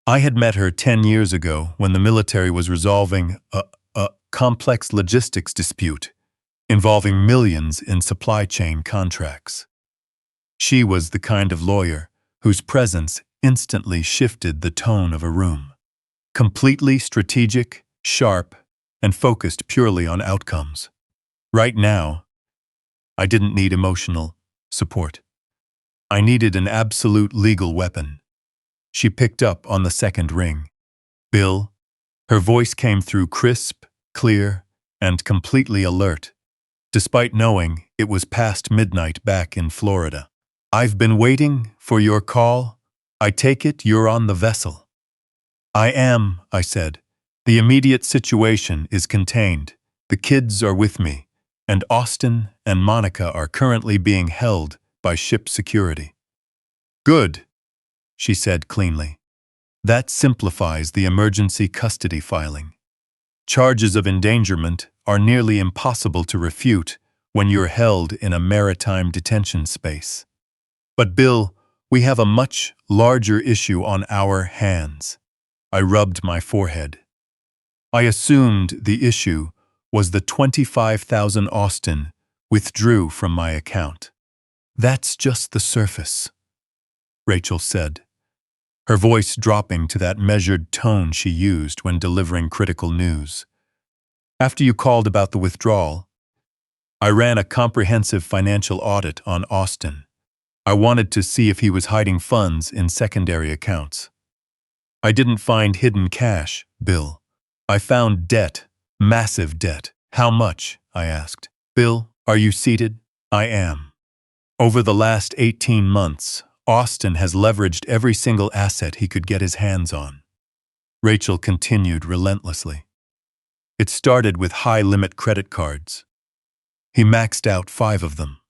I had met her 10 years ago when the military was resolving a complex logistics dispute involving millions in supply chain contracts. She was the kind of lawyer whose presence instantly shifted the tone of a room. Completely strategic, sharp, and focused purely on outcomes. Right now, I didn't need emotional support. I needed an absolute legal weapon. She picked up on the second ring. "Bill." Her voice came through crisp, clear, and completely alert, despite knowing it was past midnight back in Florida. "I've been waiting for your call. I take it you're on the vessel." "I am," I said. "The immediate situation is contained. The kids are with me, and Austin and Monica are currently being held by ship security." "Good," she said cleanly. "That simplifies the emergency custody filing. Charges of endangerment are nearly impossible to refute when you're held in a maritime detention space. But Bill, we have a much larger issue on our hands." I rubbed my forehead. I assumed the issue was the $25,000 Austin withdrew from my account. "That's just the surface," Rachel said, her voice dropping to that measured tone she used when delivering critical news. "After you called about the withdrawal, I ran a comprehensive financial audit on Austin. I wanted to see if he was hiding funds in secondary accounts. I didn't find hidden cash, Bill. I found debt, massive debt." "How much?" I asked. "Bill, are you seated?" "I am." "Over the last 18 months, Austin has leveraged every single asset he could get his hands on." Rachel continued relentlessly. "It started with high-limit credit cards. He maxed out 5 of them.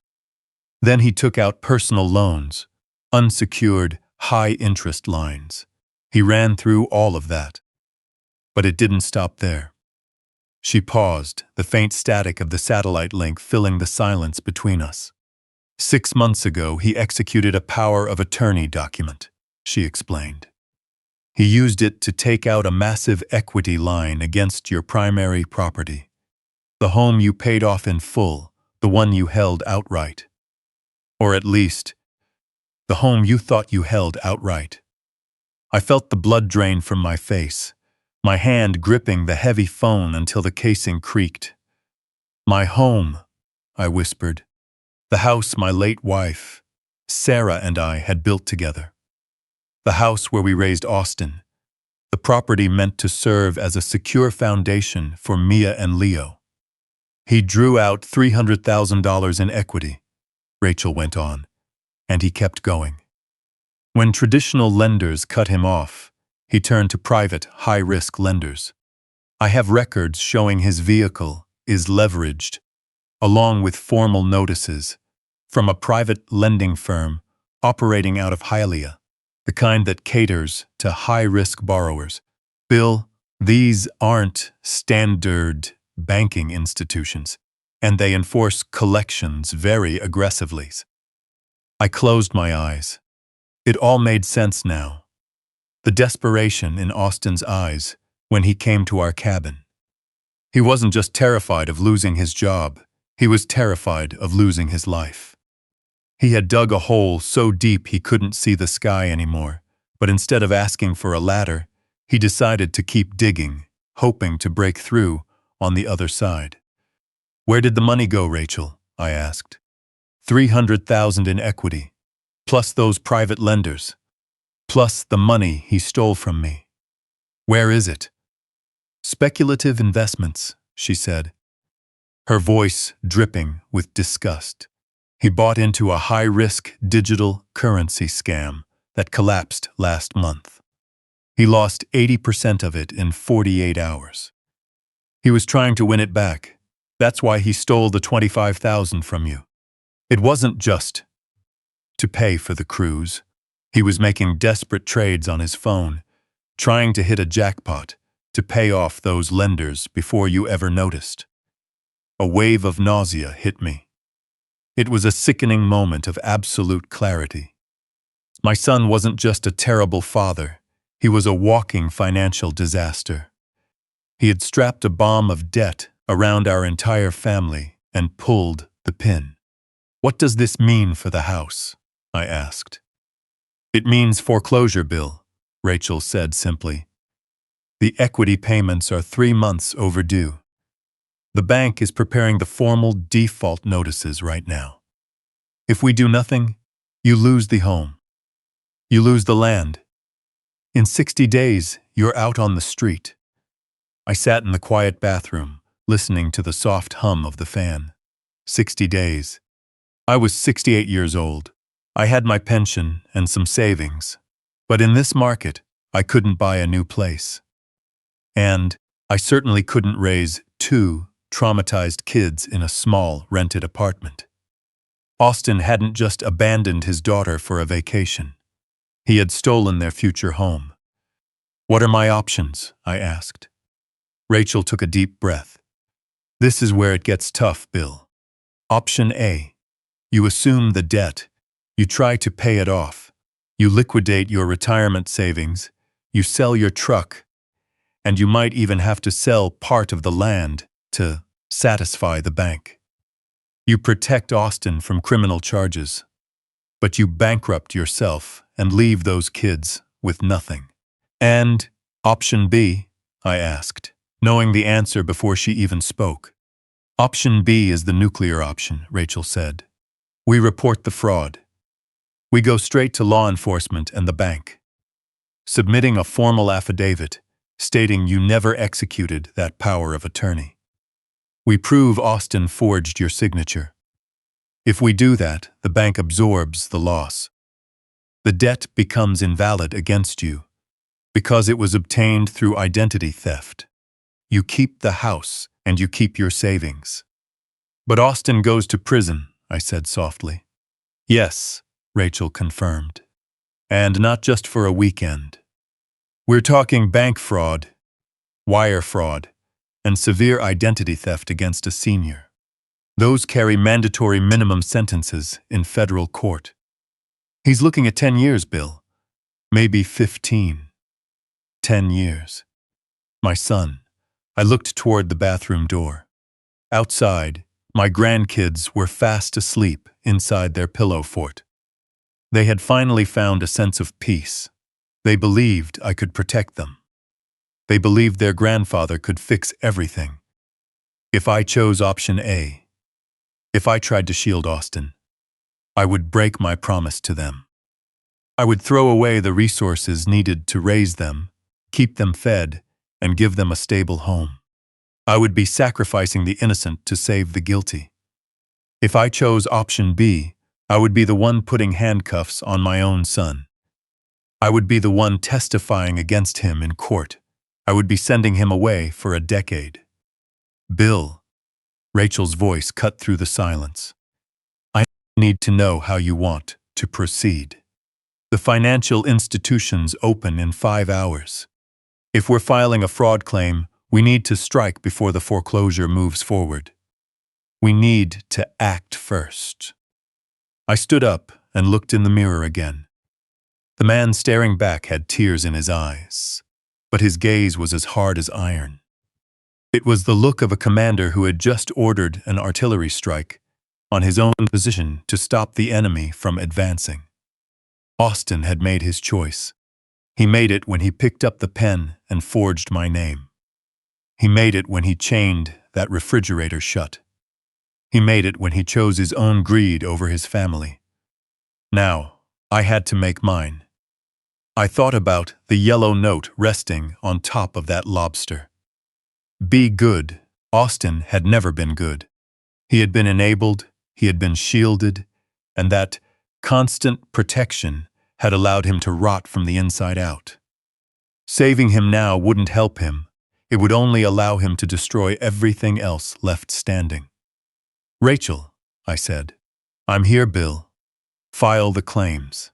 Then he took out personal loans, unsecured, high-interest lines. He ran through all of that. But it didn't stop there." She paused, the faint static of the satellite link filling the silence between us. "6 months ago, he executed a power of attorney document," she explained. "He used it to take out a massive equity line against your primary property. The home you paid off in full, the one you held outright. Or at least, the home you thought you held outright." I felt the blood drain from my face, my hand gripping the heavy phone until the casing creaked. "My home," I whispered. "The house my late wife, Sarah, and I had built together. The house where we raised Austin. The property meant to serve as a secure foundation for Mia and Leo." "He drew out $300,000 in equity," Rachel went on, and he kept going. "When traditional lenders cut him off, he turned to private, high-risk lenders. I have records showing his vehicle is leveraged, along with formal notices, from a private lending firm operating out of Hialeah, the kind that caters to high-risk borrowers. Bill, these aren't standard banking institutions, and they enforce collections very aggressively." I closed my eyes. It all made sense now. The desperation in Austin's eyes when he came to our cabin. He wasn't just terrified of losing his job, he was terrified of losing his life. He had dug a hole so deep he couldn't see the sky anymore, but instead of asking for a ladder, he decided to keep digging, hoping to break through on the other side. "Where did the money go, Rachel?" I asked. $300,000 in equity, plus those private lenders, plus the money he stole from me." "Where is it?" "Speculative investments," she said. her voice dripping with disgust. He bought into a high-risk digital currency scam that collapsed last month. He lost 80% of it in 48 hours. He was trying to win it back. That's why he stole the $25,000 from you. It wasn't just to pay for the cruise. He was making desperate trades on his phone, trying to hit a jackpot to pay off those lenders before you ever noticed. A wave of nausea hit me. It was a sickening moment of absolute clarity. My son wasn't just a terrible father. He was a walking financial disaster. He had strapped a bomb of debt around our entire family and pulled the pin. "What does this mean for the house?" I asked. "It means foreclosure, Bill," Rachel said simply. "The equity payments are 3 months overdue. The bank is preparing the formal default notices right now. If we do nothing, you lose the home. You lose the land. In 60 days, you're out on the street." I sat in the quiet bathroom, listening to the soft hum of the fan. 60 days. I was 68 years old. I had my pension and some savings. But in this market, I couldn't buy a new place. And I certainly couldn't raise 2 traumatized kids in a small, rented apartment. Austin hadn't just abandoned his daughter for a vacation. He had stolen their future home. "What are my options?" I asked. Rachel took a deep breath. "This is where it gets tough, Bill. Option A. You assume the debt. You try to pay it off. You liquidate your retirement savings. You sell your truck. And you might even have to sell part of the land to satisfy the bank. You protect Austin from criminal charges. But you bankrupt yourself and leave those kids with nothing." "And option B?" I asked, knowing the answer before she even spoke. "Option B is the nuclear option," Rachel said. "We report the fraud. We go straight to law enforcement and the bank, submitting a formal affidavit stating you never executed that power of attorney. We prove Austin forged your signature. If we do that, the bank absorbs the loss. The debt becomes invalid against you because it was obtained through identity theft. You keep the house and you keep your savings." "But Austin goes to prison," I said softly. "Yes," Rachel confirmed. "And not just for a weekend. We're talking bank fraud, wire fraud, and severe identity theft against a senior. Those carry mandatory minimum sentences in federal court. He's looking at 10 years, Bill. Maybe 15. 10 years. My son." I looked toward the bathroom door. Outside, my grandkids were fast asleep inside their pillow fort. They had finally found a sense of peace. They believed I could protect them. They believed their grandfather could fix everything. If I chose option A, if I tried to shield Austin, I would break my promise to them. I would throw away the resources needed to raise them, keep them fed, and give them a stable home. I would be sacrificing the innocent to save the guilty. If I chose option B, I would be the one putting handcuffs on my own son. I would be the one testifying against him in court. I would be sending him away for a decade. "Bill," Rachel's voice cut through the silence. "I need to know how you want to proceed. The financial institutions open in 5 hours. If we're filing a fraud claim, we need to strike before the foreclosure moves forward. We need to act first." I stood up and looked in the mirror again. The man staring back had tears in his eyes, but his gaze was as hard as iron. It was the look of a commander who had just ordered an artillery strike on his own position to stop the enemy from advancing. Austin had made his choice. He made it when he picked up the pen and forged my name. He made it when he chained that refrigerator shut. He made it when he chose his own greed over his family. Now, I had to make mine. I thought about the yellow note resting on top of that lobster. Be good. Austin had never been good. He had been enabled, he had been shielded, and that constant protection had allowed him to rot from the inside out. Saving him now wouldn't help him. It would only allow him to destroy everything else left standing. "Rachel," I said. "I'm here, Bill. File the claims."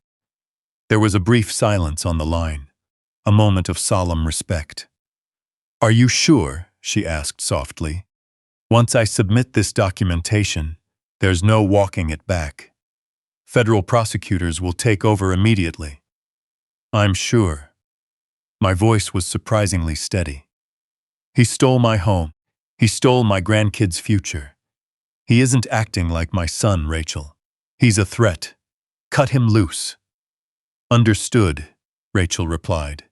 There was a brief silence on the line, a moment of solemn respect. "Are you sure?" she asked softly. "Once I submit this documentation, there's no walking it back. Federal prosecutors will take over immediately." "I'm sure." My voice was surprisingly steady. "He stole my home. He stole my grandkids' future. He isn't acting like my son, Rachel. He's a threat. Cut him loose." "Understood," Rachel replied.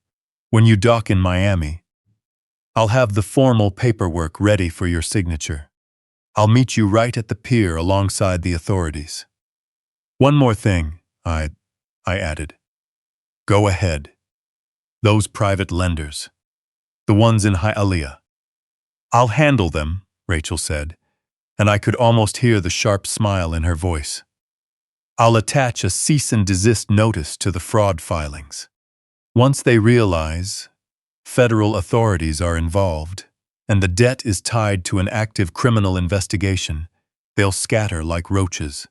"When you dock in Miami, I'll have the formal paperwork ready for your signature. I'll meet you right at the pier alongside the authorities." "One more thing," I added. "Go ahead. Those private lenders. The ones in Hialeah." "I'll handle them," Rachel said, and I could almost hear the sharp smile in her voice. "I'll attach a cease and desist notice to the fraud filings. Once they realize federal authorities are involved and the debt is tied to an active criminal investigation, they'll scatter like roaches.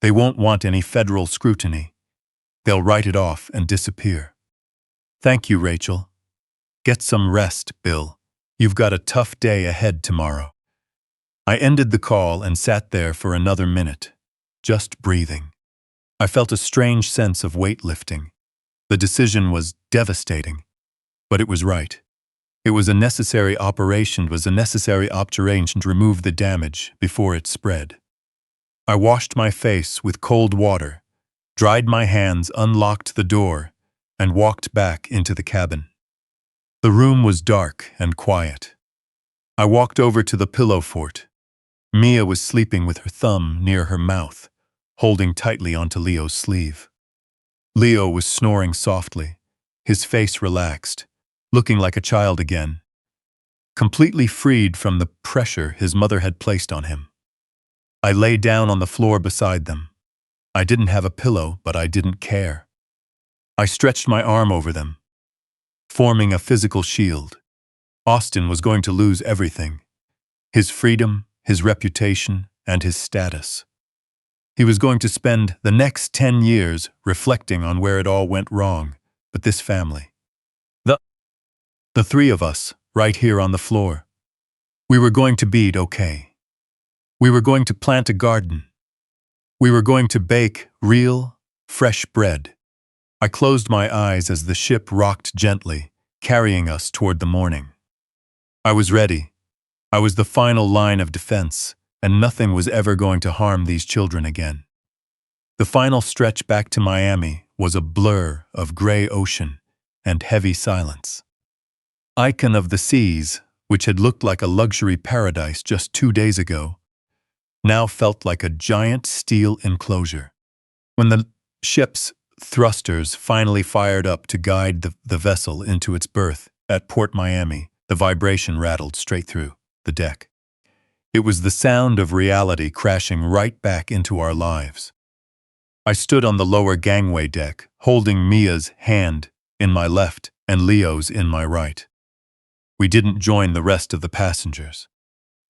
They won't want any federal scrutiny. They'll write it off and disappear." "Thank you, Rachel. Get some rest, Bill. You've got a tough day ahead tomorrow." I ended the call and sat there for another minute, just breathing. I felt a strange sense of weight lifting. The decision was devastating, but it was right. It was a necessary operation to remove the damage before it spread. I washed my face with cold water, dried my hands, unlocked the door, and walked back into the cabin. The room was dark and quiet. I walked over to the pillow fort. Mia was sleeping with her thumb near her mouth, holding tightly onto Leo's sleeve. Leo was snoring softly, his face relaxed, looking like a child again, completely freed from the pressure his mother had placed on him. I lay down on the floor beside them. I didn't have a pillow, but I didn't care. I stretched my arm over them, forming a physical shield. Austin was going to lose everything: his freedom, his reputation, and his status. He was going to spend the next 10 years reflecting on where it all went wrong, but this family. The three of us, right here on the floor. We were going to be okay. We were going to plant a garden. We were going to bake real, fresh bread. I closed my eyes as the ship rocked gently, carrying us toward the morning. I was ready. I was the final line of defense, and nothing was ever going to harm these children again. The final stretch back to Miami was a blur of gray ocean and heavy silence. Icon of the seas, which had looked like a luxury paradise just 2 days ago, now felt like a giant steel enclosure. When the ship's thrusters finally fired up to guide the vessel into its berth at Port Miami, the vibration rattled straight through the deck. It was the sound of reality crashing right back into our lives. I stood on the lower gangway deck, holding Mia's hand in my left and Leo's in my right. We didn't join the rest of the passengers.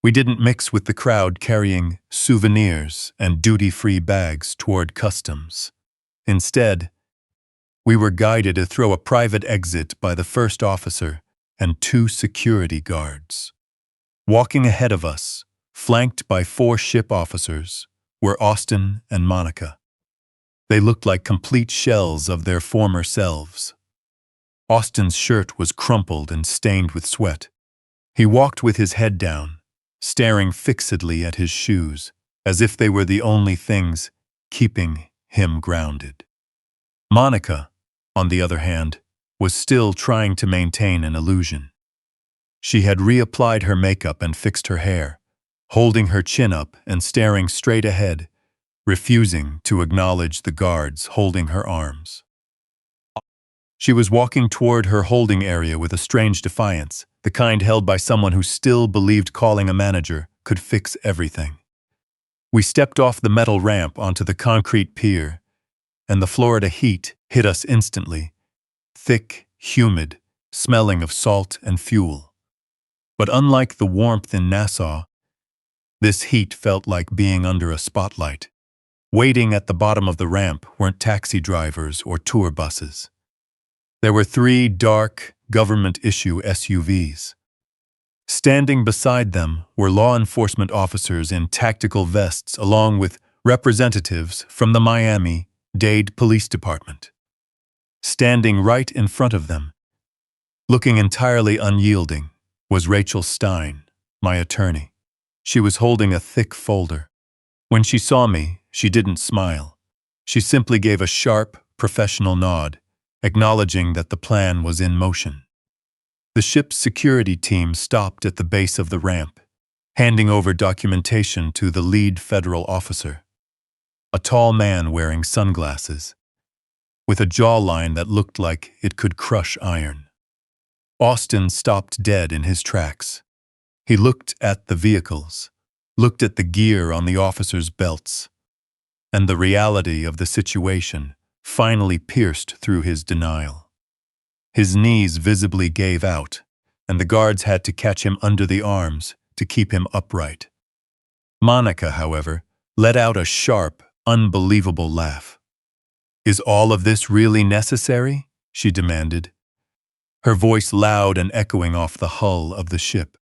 We didn't mix with the crowd carrying souvenirs and duty-free bags toward customs. Instead, we were guided through a private exit by the first officer and 2 security guards. Walking ahead of us, flanked by 4 ship officers, were Austin and Monica. They looked like complete shells of their former selves. Austin's shirt was crumpled and stained with sweat. He walked with his head down, staring fixedly at his shoes, as if they were the only things keeping him grounded. Monica, on the other hand, was still trying to maintain an illusion. She had reapplied her makeup and fixed her hair, holding her chin up and staring straight ahead, refusing to acknowledge the guards holding her arms. She was walking toward her holding area with a strange defiance, the kind held by someone who still believed calling a manager could fix everything. We stepped off the metal ramp onto the concrete pier, and the Florida heat hit us instantly, thick, humid, smelling of salt and fuel. But unlike the warmth in Nassau, this heat felt like being under a spotlight. Waiting at the bottom of the ramp weren't taxi drivers or tour buses. There were 3 dark, government-issue SUVs. Standing beside them were law enforcement officers in tactical vests along with representatives from the Miami-Dade Police Department. Standing right in front of them, looking entirely unyielding, was Rachel Stein, my attorney. She was holding a thick folder. When she saw me, she didn't smile. She simply gave a sharp, professional nod, acknowledging that the plan was in motion. The ship's security team stopped at the base of the ramp, handing over documentation to the lead federal officer, a tall man wearing sunglasses, with a jawline that looked like it could crush iron. Austin stopped dead in his tracks. He looked at the vehicles, looked at the gear on the officers' belts, and the reality of the situation finally pierced through his denial. His knees visibly gave out, and the guards had to catch him under the arms to keep him upright. Monica, however, let out a sharp, unbelievable laugh. "Is all of this really necessary?" she demanded, her voice loud and echoing off the hull of the ship,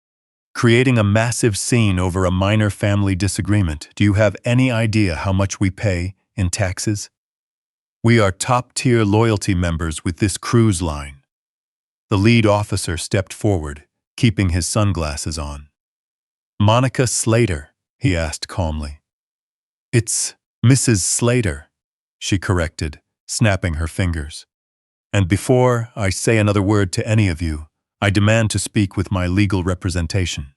creating a massive scene over a minor family disagreement. "Do you have any idea how much we pay in taxes? We are top-tier loyalty members with this cruise line." The lead officer stepped forward, keeping his sunglasses on. "Monica Slater?" he asked calmly. "It's Mrs. Slater," she corrected, snapping her fingers. "And before I say another word to any of you, I demand to speak with my legal representation."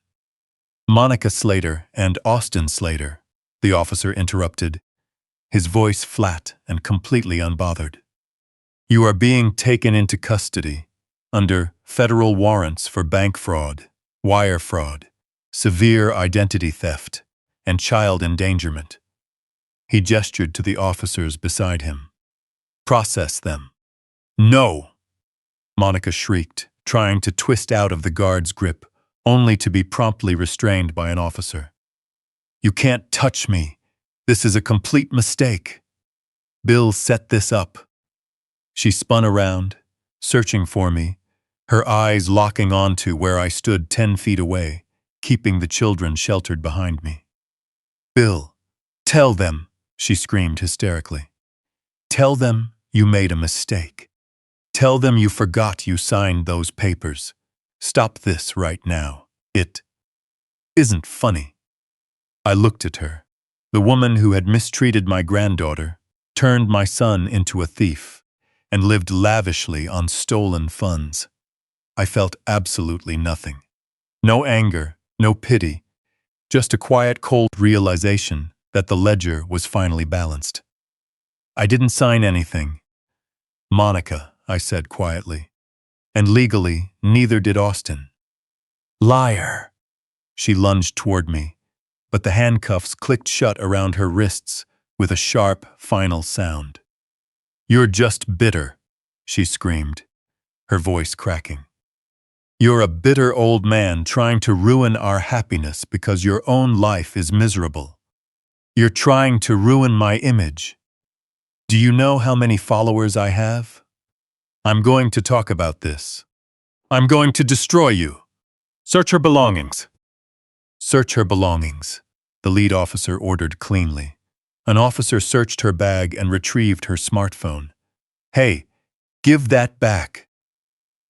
"Monica Slater and Austin Slater," the officer interrupted, his voice flat and completely unbothered. "You are being taken into custody under federal warrants for bank fraud, wire fraud, severe identity theft, and child endangerment." He gestured to the officers beside him. "Process them." "No!" Monica shrieked, trying to twist out of the guard's grip, only to be promptly restrained by an officer. "You can't touch me. This is a complete mistake. Bill set this up." She spun around, searching for me, her eyes locking onto where I stood 10 feet away, keeping the children sheltered behind me. "Bill, tell them," she screamed hysterically. "Tell them you made a mistake. Tell them you forgot you signed those papers. Stop this right now. It isn't funny." I looked at her. The woman who had mistreated my granddaughter, turned my son into a thief, and lived lavishly on stolen funds. I felt absolutely nothing. No anger, no pity, just a quiet, cold realization that the ledger was finally balanced. "I didn't sign anything, Monica," I said quietly. "And legally, neither did Austin." "Liar!" She lunged toward me, but the handcuffs clicked shut around her wrists with a sharp, final sound. "You're just bitter," she screamed, her voice cracking. "You're a bitter old man trying to ruin our happiness because your own life is miserable. You're trying to ruin my image. Do you know how many followers I have? I'm going to talk about this. I'm going to destroy you. Search her belongings." "Search her belongings," the lead officer ordered cleanly. An officer searched her bag and retrieved her smartphone. "Hey, give that back."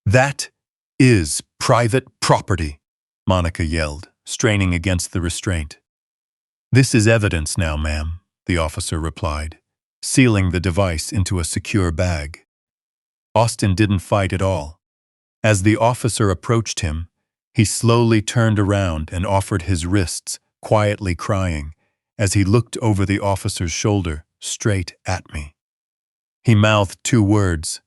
"That is private property," Monica yelled, straining against the restraint. "This is evidence now, ma'am," the officer replied, sealing the device into a secure bag. Austin didn't fight at all. As the officer approached him, he slowly turned around and offered his wrists, quietly crying, as he looked over the officer's shoulder, straight at me. He mouthed 2 words.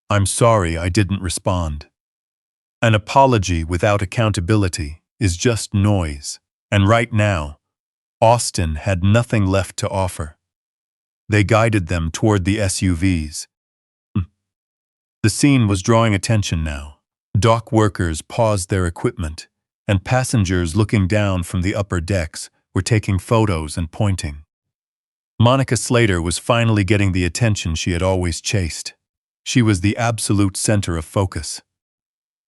"I'm sorry I didn't respond." An apology without accountability is just noise, and right now, Austin had nothing left to offer. They guided them toward the SUVs. The scene was drawing attention now. Dock workers paused their equipment, and passengers looking down from the upper decks were taking photos and pointing. Monica Slater was finally getting the attention she had always chased. She was the absolute center of focus.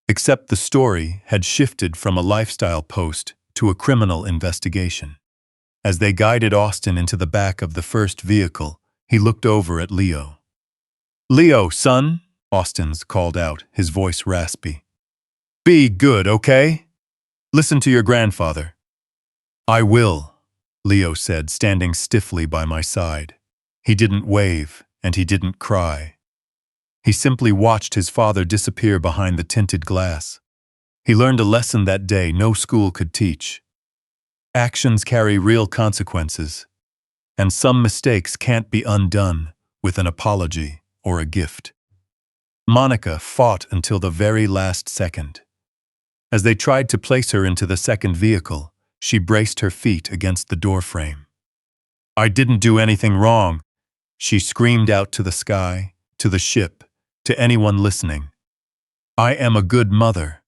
Except the story had shifted from a lifestyle post to a criminal investigation. As they guided Austin into the back of the first vehicle, he looked over at Leo. "Leo, son," Austin's called out, his voice raspy. "Be good, okay? Listen to your grandfather." "I will," Leo said, standing stiffly by my side. He didn't wave, and he didn't cry. He simply watched his father disappear behind the tinted glass. He learned a lesson that day no school could teach. Actions carry real consequences, and some mistakes can't be undone with an apology or a gift. Monica fought until the very last second. As they tried to place her into the second vehicle, she braced her feet against the doorframe. "I didn't do anything wrong," she screamed out to the sky, to the ship, to anyone listening. "I am a good mother.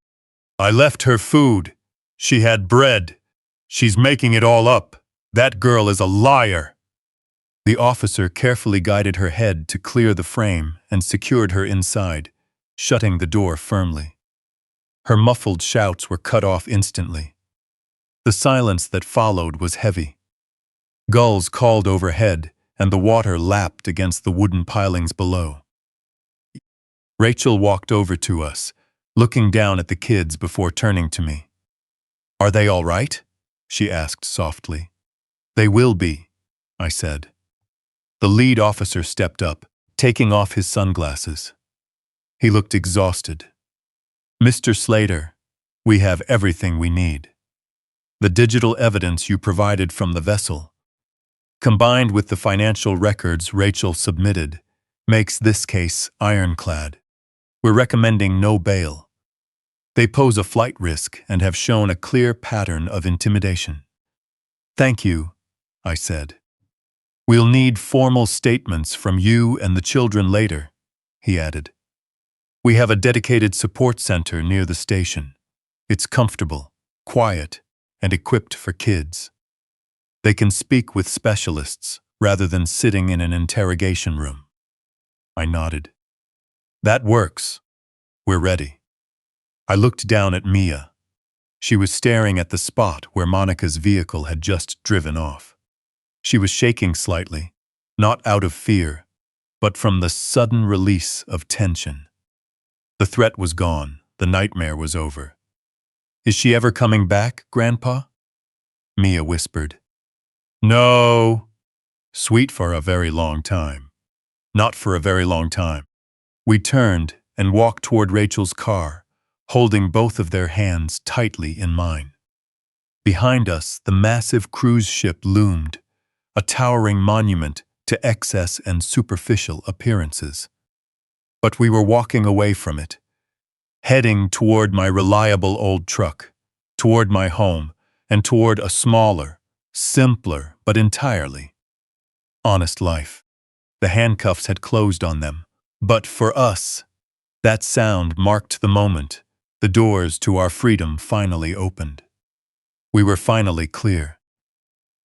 I left her food. She had bread. She's making it all up. That girl is a liar." The officer carefully guided her head to clear the frame and secured her inside, shutting the door firmly. Her muffled shouts were cut off instantly. The silence that followed was heavy. Gulls called overhead, and the water lapped against the wooden pilings below. Rachel walked over to us, looking down at the kids before turning to me. "Are they all right?" she asked softly. "They will be," I said. The lead officer stepped up, taking off his sunglasses. He looked exhausted. "Mr. Slater, we have everything we need. The digital evidence you provided from the vessel, combined with the financial records Rachel submitted, makes this case ironclad. We're recommending no bail. They pose a flight risk and have shown a clear pattern of intimidation." "Thank you," I said. "We'll need formal statements from you and the children later," he added. "We have a dedicated support center near the station. It's comfortable, quiet, and equipped for kids. They can speak with specialists rather than sitting in an interrogation room." I nodded. "That works. We're ready." I looked down at Mia. She was staring at the spot where Monica's vehicle had just driven off. She was shaking slightly, not out of fear, but from the sudden release of tension. The threat was gone. The nightmare was over. "Is she ever coming back, Grandpa?" Mia whispered. "No. Sweet for a very long time. Not for a very long time." We turned and walked toward Rachel's car, holding both of their hands tightly in mine. Behind us, the massive cruise ship loomed, a towering monument to excess and superficial appearances. But we were walking away from it, heading toward my reliable old truck, toward my home, and toward a smaller, simpler, but entirely honest life. The handcuffs had closed on them, but for us, that sound marked the moment the doors to our freedom finally opened. We were finally clear.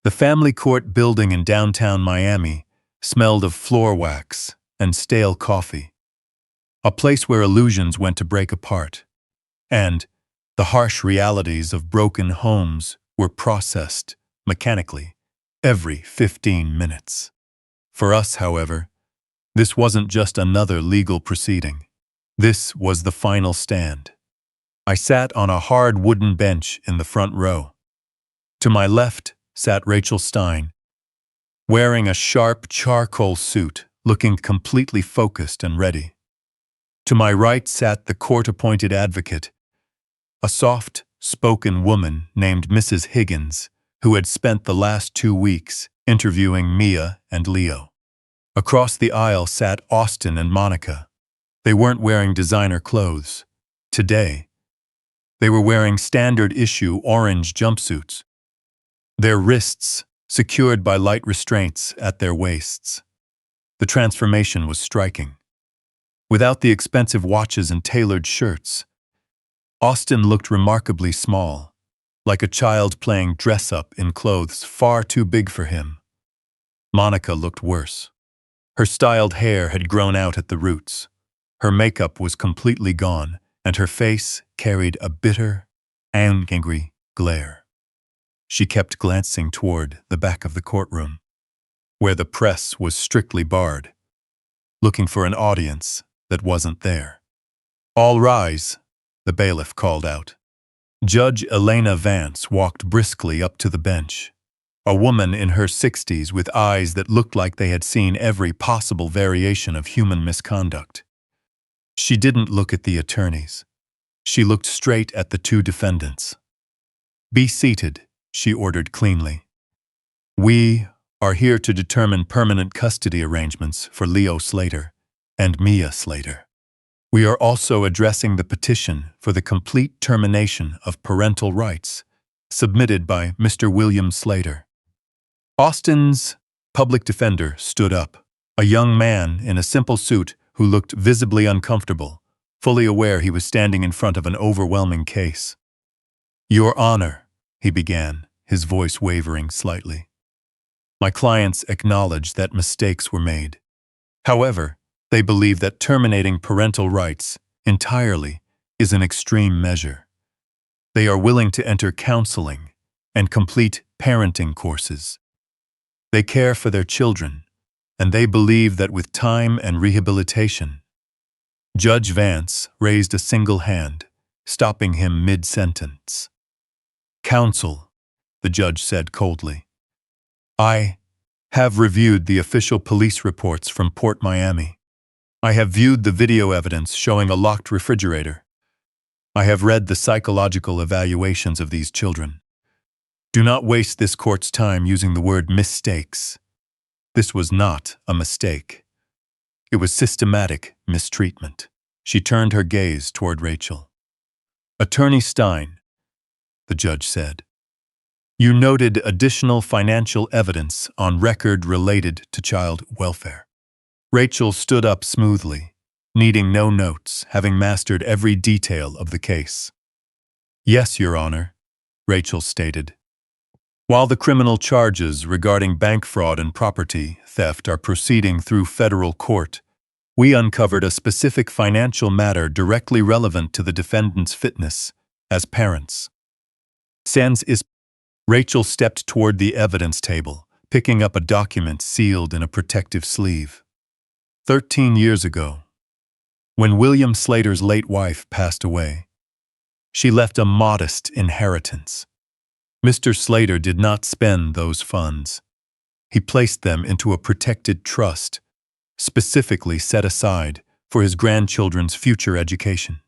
The family court building in downtown Miami smelled of floor wax and stale coffee, a place where illusions went to break apart, and the harsh realities of broken homes were processed mechanically every 15 minutes. For us, however, this wasn't just another legal proceeding. This was the final stand. I sat on a hard wooden bench in the front row. To my left sat Rachel Stein, wearing a sharp charcoal suit, looking completely focused and ready. To my right sat the court-appointed advocate, a soft-spoken woman named Mrs. Higgins, who had spent the last 2 weeks interviewing Mia and Leo. Across the aisle sat Austin and Monica. They weren't wearing designer clothes. Today, they were wearing standard-issue orange jumpsuits. their wrists secured by light restraints at their waists. The transformation was striking. Without the expensive watches and tailored shirts, Austin looked remarkably small, like a child playing dress-up in clothes far too big for him. Monica looked worse. Her styled hair had grown out at the roots. Her makeup was completely gone, and her face carried a bitter, angry glare. She kept glancing toward the back of the courtroom, where the press was strictly barred, looking for an audience that wasn't there. "All rise," the bailiff called out. Judge Elena Vance walked briskly up to the bench, a woman in her 60s with eyes that looked like they had seen every possible variation of human misconduct. She didn't look at the attorneys. She looked straight at the two defendants. "Be seated," she ordered cleanly. "We are here to determine permanent custody arrangements for Leo Slater and Mia Slater. We are also addressing the petition for the complete termination of parental rights submitted by Mr. William Slater." Austin's public defender stood up, a young man in a simple suit who looked visibly uncomfortable, fully aware he was standing in front of an overwhelming case. "Your Honor," he began, his voice wavering slightly. "My clients acknowledge that mistakes were made. However, they believe that terminating parental rights entirely is an extreme measure. They are willing to enter counseling and complete parenting courses. They care for their children, and they believe that with time and rehabilitation." Judge Vance raised a single hand, stopping him mid-sentence. "Counsel," the judge said coldly, "I have reviewed the official police reports from Port Miami. I have viewed the video evidence showing a locked refrigerator. I have read the psychological evaluations of these children. Do not waste this court's time using the word mistakes. This was not a mistake. It was systematic mistreatment." She turned her gaze toward Rachel. "Attorney Stein," the judge said, "you noted additional financial evidence on record related to child welfare." Rachel stood up smoothly, needing no notes, having mastered every detail of the case. "Yes, Your Honor," Rachel stated. "While the criminal charges regarding bank fraud and property theft are proceeding through federal court, we uncovered a specific financial matter directly relevant to the defendant's fitness as parents. Sans is..." Rachel stepped toward the evidence table, picking up a document sealed in a protective sleeve. 13 years ago, when William Slater's late wife passed away, she left a modest inheritance. Mr. Slater did not spend those funds. He placed them into a protected trust, specifically set aside for his grandchildren's future education.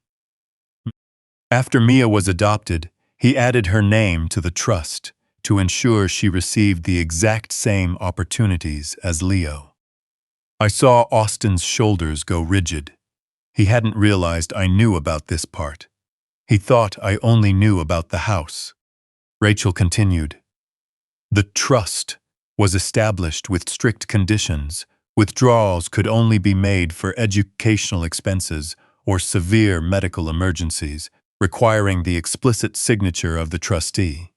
After Mia was adopted, he added her name to the trust to ensure she received the exact same opportunities as Leo. I saw Austin's shoulders go rigid. He hadn't realized I knew about this part. He thought I only knew about the house. Rachel continued. "The trust was established with strict conditions. Withdrawals could only be made for educational expenses or severe medical emergencies, requiring the explicit signature of the trustee.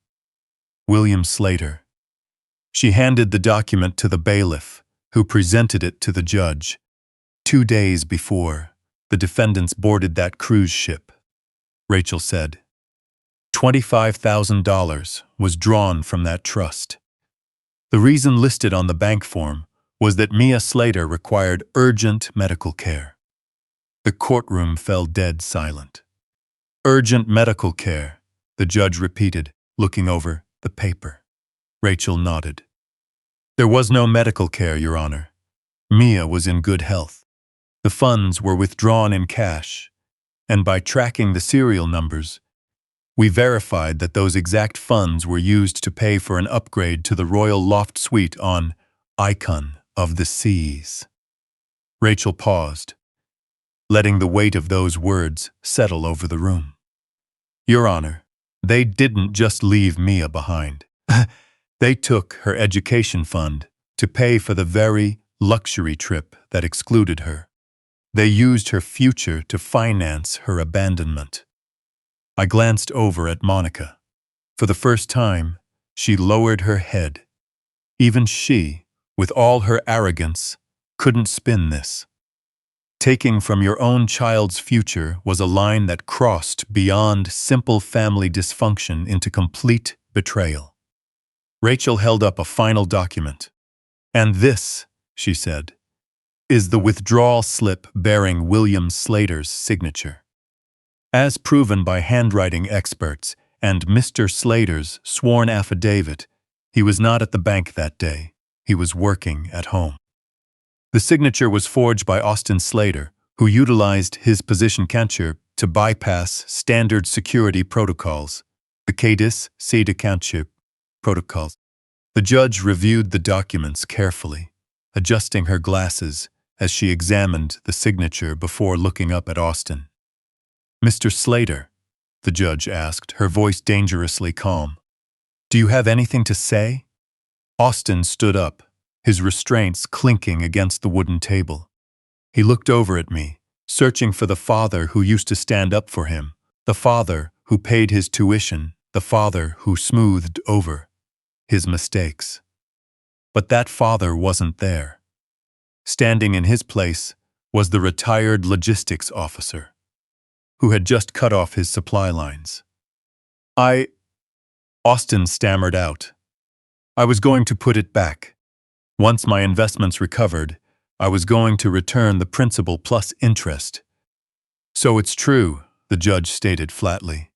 William Slater." She handed the document to the bailiff, who presented it to the judge. 2 days before, the defendants boarded that cruise ship. Rachel said. $25,000 was drawn from that trust. The reason listed on the bank form was that Mia Slater required urgent medical care. The courtroom fell dead silent. "Urgent medical care," the judge repeated, looking over the paper. Rachel nodded. "There was no medical care, Your Honor. Mia was in good health. The funds were withdrawn in cash, and by tracking the serial numbers, we verified that those exact funds were used to pay for an upgrade to the Royal Loft Suite on Icon of the Seas." Rachel paused, letting the weight of those words settle over the room. "Your Honor, they didn't just leave Mia behind. They took her education fund to pay for the very luxury trip that excluded her. They used her future to finance her abandonment. I glanced over at Monica. For the first time, she lowered her head. Even she, with all her arrogance, couldn't spin this. Taking from your own child's future was a line that crossed beyond simple family dysfunction into complete betrayal. Rachel held up a final document. "And this," she said, "is the withdrawal slip bearing William Slater's signature. As proven by handwriting experts and Mr. Slater's sworn affidavit, he was not at the bank that day. He was working at home." The signature was forged by Austin Slater, who utilized his position cancer to bypass standard security protocols, the CADIS cancer protocols. The judge reviewed the documents carefully, adjusting her glasses as she examined the signature before looking up at Austin. "Mr. Slater," the judge asked, her voice dangerously calm, "do you have anything to say?" Austin stood up, his restraints clinking against the wooden table. He looked over at me, searching for the father who used to stand up for him, the father who paid his tuition, the father who smoothed over his mistakes. But that father wasn't there. Standing in his place was the retired logistics officer, who had just cut off his supply lines. Austin stammered out. "I was going to put it back. Once my investments recovered, I was going to return the principal plus interest." "So it's true," the judge stated flatly.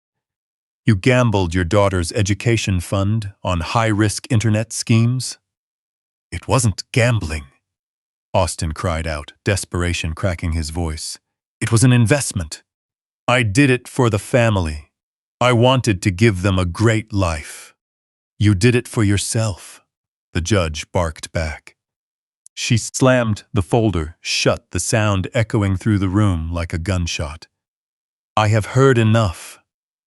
"You gambled your daughter's education fund on high-risk internet schemes?" "It wasn't gambling," Austin cried out, desperation cracking his voice. "It was an investment. I did it for the family. I wanted to give them a great life." "You did it for yourself," the judge barked back. She slammed the folder shut, the sound echoing through the room like a gunshot. "I have heard enough."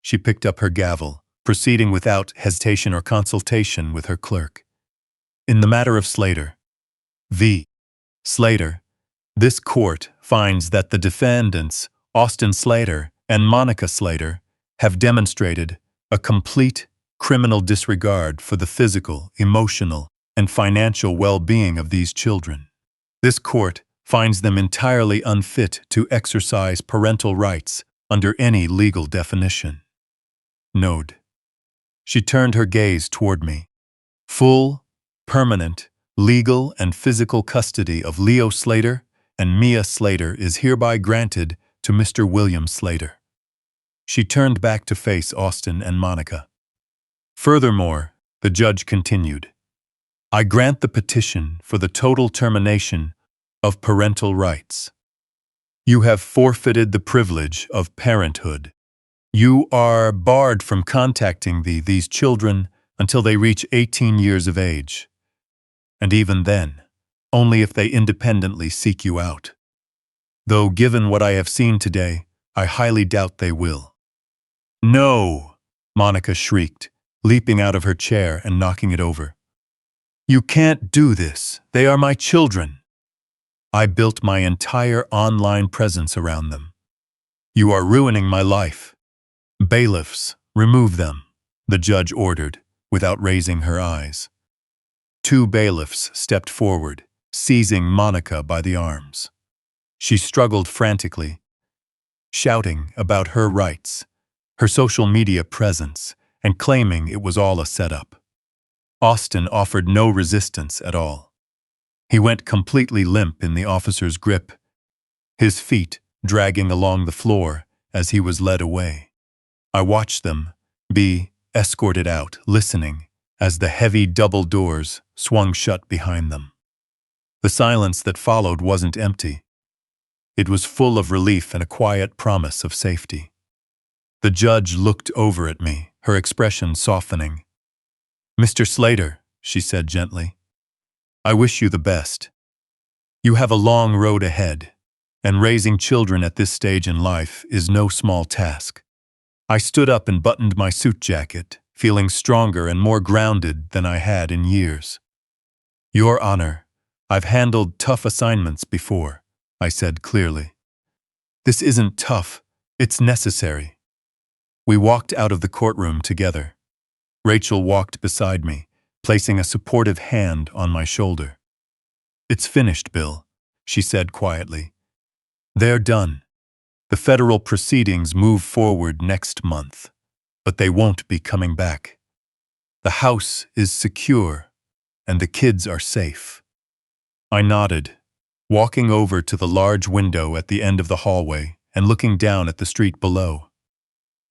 She picked up her gavel, proceeding without hesitation or consultation with her clerk. "In the matter of Slater v. Slater, this court finds that the defendants, Austin Slater and Monica Slater, have demonstrated a complete criminal disregard for the physical, emotional, and financial well-being of these children. This court finds them entirely unfit to exercise parental rights under any legal definition. Node. She turned her gaze toward me. Full, permanent, legal and physical custody of Leo Slater and Mia Slater is hereby granted to Mr. William Slater. She turned back to face Austin and Monica. Furthermore, the judge continued, I grant the petition for the total termination of parental rights. You have forfeited the privilege of parenthood. You are barred from contacting these children until they reach 18 years of age. And even then, only if they independently seek you out. Though given what I have seen today, I highly doubt they will. No, Monica shrieked, leaping out of her chair and knocking it over. You can't do this. They are my children. I built my entire online presence around them. You are ruining my life. Bailiffs, remove them, the judge ordered, without raising her eyes. 2 bailiffs stepped forward, seizing Monica by the arms. She struggled frantically, shouting about her rights, her social media presence, and claiming it was all a setup. Austin offered no resistance at all. He went completely limp in the officer's grip, his feet dragging along the floor as he was led away. I watched them be escorted out, listening as the heavy double doors swung shut behind them. The silence that followed wasn't empty. It was full of relief and a quiet promise of safety. The judge looked over at me, her expression softening. Mr. Slater, she said gently, I wish you the best. You have a long road ahead, and raising children at this stage in life is no small task. I stood up and buttoned my suit jacket, feeling stronger and more grounded than I had in years. "Your Honor, I've handled tough assignments before," I said clearly. "This isn't tough, it's necessary." We walked out of the courtroom together. Rachel walked beside me, placing a supportive hand on my shoulder. "It's finished, Bill," she said quietly. "They're done. The federal proceedings move forward next month, but they won't be coming back. The house is secure, and the kids are safe." I nodded, walking over to the large window at the end of the hallway and looking down at the street below.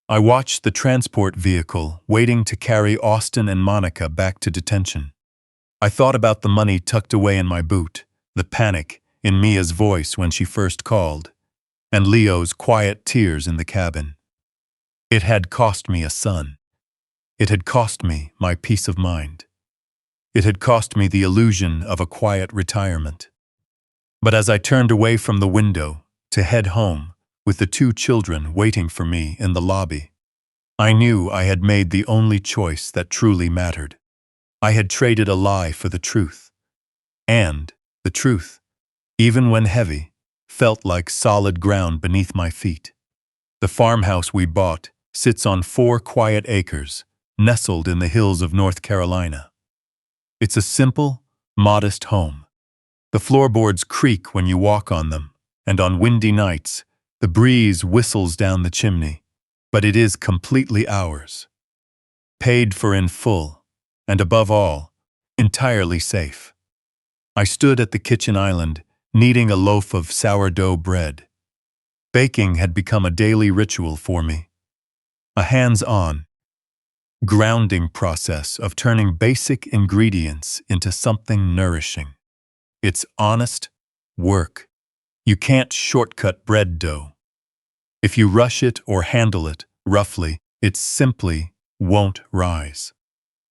I watched the transport vehicle waiting to carry Austin and Monica back to detention. I thought about the money tucked away in my boot, the panic in Mia's voice when she first called, and Leo's quiet tears in the cabin. It had cost me a son. It had cost me my peace of mind. It had cost me the illusion of a quiet retirement. But as I turned away from the window to head home, with the two children waiting for me in the lobby, I knew I had made the only choice that truly mattered. I had traded a lie for the truth. And the truth, even when heavy, felt like solid ground beneath my feet. The farmhouse we bought sits on 4 quiet acres, nestled in the hills of North Carolina. It's a simple, modest home. The floorboards creak when you walk on them, and on windy nights, the breeze whistles down the chimney, but it is completely ours. Paid for in full, and above all, entirely safe. I stood at the kitchen island, kneading a loaf of sourdough bread. Baking had become a daily ritual for me. A hands-on, grounding process of turning basic ingredients into something nourishing. It's honest work. You can't shortcut bread dough. If you rush it or handle it roughly, it simply won't rise.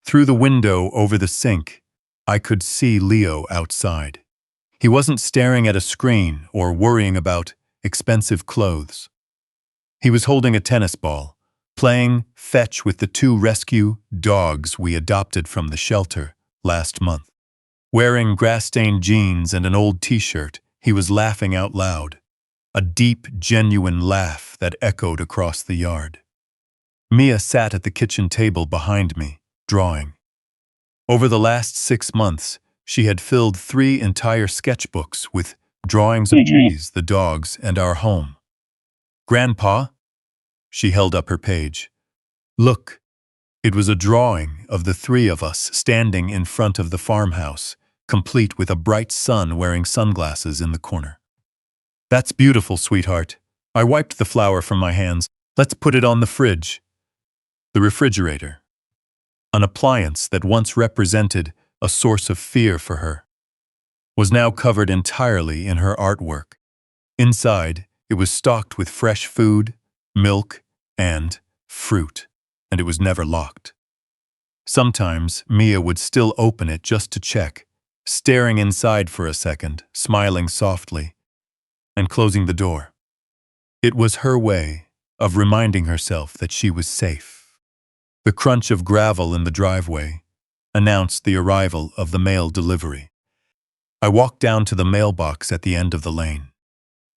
Through the window over the sink, I could see Leo outside. He wasn't staring at a screen or worrying about expensive clothes. He was holding a tennis ball, playing fetch with the 2 rescue dogs we adopted from the shelter last month. Wearing grass-stained jeans and an old t-shirt, he was laughing out loud, a deep, genuine laugh that echoed across the yard. Mia sat at the kitchen table behind me, drawing. Over the last 6 months, she had filled 3 entire sketchbooks with drawings of trees, the dogs, and our home. "Grandpa?" She held up her page. "Look." It was a drawing of the 3 of us standing in front of the farmhouse, complete with a bright sun wearing sunglasses in the corner. "That's beautiful, sweetheart." I wiped the flour from my hands. "Let's put it on the fridge." The refrigerator, an appliance that once represented a source of fear for her, was now covered entirely in her artwork. Inside, it was stocked with fresh food, milk, and fruit, and it was never locked. Sometimes Mia would still open it just to check, staring inside for a second, smiling softly, and closing the door. It was her way of reminding herself that she was safe. The crunch of gravel in the driveway announced the arrival of the mail delivery. I walked down to the mailbox at the end of the lane.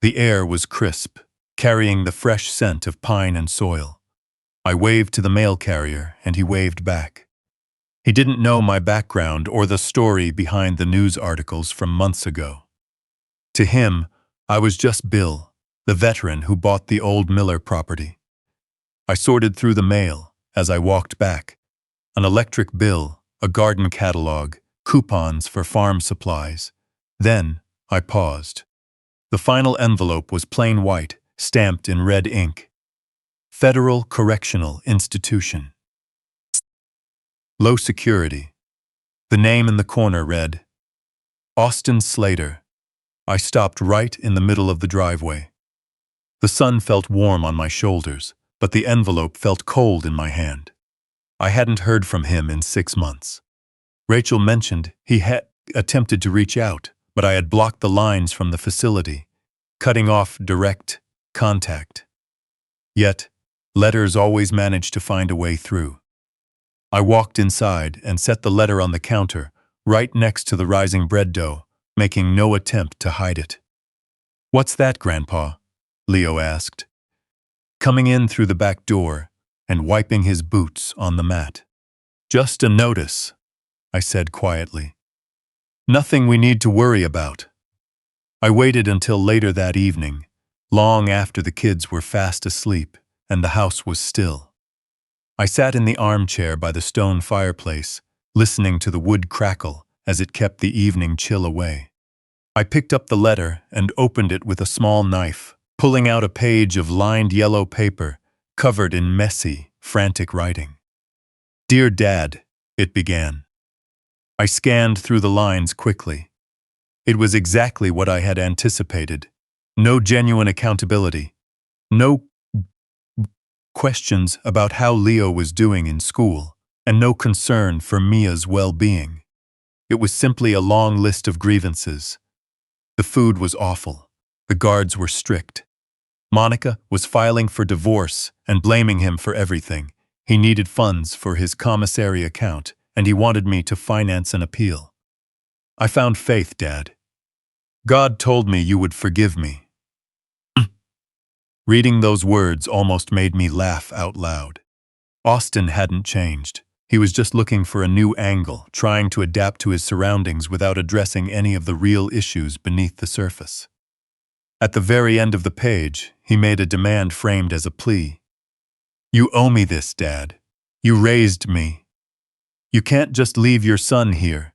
The air was crisp, carrying the fresh scent of pine and soil. I waved to the mail carrier, and he waved back. He didn't know my background or the story behind the news articles from months ago. To him, I was just Bill, the veteran who bought the old Miller property. I sorted through the mail as I walked back. An electric bill, a garden catalog, coupons for farm supplies. Then I paused. The final envelope was plain white, stamped in red ink. Federal Correctional Institution. Low security. The name in the corner read, Austin Slater. I stopped right in the middle of the driveway. The sun felt warm on my shoulders, but the envelope felt cold in my hand. I hadn't heard from him in 6 months. Rachel mentioned he had attempted to reach out, but I had blocked the lines from the facility, cutting off direct contact. Yet, letters always managed to find a way through. I walked inside and set the letter on the counter, right next to the rising bread dough, making no attempt to hide it. "What's that, Grandpa?" Leo asked, coming in through the back door and wiping his boots on the mat. "Just a notice," I said quietly. "Nothing we need to worry about." I waited until later that evening, long after the kids were fast asleep and the house was still. I sat in the armchair by the stone fireplace, listening to the wood crackle as it kept the evening chill away. I picked up the letter and opened it with a small knife, pulling out a page of lined yellow paper covered in messy, frantic writing. "Dear Dad," it began. I scanned through the lines quickly. It was exactly what I had anticipated. No genuine accountability. No questions about how Leo was doing in school, and no concern for Mia's well-being. It was simply a long list of grievances. The food was awful. The guards were strict. Monica was filing for divorce and blaming him for everything. He needed funds for his commissary account, and he wanted me to finance an appeal. "I found faith, Dad. God told me you would forgive me." Reading those words almost made me laugh out loud. Austin hadn't changed. He was just looking for a new angle, trying to adapt to his surroundings without addressing any of the real issues beneath the surface. At the very end of the page, he made a demand framed as a plea. "You owe me this, Dad. You raised me. You can't just leave your son here."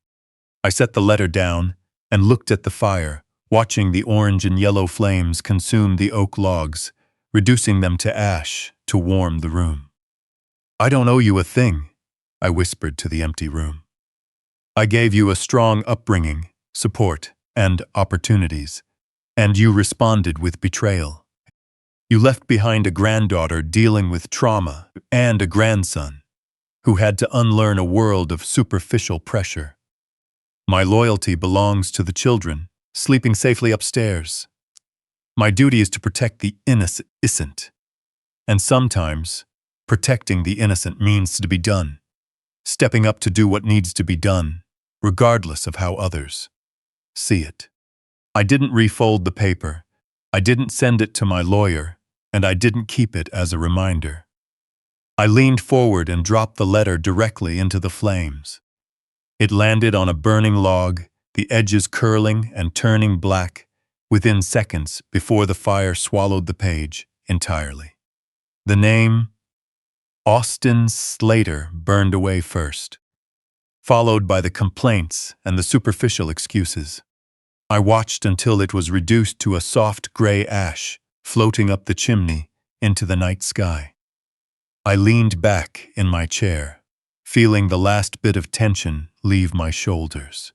I set the letter down and looked at the fire, watching the orange and yellow flames consume the oak logs, reducing them to ash to warm the room. "I don't owe you a thing," I whispered to the empty room. "I gave you a strong upbringing, support, and opportunities, and you responded with betrayal. You left behind a granddaughter dealing with trauma and a grandson who had to unlearn a world of superficial pressure. My loyalty belongs to the children, sleeping safely upstairs. My duty is to protect the innocent, and sometimes protecting the innocent means to be done, stepping up to do what needs to be done, regardless of how others see it." I didn't refold the paper, I didn't send it to my lawyer, and I didn't keep it as a reminder. I leaned forward and dropped the letter directly into the flames. It landed on a burning log, the edges curling and turning black within seconds before the fire swallowed the page entirely. The name, Austin Slater, burned away first, followed by the complaints and the superficial excuses. I watched until it was reduced to a soft gray ash floating up the chimney into the night sky. I leaned back in my chair, feeling the last bit of tension leave my shoulders.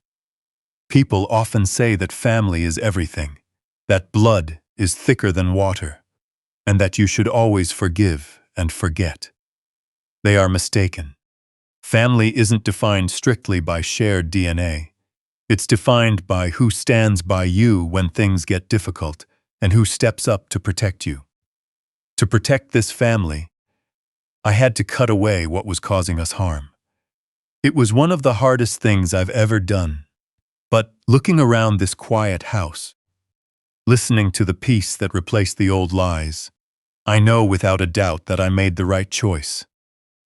People often say that family is everything, that blood is thicker than water, and that you should always forgive and forget. They are mistaken. Family isn't defined strictly by shared DNA. It's defined by who stands by you when things get difficult and who steps up to protect you. To protect this family, I had to cut away what was causing us harm. It was one of the hardest things I've ever done. But looking around this quiet house, listening to the peace that replaced the old lies, I know without a doubt that I made the right choice.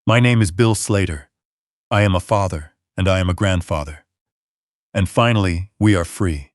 My name is Bill Slater. I am a father, and I am a grandfather. And finally, we are free.